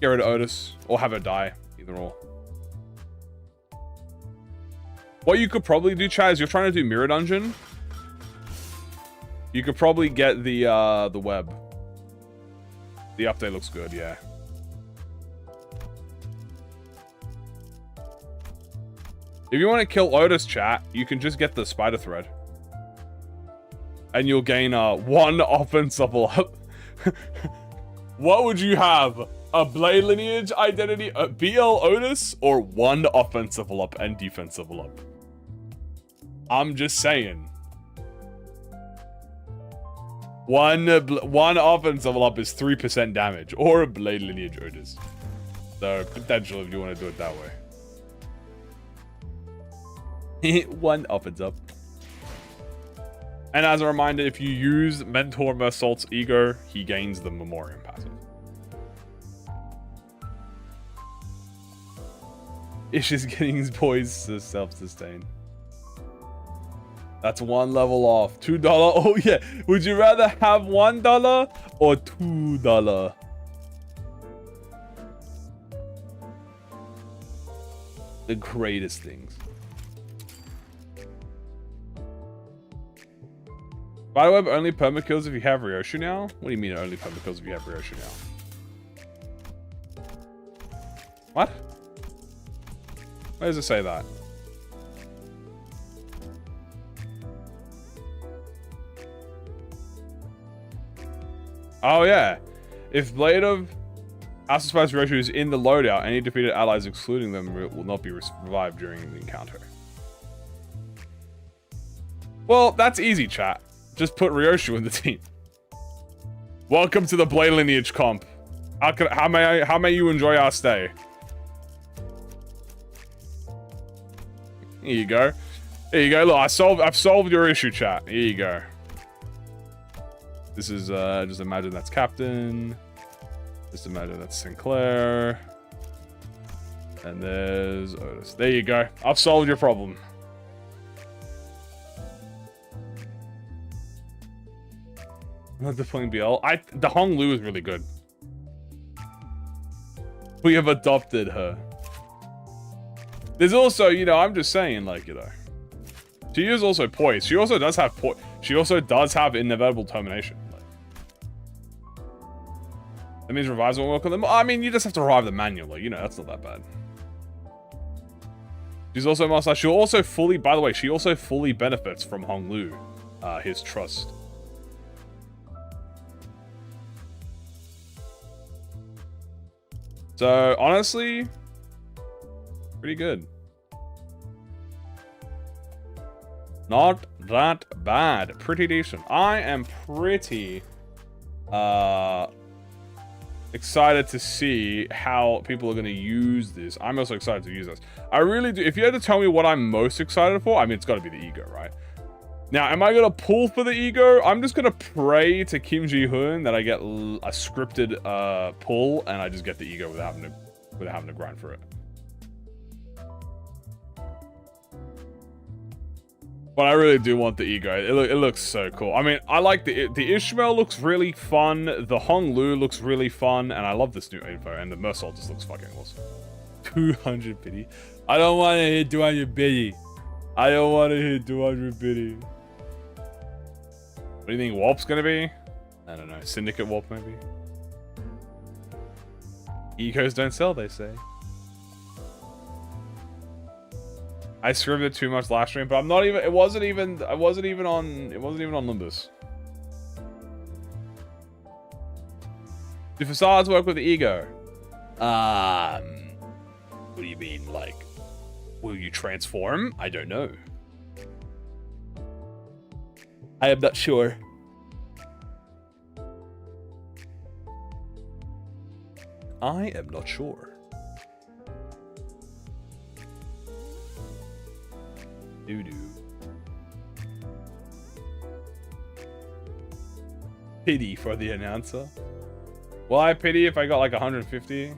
Get rid of Otis or have her die. Either or. What you could probably do, Chad, is you're trying to do Mirror Dungeon. You could probably get the web. The update looks good, yeah. If you want to kill Otis, chat, you can just get the spider thread. And you'll gain 1 offense level up. What would you have? A blade lineage identity, a BL Otis, or 1 offense level up and defense level up? I'm just saying. One offense level up is 3% damage, or a blade lineage Otis. So, potential if you want to do it that way. 1 offense up. And as a reminder, if you use Mentor Mersault's Ego, he gains the Memoriam passive. Ish is getting his poise to self-sustain. That's 1 level off. $2. Oh yeah. Would you rather have $1 or $2? The greatest things. By the way, only permakills if you have Ryoshu now? What do you mean only permakills if you have Ryoshu now? What? Where does it say that? Oh yeah. If Blade of Aspira's Ryoshu is in the loadout, any defeated allies excluding them will not be revived during the encounter. Well, that's easy, chat. Just put Ryoshu in the team. Welcome to the Blade Lineage comp. How may you enjoy our stay? Here you go. Here you go. Look, I've solved your issue, chat. Here you go. This is just imagine that's Captain. Just imagine that's Sinclair. And there's Otis. There you go. I've solved your problem. Not deploying BL. The Hong Lu is really good. We have adopted her. There's also, you know, I'm just saying, like, you know, she is also poised. She also does have poise. She also does have inevitable termination. That means revives won't work on them. I mean, you just have to revive them manually. You know, that's not that bad. She's also master. She'll also fully, by the way, she also fully benefits from Honglu, his trust. So, honestly, pretty good. Not that bad. Pretty decent. I am pretty excited to see how people are going to use this. I'm also excited to use this. I really do. If you had to tell me what I'm most excited for, I mean, it's got to be the ego, right? Now, am I going to pull for the ego? I'm just going to pray to Kim Ji-hoon that I get a scripted pull and I just get the ego without having to grind for it. But I really do want the ego. It looks so cool. I mean, I like the Ishmael looks really fun. The Honglu looks really fun. And I love this new info. And the Mersal just looks fucking awesome. 200 pity. I don't want to hit 200 pity. I don't want to hit 200 pity. What do you think Warp's going to be? I don't know. Syndicate Warp, maybe? Egos don't sell, they say. I screamed it too much last stream, but I'm not even. It wasn't even on Limbus. Do facades work with the ego? What do you mean? Like, will you transform? I don't know. I am not sure. I am not sure. Doo-doo. Pity for the announcer. Well, I pity if I got like 150.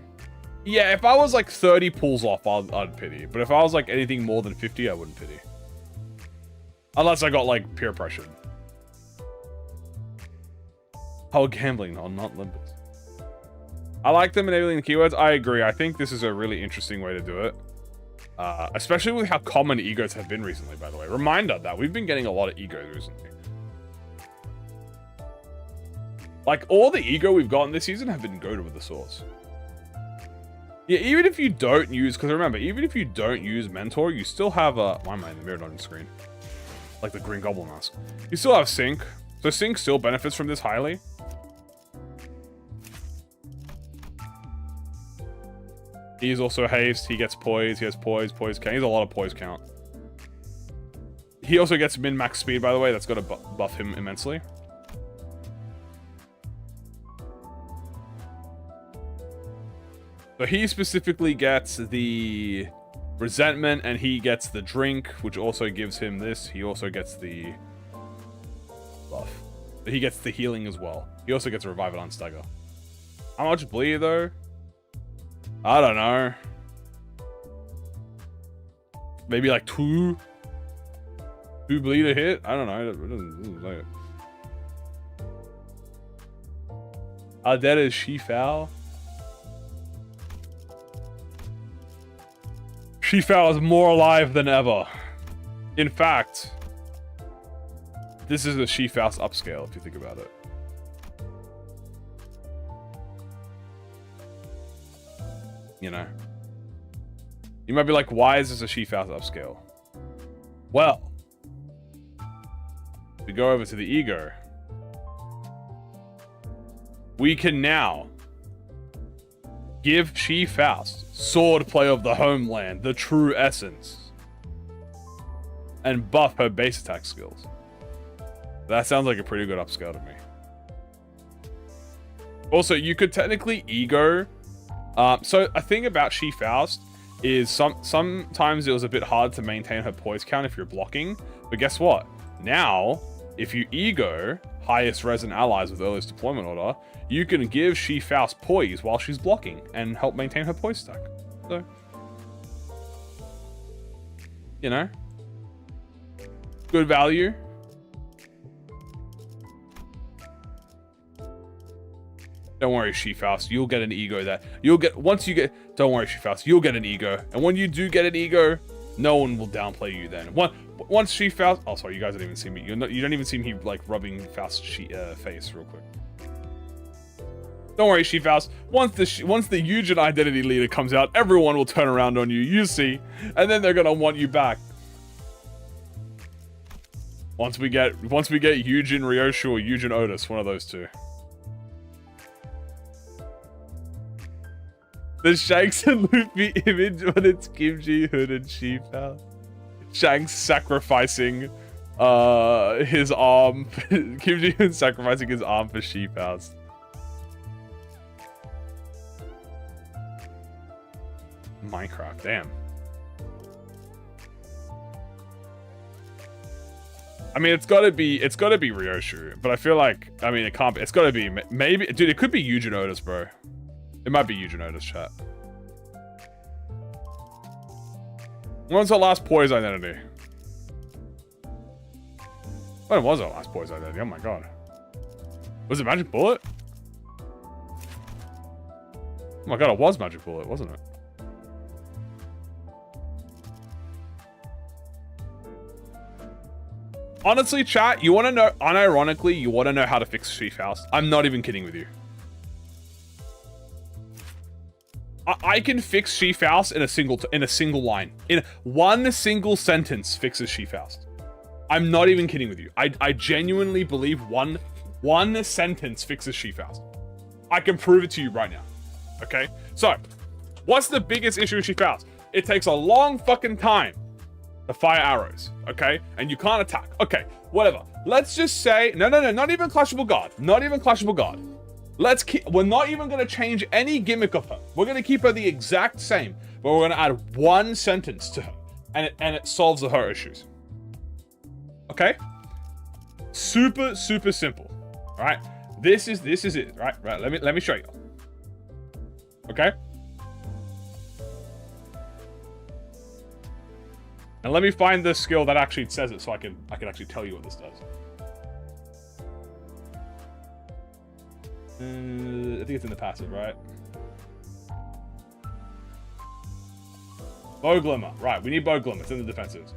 Yeah, if I was like 30 pulls off, I'd pity. But if I was like anything more than 50, I wouldn't pity. Unless I got like peer pressured. Oh, gambling on not Limbus. I like them enabling the keywords. I agree. I think this is a really interesting way to do it. Especially with how common egos have been recently, by the way. Reminder that we've been getting a lot of egos recently. Like, all the ego we've gotten this season have been goated with the source. Yeah, even if you don't use... Because remember, even if you don't use Mentor, you still have a... Why am I in the mirror not on screen? Like the Green Goblin mask. You still have Sync. So Sync still benefits from this highly. He's also haste, he gets poise, he has poise count. He has a lot of poise count. He also gets min-max speed, by the way. That's got to buff him immensely. So he specifically gets the resentment, and he gets the drink, which also gives him this. He also gets the buff. But he gets the healing as well. He also gets a revive it on stagger. How much bleed, though? I don't know. Maybe like 2 bleed a hit? I don't know. It doesn't say it. How dead is Shifao? Shifao is more alive than ever. In fact, this is the Shifao's upscale, if you think about it. You know, you might be like, why is this a Shifao upscale? Well, we go over to the ego. We can now give She-Faust swordplay of the homeland, the true essence, and buff her base attack skills. That sounds like a pretty good upscale to me. Also, you could technically ego. So a thing about She-Faust is sometimes it was a bit hard to maintain her poise count if you're blocking. But guess what? Now, if you ego highest resin allies with earliest deployment order, you can give She-Faust poise while she's blocking and help maintain her poise stack. So, you know, good value. Don't worry, She-Faust. You'll get an ego that you'll get once you get. Don't worry, She-Faust. You'll get an ego, and when you do get an ego, no one will downplay you. Then once she Faust. Oh, sorry, you guys don't even see me. You don't even see me like rubbing Faust's face real quick. Don't worry, She-Faust. Once the Eugen identity leader comes out, everyone will turn around on you. You see, and then they're gonna want you back. Once we get Eugen Ryoshu or Eugen Otis, one of those two. The Shanks and Luffy image when it's Kimchi, Hood, and She-Faust. Shanks sacrificing his arm. Kimchi Hood sacrificing his arm for She-Faust. Minecraft, damn. I mean, it's gotta be Ryoshu, but I feel like, I mean, it can't be. It's gotta be, maybe, dude, it could be Eugen Otis, bro. It might be Eugen Otis, chat. When's our last poise identity? When was our last poise identity? Oh my god. Was it Magic Bullet? Oh my god, it was Magic Bullet, wasn't it? Honestly, chat, you want to know, unironically, you want to know how to fix She-Faust. I'm not even kidding with you. I can fix She-Faust in a single line. In one single sentence fixes She-Faust. I'm not even kidding with you. I genuinely believe one sentence fixes She-Faust. I can prove it to you right now. Okay? So, what's the biggest issue with She-Faust? It takes a long fucking time to fire arrows, okay? And you can't attack. Okay, whatever. Let's just say, no, not even Clashable God. Not even Clashable God. We're not even gonna change any gimmick of her. We're gonna keep her the exact same, but we're gonna add one sentence to her, and it solves her issues. Okay? Super simple. All right? This is it, right? Right, let me show you. Okay? And let me find the skill that actually says it so I can actually tell you what this does. I think it's in the passive, right? Bow Glimmer. Right, we need Bow Glimmer. It's in the defensives.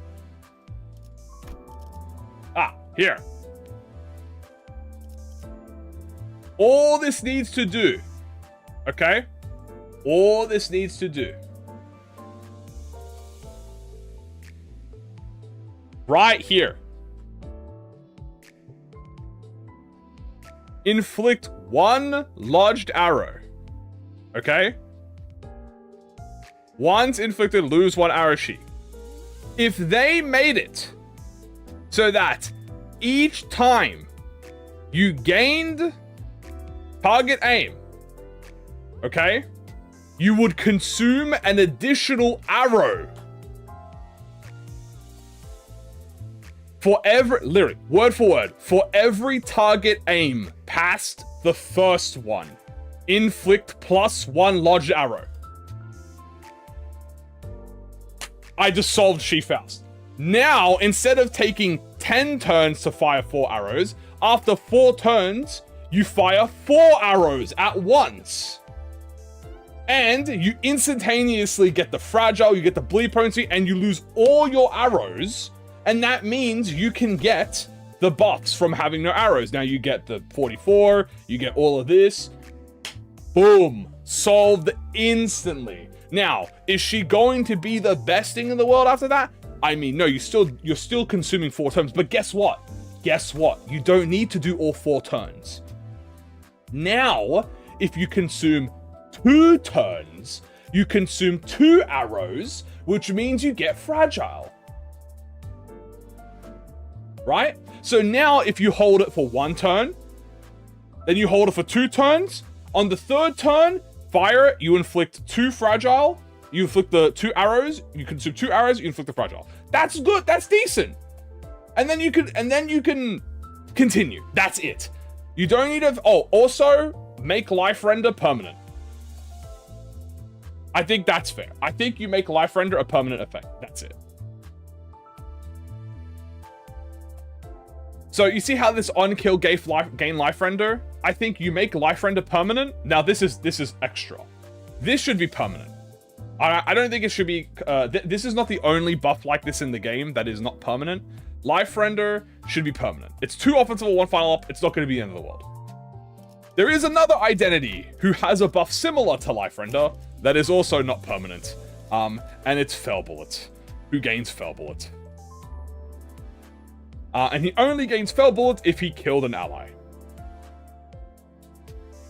Ah, here. All this needs to do, okay? All this needs to do. Right here. Inflict one lodged arrow. Okay? Once inflicted, lose one arrow sheet. If they made it so that each time you gained target aim, okay, you would consume an additional arrow. For every, literally, word for word, for every target aim past the first one, inflict +1 lodged arrow. I just solved She-Faust. Now, instead of taking 10 turns to fire 4 arrows, after 4 turns, you fire 4 arrows at once. And you instantaneously get the fragile, you get the bleed potency, and you lose all your arrows. And that means you can get the buffs from having no arrows. Now you get the 44, you get all of this. Boom. Solved instantly. Now, is she going to be the best thing in the world after that? I mean, no, you're still consuming 4 turns, but guess what? Guess what? You don't need to do all 4 turns. Now, if you consume 2 turns, you consume 2 arrows, which means you get fragile. Right? So now if you hold it for 1 turn, then you hold it for 2 turns. On the 3rd turn, fire it, you inflict 2 fragile, you inflict the 2 arrows, you consume 2 arrows, you inflict the fragile. That's good, that's decent. And then you can continue. That's it. You don't need to, oh, also make life render permanent. I think that's fair. I think you make life render a permanent effect. That's it. So you see how this on kill gain life render? I think you make life render permanent. Now this is extra. This should be permanent. I don't think it should be... this is not the only buff like this in the game that is not permanent. Life Render should be permanent. It's 2 offensive, 1 final up. It's not going to be the end of the world. There is another identity who has a buff similar to Life Render that is also not permanent. And it's Fell Bullet, who gains Fell Bullet. And he only gains Fell Bullet if he killed an ally.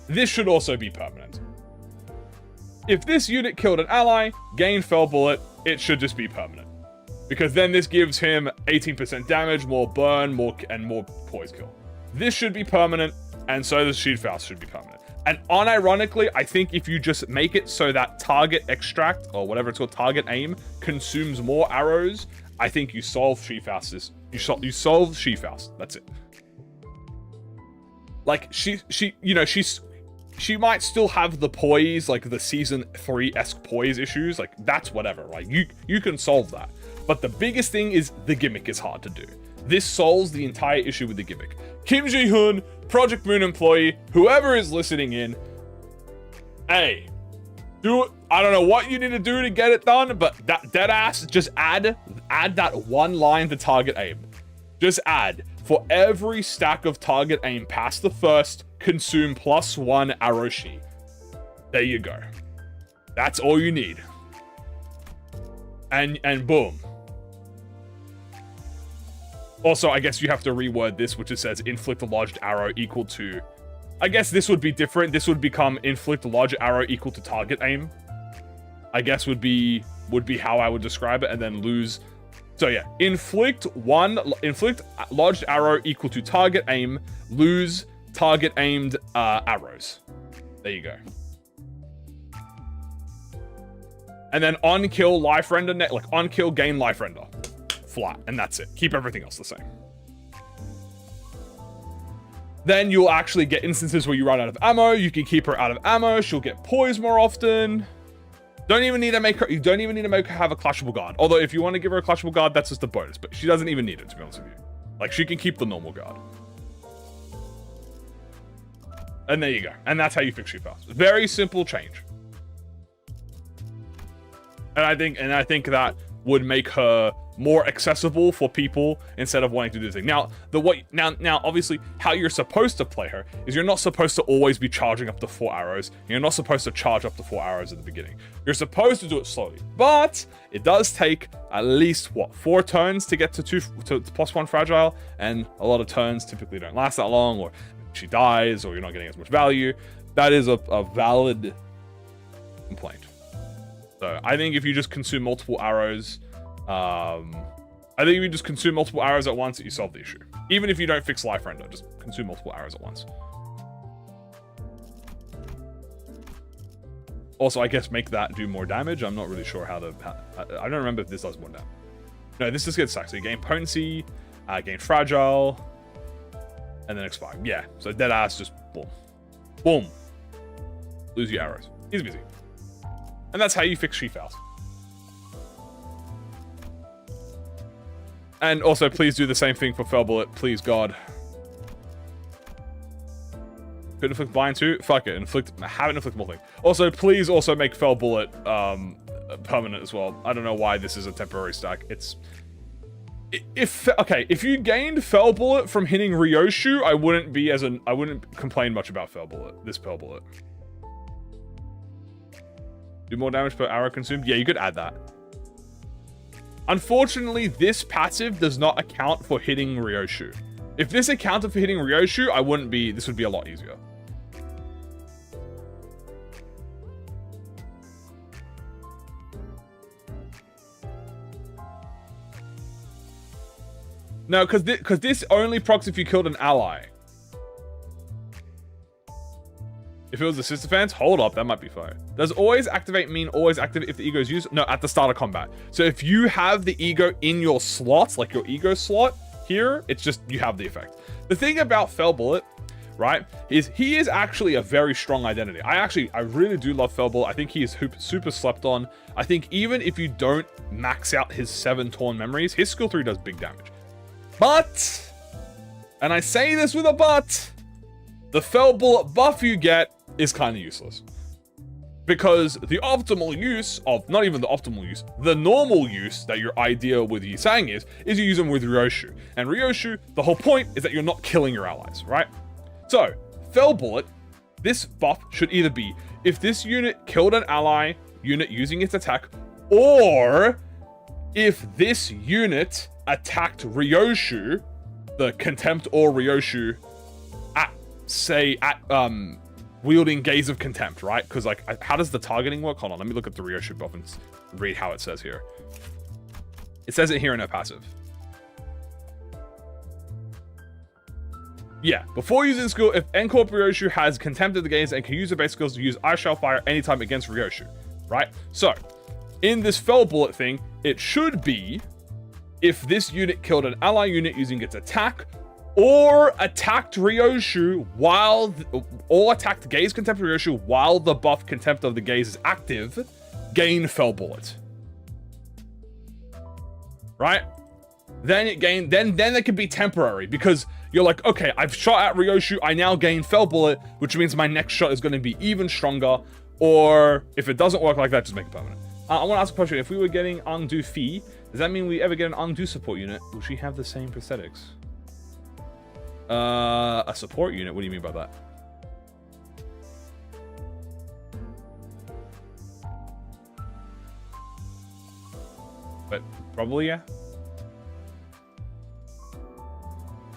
This should also be permanent. If this unit killed an ally, gained Fell Bullet, it should just be permanent. Because then this gives him 18% damage, more burn, more poise kill. This should be permanent, and so does Shield Faust should be permanent. And unironically, I think if you just make it so that target extract, or whatever it's called, target aim, consumes more arrows, I think you solve Shield Faust. You solve Shield Faust. That's it. Like, she might still have the poise, like the season 3-esque poise issues, like that's whatever, like you can solve that. But the biggest thing is the gimmick is hard to do. This solves the entire issue with the gimmick. Kim Ji-hoon, ProjectMoon employee, whoever is listening in, hey, I don't know what you need to do to get it done, but that deadass, just add that one line to target aim. Just add, for every stack of target aim past the first, consume +1 arrow sheet. There you go. That's all you need. And boom. Also, I guess you have to reword this, which it says inflict a lodged arrow equal to... I guess this would be different. This would become inflict a lodged arrow equal to target aim. I guess would be how I would describe it, and then lose... So yeah, inflict lodged arrow equal to target aim, lose target aimed arrows. There you go. And then on kill life render, like on kill gain life render. Flat, and that's it. Keep everything else the same. Then you'll actually get instances where you run out of ammo. You can keep her out of ammo. She'll get poise more often. Don't even need to make her. You don't even need to make her have a clashable guard. Although if you want to give her a clashable guard, that's just a bonus. But she doesn't even need it, to be honest with you. Like, she can keep the normal guard. And there you go. And that's how you fix Shield Faust. Very simple change. And I think that would make her more accessible for people instead of wanting to do this thing. Now, now obviously how you're supposed to play her is you're not supposed to always be charging up to 4 arrows. You're not supposed to charge up to 4 arrows at the beginning. You're supposed to do it slowly, but it does take at least 4 turns to get to +1 fragile, and a lot of turns typically don't last that long, or she dies, or you're not getting as much value. That is a valid complaint. So I think if you just consume multiple arrows, I think if you just consume multiple arrows at once, you solve the issue. Even if you don't fix life render, just consume multiple arrows at once. Also, I guess make that do more damage. I'm not really sure how to... I don't remember if this does more damage. No, this just gets stacked. So you gain potency, gain fragile, and then expire. Yeah, so dead ass, just boom. Boom. Lose your arrows. Easy peasy. And that's how you fix Shield Faust. And also, please do the same thing for Fell Bullet. Please, God. Could inflict bind too? Fuck it. Have it inflict more thing. Also, please also make Fell Bullet permanent as well. I don't know why this is a temporary stack. If you gained Fell Bullet from hitting Ryoshu, I wouldn't complain much about Fell Bullet. This Fell Bullet. Do more damage per arrow consumed? Yeah, you could add that. Unfortunately, this passive does not account for hitting Ryoshu. If this accounted for hitting Ryoshu, this would be a lot easier. No, because this only procs if you killed an ally. If it was the sister fans, hold up, that might be fine. Does always activate mean always activate if the ego is used? No, at the start of combat. So if you have the ego in your slots, like your ego slot here, it's just, you have the effect. The thing about Fell Bullet, right, is he is actually a very strong identity. I really do love Fell Bullet. I think he is super slept on. I think even if you don't max out his 7 torn memories, his skill 3 does big damage. But, and I say this with a but, the Fell Bullet buff you get is kind of useless. Because the optimal use of, not even the optimal use, the normal use that your idea with Yisang is you use them with Ryoshu. And Ryoshu, the whole point is that you're not killing your allies, right? So, Fell Bullet, this buff should either be if this unit killed an ally unit using its attack, or if this unit attacked Ryoshu, the Contempt or Ryoshu, at wielding Gaze of Contempt, right? Because like, how does the targeting work? Hold on, let me look at the Ryoshu buff and read how it says here. It says it here in her passive. Yeah, before using skill, if Encorp Ryoshu has Contempt of the Gaze and can use her base skills to use Ice Shell Fire anytime against Ryoshu, right? So, in this Fell Bullet thing, it should be if this unit killed an ally unit using its attack, or attacked Ryoshu or attacked Gaze Contempt Ryoshu while the buff Contempt of the Gaze is active, gain Fell Bullet. Right? Then it can be temporary, because you're like, okay, I've shot at Ryoshu, I now gain Fell Bullet, which means my next shot is going to be even stronger. Or if it doesn't work like that, just make it permanent. I want to ask a question. If we were getting Ungdo Fee, does that mean we ever get an Ungdo support unit? Will she have the same prosthetics? A support unit? What do you mean by that? But probably, yeah.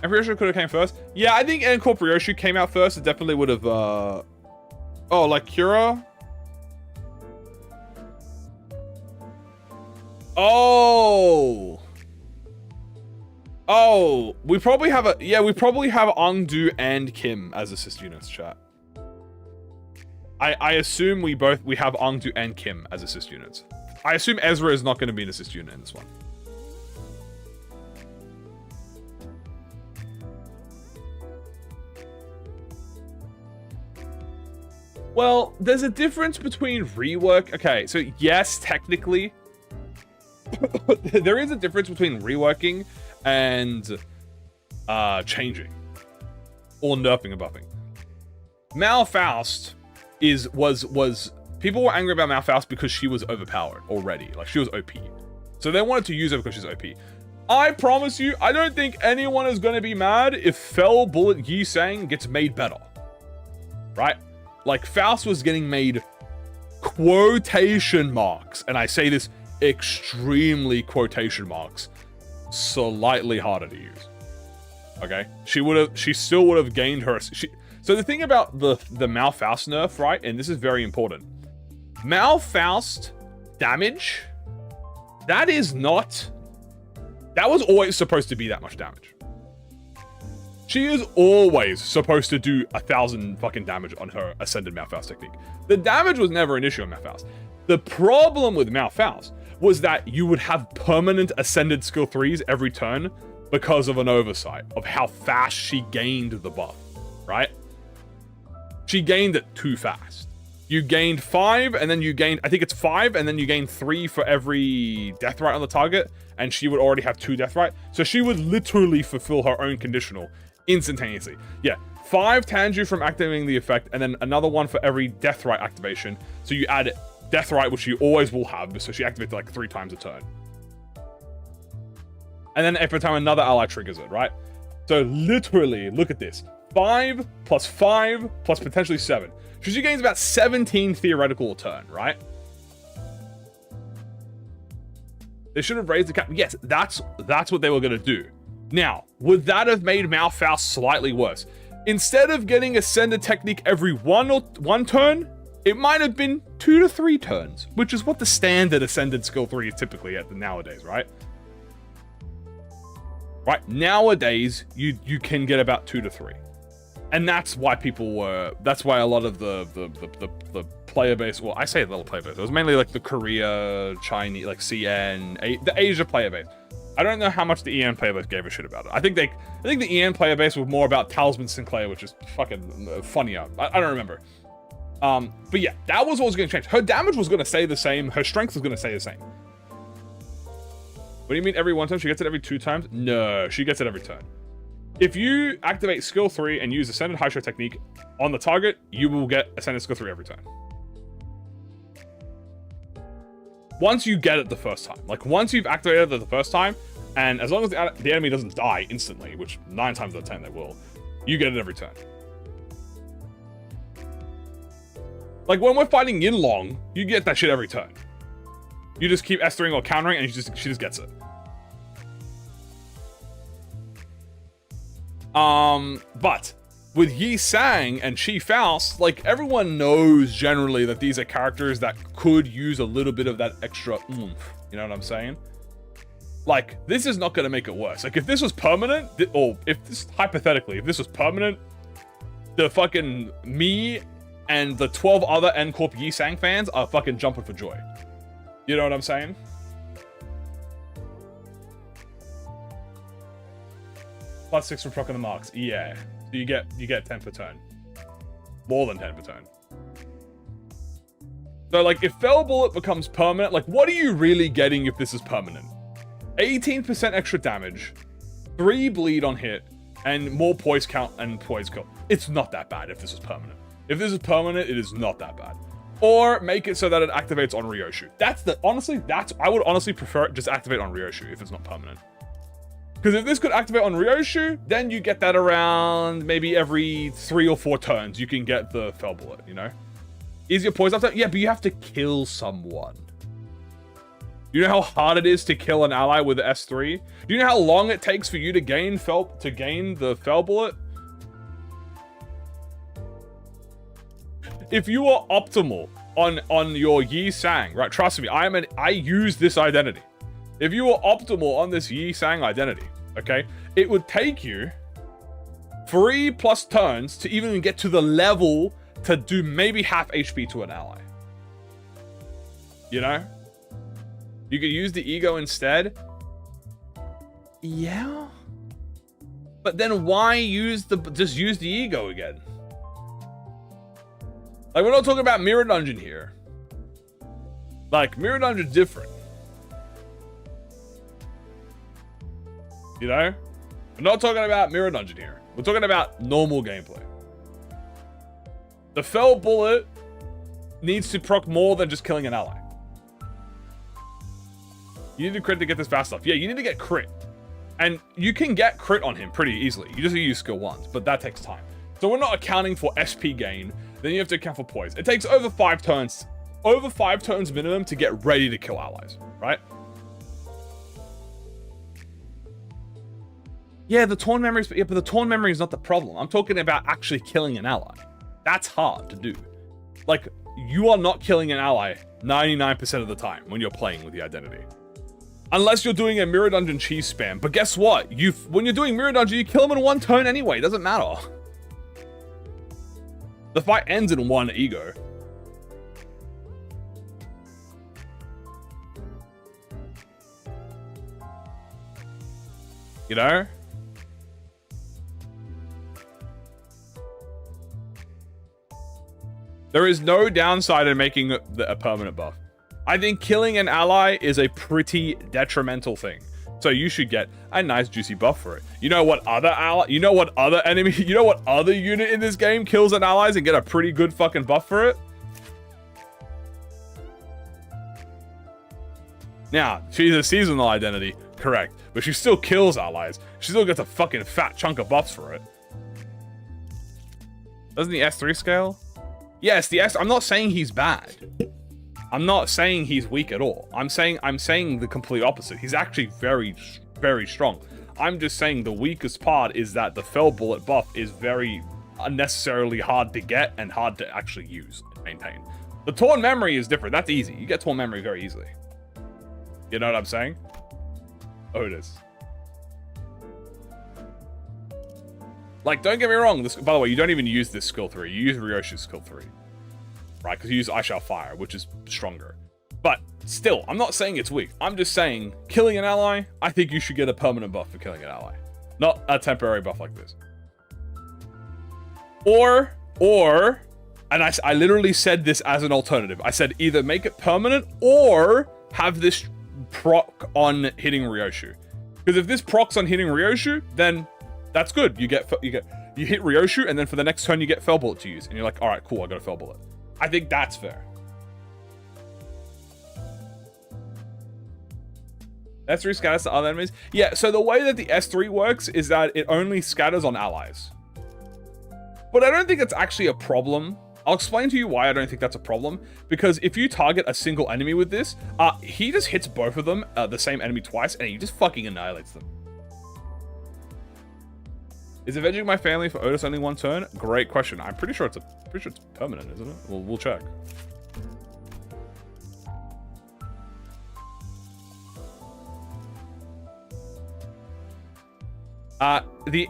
And Ryoshu could have came first. Yeah, I think Encorp Ryoshu came out first. It definitely would have, oh, like Kira? Oh, we probably have Ongdu and Kim as assist units, chat. I assume we have Ongdu and Kim as assist units. I assume Ezra is not going to be an assist unit in this one. Well, there's a difference between rework. Okay, so yes, technically, there is a difference between reworking and changing or nerfing and buffing. Malfaust was people were angry about Malfaust because she was overpowered already. Like, she was OP. So they wanted to use her because she's OP. I promise you, I don't think anyone is going to be mad if Fell Bullet Yisang gets made better. Right? Like, Faust was getting made quotation marks, and I say this extremely quotation marks, slightly harder to use. Okay? She still would have gained her... So the thing about the Malfaust nerf, right? And this is very important. Malfaust damage, that was always supposed to be that much damage. She is always supposed to do 1,000 fucking damage on her Ascended Malfaust technique. The damage was never an issue on Malfaust. The problem with Malfaust was that you would have permanent Ascended skill 3s every turn because of an oversight of how fast she gained the buff, right? She gained it too fast. You gained 5, and then you gained, I think it's 5, and then you gained 3 for every Deathrite on the target, and she would already have 2 Deathrite. So she would literally fulfill her own conditional instantaneously. Yeah, 5 Tanju from activating the effect, and then another one for every Deathrite activation. So you add Deathrite, which you always will have, so she activates like 3 times a turn. And then every time another ally triggers it, right? So literally, look at this. 5 plus 5 plus potentially 7. So she gains about 17 theoretical a turn, right? They should have raised the cap. Yes, that's what they were going to do. Now, would that have made Malfaust slightly worse? Instead of getting Ascended technique every one turn, it might have been 2 to 3 turns, which is what the standard Ascended skill 3 is typically at nowadays, right? Right, nowadays, you can get about 2 to 3. And that's why that's why a lot of the player base, well, I say a little player base, it was mainly like the Korea, Chinese, like CN, the Asia player base. I don't know how much the EN player base gave a shit about it. I think the EN player base was more about Talisman Sinclair, which is fucking funnier. I don't remember. But yeah, that was what was going to change. Her damage was going to stay the same. Her strength was going to stay the same. What do you mean every one time? She gets it every 2 times? No, she gets it every turn. If you activate skill 3 and use Ascended High Show technique on the target, you will get Ascended skill 3 every turn. once you get it the first time. Like, once you've activated it the first time, and as long as the enemy doesn't die instantly, which 9 times out of 10 they will, you get it every turn. Like, when we're fighting Yinlong, you get that shit every turn. You just keep S3ing or countering, and she just gets it. But with Yi Sang and Chi Faust, like, everyone knows generally that these are characters that could use a little bit of that extra oomph. You know what I'm saying? Like, this is not going to make it worse. Like, if this was permanent, or if this, hypothetically, if this was permanent, the fucking me and the 12 other N-Corp Yi Sang fans are fucking jumping for joy. You know what I'm saying? +6 from proccing the marks. Yeah. So you get 10 per turn. More than 10 per turn. So, like, if Fell Bullet becomes permanent, like, what are you really getting if this is permanent? 18% extra damage, 3 bleed on hit, and more poise count and poise kill. It's not that bad if this is permanent. If this is permanent, it is not that bad. Or make it so that it activates on Ryoshu. I would honestly prefer it just activate on Ryoshu if it's not permanent. Because if this could activate on Ryoshu, then you get that around maybe every 3 or 4 turns. You can get the Fell Bullet, you know? Is your poise up? Yeah, but you have to kill someone. You know how hard it is to kill an ally with the S3? Do you know how long it takes for you to gain the Fell Bullet? If you are optimal on your Yi Sang, right? Trust me, I use this identity. If you are optimal on this Yi Sang identity, okay, it would take you 3+ turns to even get to the level to do maybe half HP to an ally. You know? You could use the ego instead. Yeah. But then why just use the ego again? Like, we're not talking about Mirror Dungeon here. Like, Mirror Dungeon's different. You know? We're not talking about Mirror Dungeon here. We're talking about normal gameplay. The Fell Bullet needs to proc more than just killing an ally. You need to crit to get this fast stuff. Yeah, you need to get crit. And you can get crit on him pretty easily. You just use skill once, but that takes time. So we're not accounting for SP gain. Then you have to account for poise. It takes over 5 turns minimum to get ready to kill allies, right? Yeah, the torn memory but the torn memory is not the problem. I'm talking about actually killing an ally. That's hard to do. Like, you are not killing an ally 99% of the time when you're playing with the identity. Unless you're doing a Mirror Dungeon cheese spam. But guess what? When you're doing Mirror Dungeon, you kill them in 1 turn anyway. It doesn't matter. The fight ends in 1 ego. You know? There is no downside in making a permanent buff. I think killing an ally is a pretty detrimental thing. So you should get a nice juicy buff for it. You know what other enemy, you know what other unit in this game kills an allies and get a pretty good fucking buff for it? Now, she's a seasonal identity, correct. But she still kills allies. She still gets a fucking fat chunk of buffs for it. Doesn't the S3 scale? Yes, I'm not saying he's bad. I'm not saying he's weak at all. I'm saying the complete opposite. He's actually very, very strong. I'm just saying the weakest part is that the Fell Bullet buff is very unnecessarily hard to get and hard to actually use and maintain. The Torn Memory is different. That's easy. You get Torn Memory very easily. You know what I'm saying? Oh, it is. Like, don't get me wrong. By the way, you don't even use this skill 3. You use Ryoshu's skill 3. Right? Because you use I Shall Fire, which is stronger. But still, I'm not saying it's weak. I'm just saying, killing an ally, I think you should get a permanent buff for killing an ally. Not a temporary buff like this. Or, and I literally said this as an alternative. I said either make it permanent or have this proc on hitting Ryoshu. Because if this procs on hitting Ryoshu, then that's good. You hit Ryoshu, and then for the next turn you get Fell Bullet to use, and you're like, all right, cool, I got a Fell Bullet. I think that's fair. S3 scatters to other enemies. Yeah, so the way that the S3 works is that it only scatters on allies. But I don't think that's actually a problem. I'll explain to you why I don't think that's a problem. Because if you target a single enemy with this, he just hits both of them, the same enemy twice, and he just fucking annihilates them. Is avenging my family for Otis only one turn? Great question. I'm pretty sure it's permanent, isn't it? We'll check. The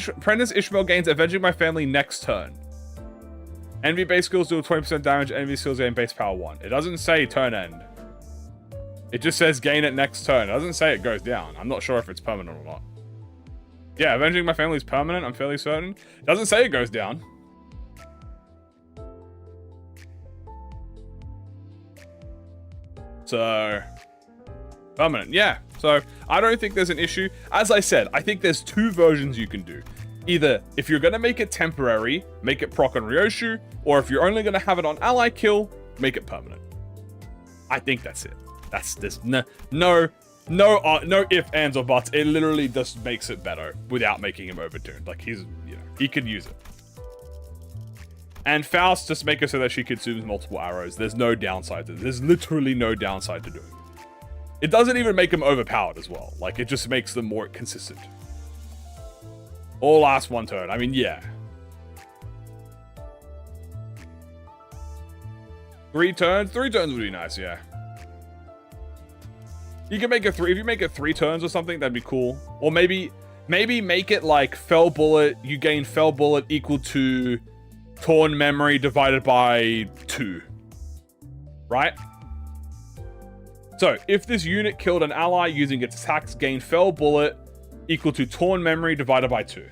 Apprentice Ishmael gains avenging my family next turn. Envy base skills do 20% damage. Envy skills gain base power 1. It doesn't say turn end. It just says gain it next turn. It doesn't say it goes down. I'm not sure if it's permanent or not. Yeah, avenging my family is permanent. I'm fairly certain. It doesn't say it goes down. So, permanent. Yeah. So, I don't think there's an issue. As I said, I think there's two versions you can do. Either, if you're going to make it temporary, make it proc on Ryoshu, or if you're only going to have it on ally kill, make it permanent. I think that's it. There's no ifs, ands, or buts. It literally just makes it better without making him overtuned. Like, he could use it. And Faust, just make it so that she consumes multiple arrows. There's no downside to it. There's literally no downside to doing it. It doesn't even make them overpowered as well. Like, it just makes them more consistent. All last one turn. I mean, yeah. 3 turns? 3 turns would be nice, yeah. You can make it 3. If you make it 3 turns or something, that'd be cool. Or maybe make it like Fell Bullet. You gain Fell Bullet equal to Torn Memory divided by 2. Right? So, if this unit killed an ally using its attacks, gain Fell Bullet equal to Torn Memory divided by 2.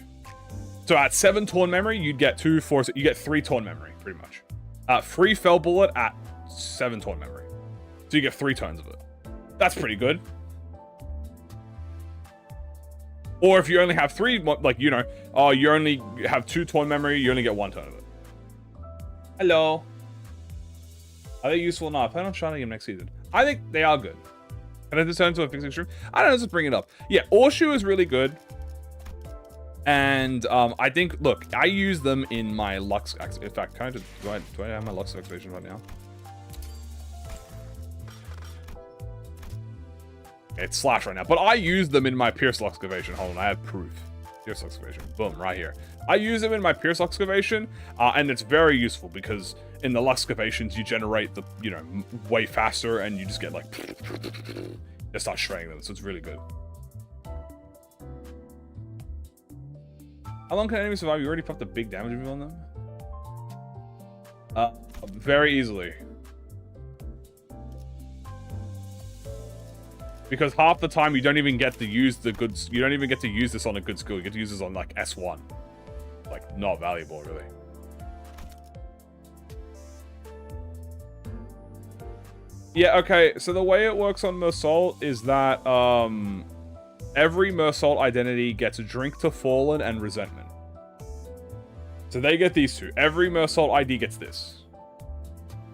So at 7 Torn Memory, you'd get 3 Torn Memory, pretty much. Free Fell Bullet at 7 Torn Memory. So you get 3 turns of it. That's pretty good. Or if you only have 3, like, you only have 2 Torn Memory, you only get 1 turn of it. Hello. Are they useful or not? I plan on trying them next season. I think they are good. Can I just turn into a fixing stream? I don't know, just bring it up. Yeah, Orshu is really good. And I think, look, I use them in my Lux. In fact, do I have my Lux activation right now? It's slash right now, but I use them in my Pierce excavation. Hold on, I have proof. Pierce excavation, boom, right here. I use them in my Pierce excavation, and it's very useful because in the excavations you generate the, way faster, and you just get like, just start shredding them. So it's really good. How long can enemies survive? You already popped a big damage removal on them. Very easily. Because half the time you don't even get to use the goods. You don't even get to use this on a good skill. You get to use this on like S1. Like, not valuable, really. Yeah, okay. So the way it works on Mersault is that every Mersault identity gets a Drink to Fallen and Resentment. So they get these two. Every Mersault ID gets this.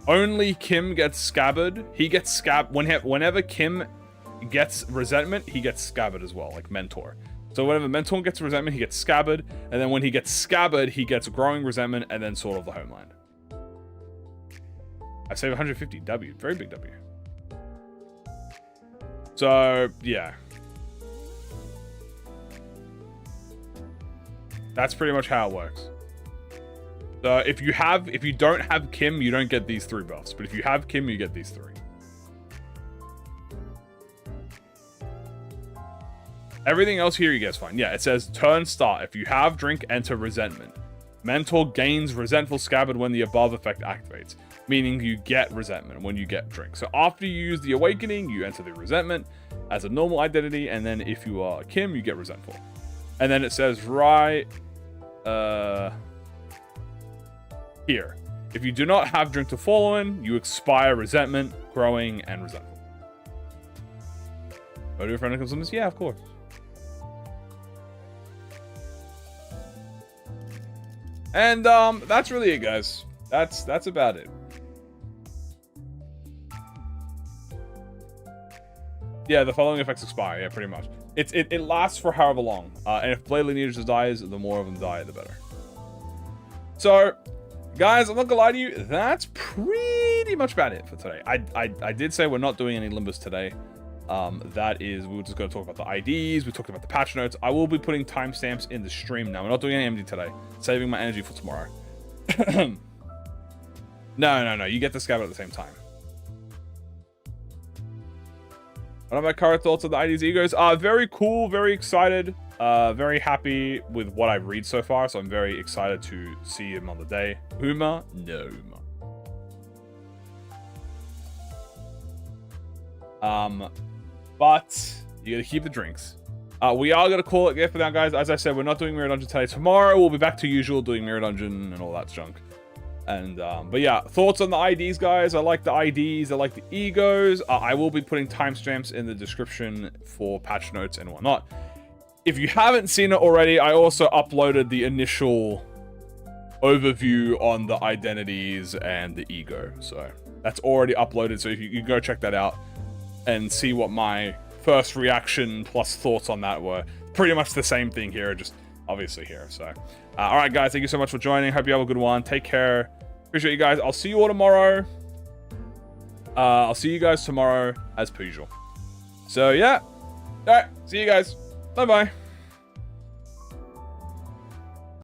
Only Kim gets Scabbard. He gets whenever Kim gets Resentment, he gets Scabbard as well, like Mentor. So whenever Mentor gets Resentment, he gets Scabbard, and then when he gets Scabbard, he gets Growing Resentment, and then Sword of the Homeland. I save 150 W, very big W. So yeah, that's pretty much how it works. So if you don't have Kim, you don't get these 3 buffs, but if you have Kim, you get these 3. Everything else here you get is fine. Yeah, it says turn start. If you have drink, enter Resentment. Mentor gains Resentful Scabbard when the above effect activates, meaning you get Resentment when you get drink. So after you use the Awakening, you enter the Resentment as a normal identity, and then if you are Kim, you get Resentful. And then it says right here. If you do not have Drink to Fallen, you expire Resentment, Growing, and Resentful. Oh, do a friend comes on this? Yeah, of course. And that's really it, guys. That's about it. Yeah, the following effects expire. Yeah, pretty much. It lasts for however long. And if Blade Lineage dies, the more of them die, the better. So, guys, I'm not gonna lie to you. That's pretty much about it for today. I did say we're not doing any Limbus today. That is, we were just going to talk about the IDs. We talked about the patch notes. I will be putting timestamps in the stream now. We're not doing any MD today. Saving my energy for tomorrow. No. You get the scab at the same time. What are my current thoughts on the IDs egos? Very cool. Very excited. Very happy with what I've read so far. So I'm very excited to see him on the day. Uma? No. But you gotta keep the drinks. We are gonna call it for now, guys. As I said, we're not doing Mirror Dungeon today. Tomorrow we'll be back to usual doing Mirror Dungeon and all that junk. And but yeah, thoughts on the IDs, guys. I like the IDs. I like the egos. I will be putting timestamps in the description for patch notes and whatnot. If you haven't seen it already, I also uploaded the initial overview on the identities and the ego. So that's already uploaded. So if you can go check that out and see what my first reaction plus thoughts on that were. Pretty much the same thing here, just obviously here. So, all right, guys, thank you so much for joining. Hope you have a good one. Take care. Appreciate you guys. I'll see you all tomorrow. I'll see you guys tomorrow as per usual. So, yeah. All right, see you guys. Bye-bye.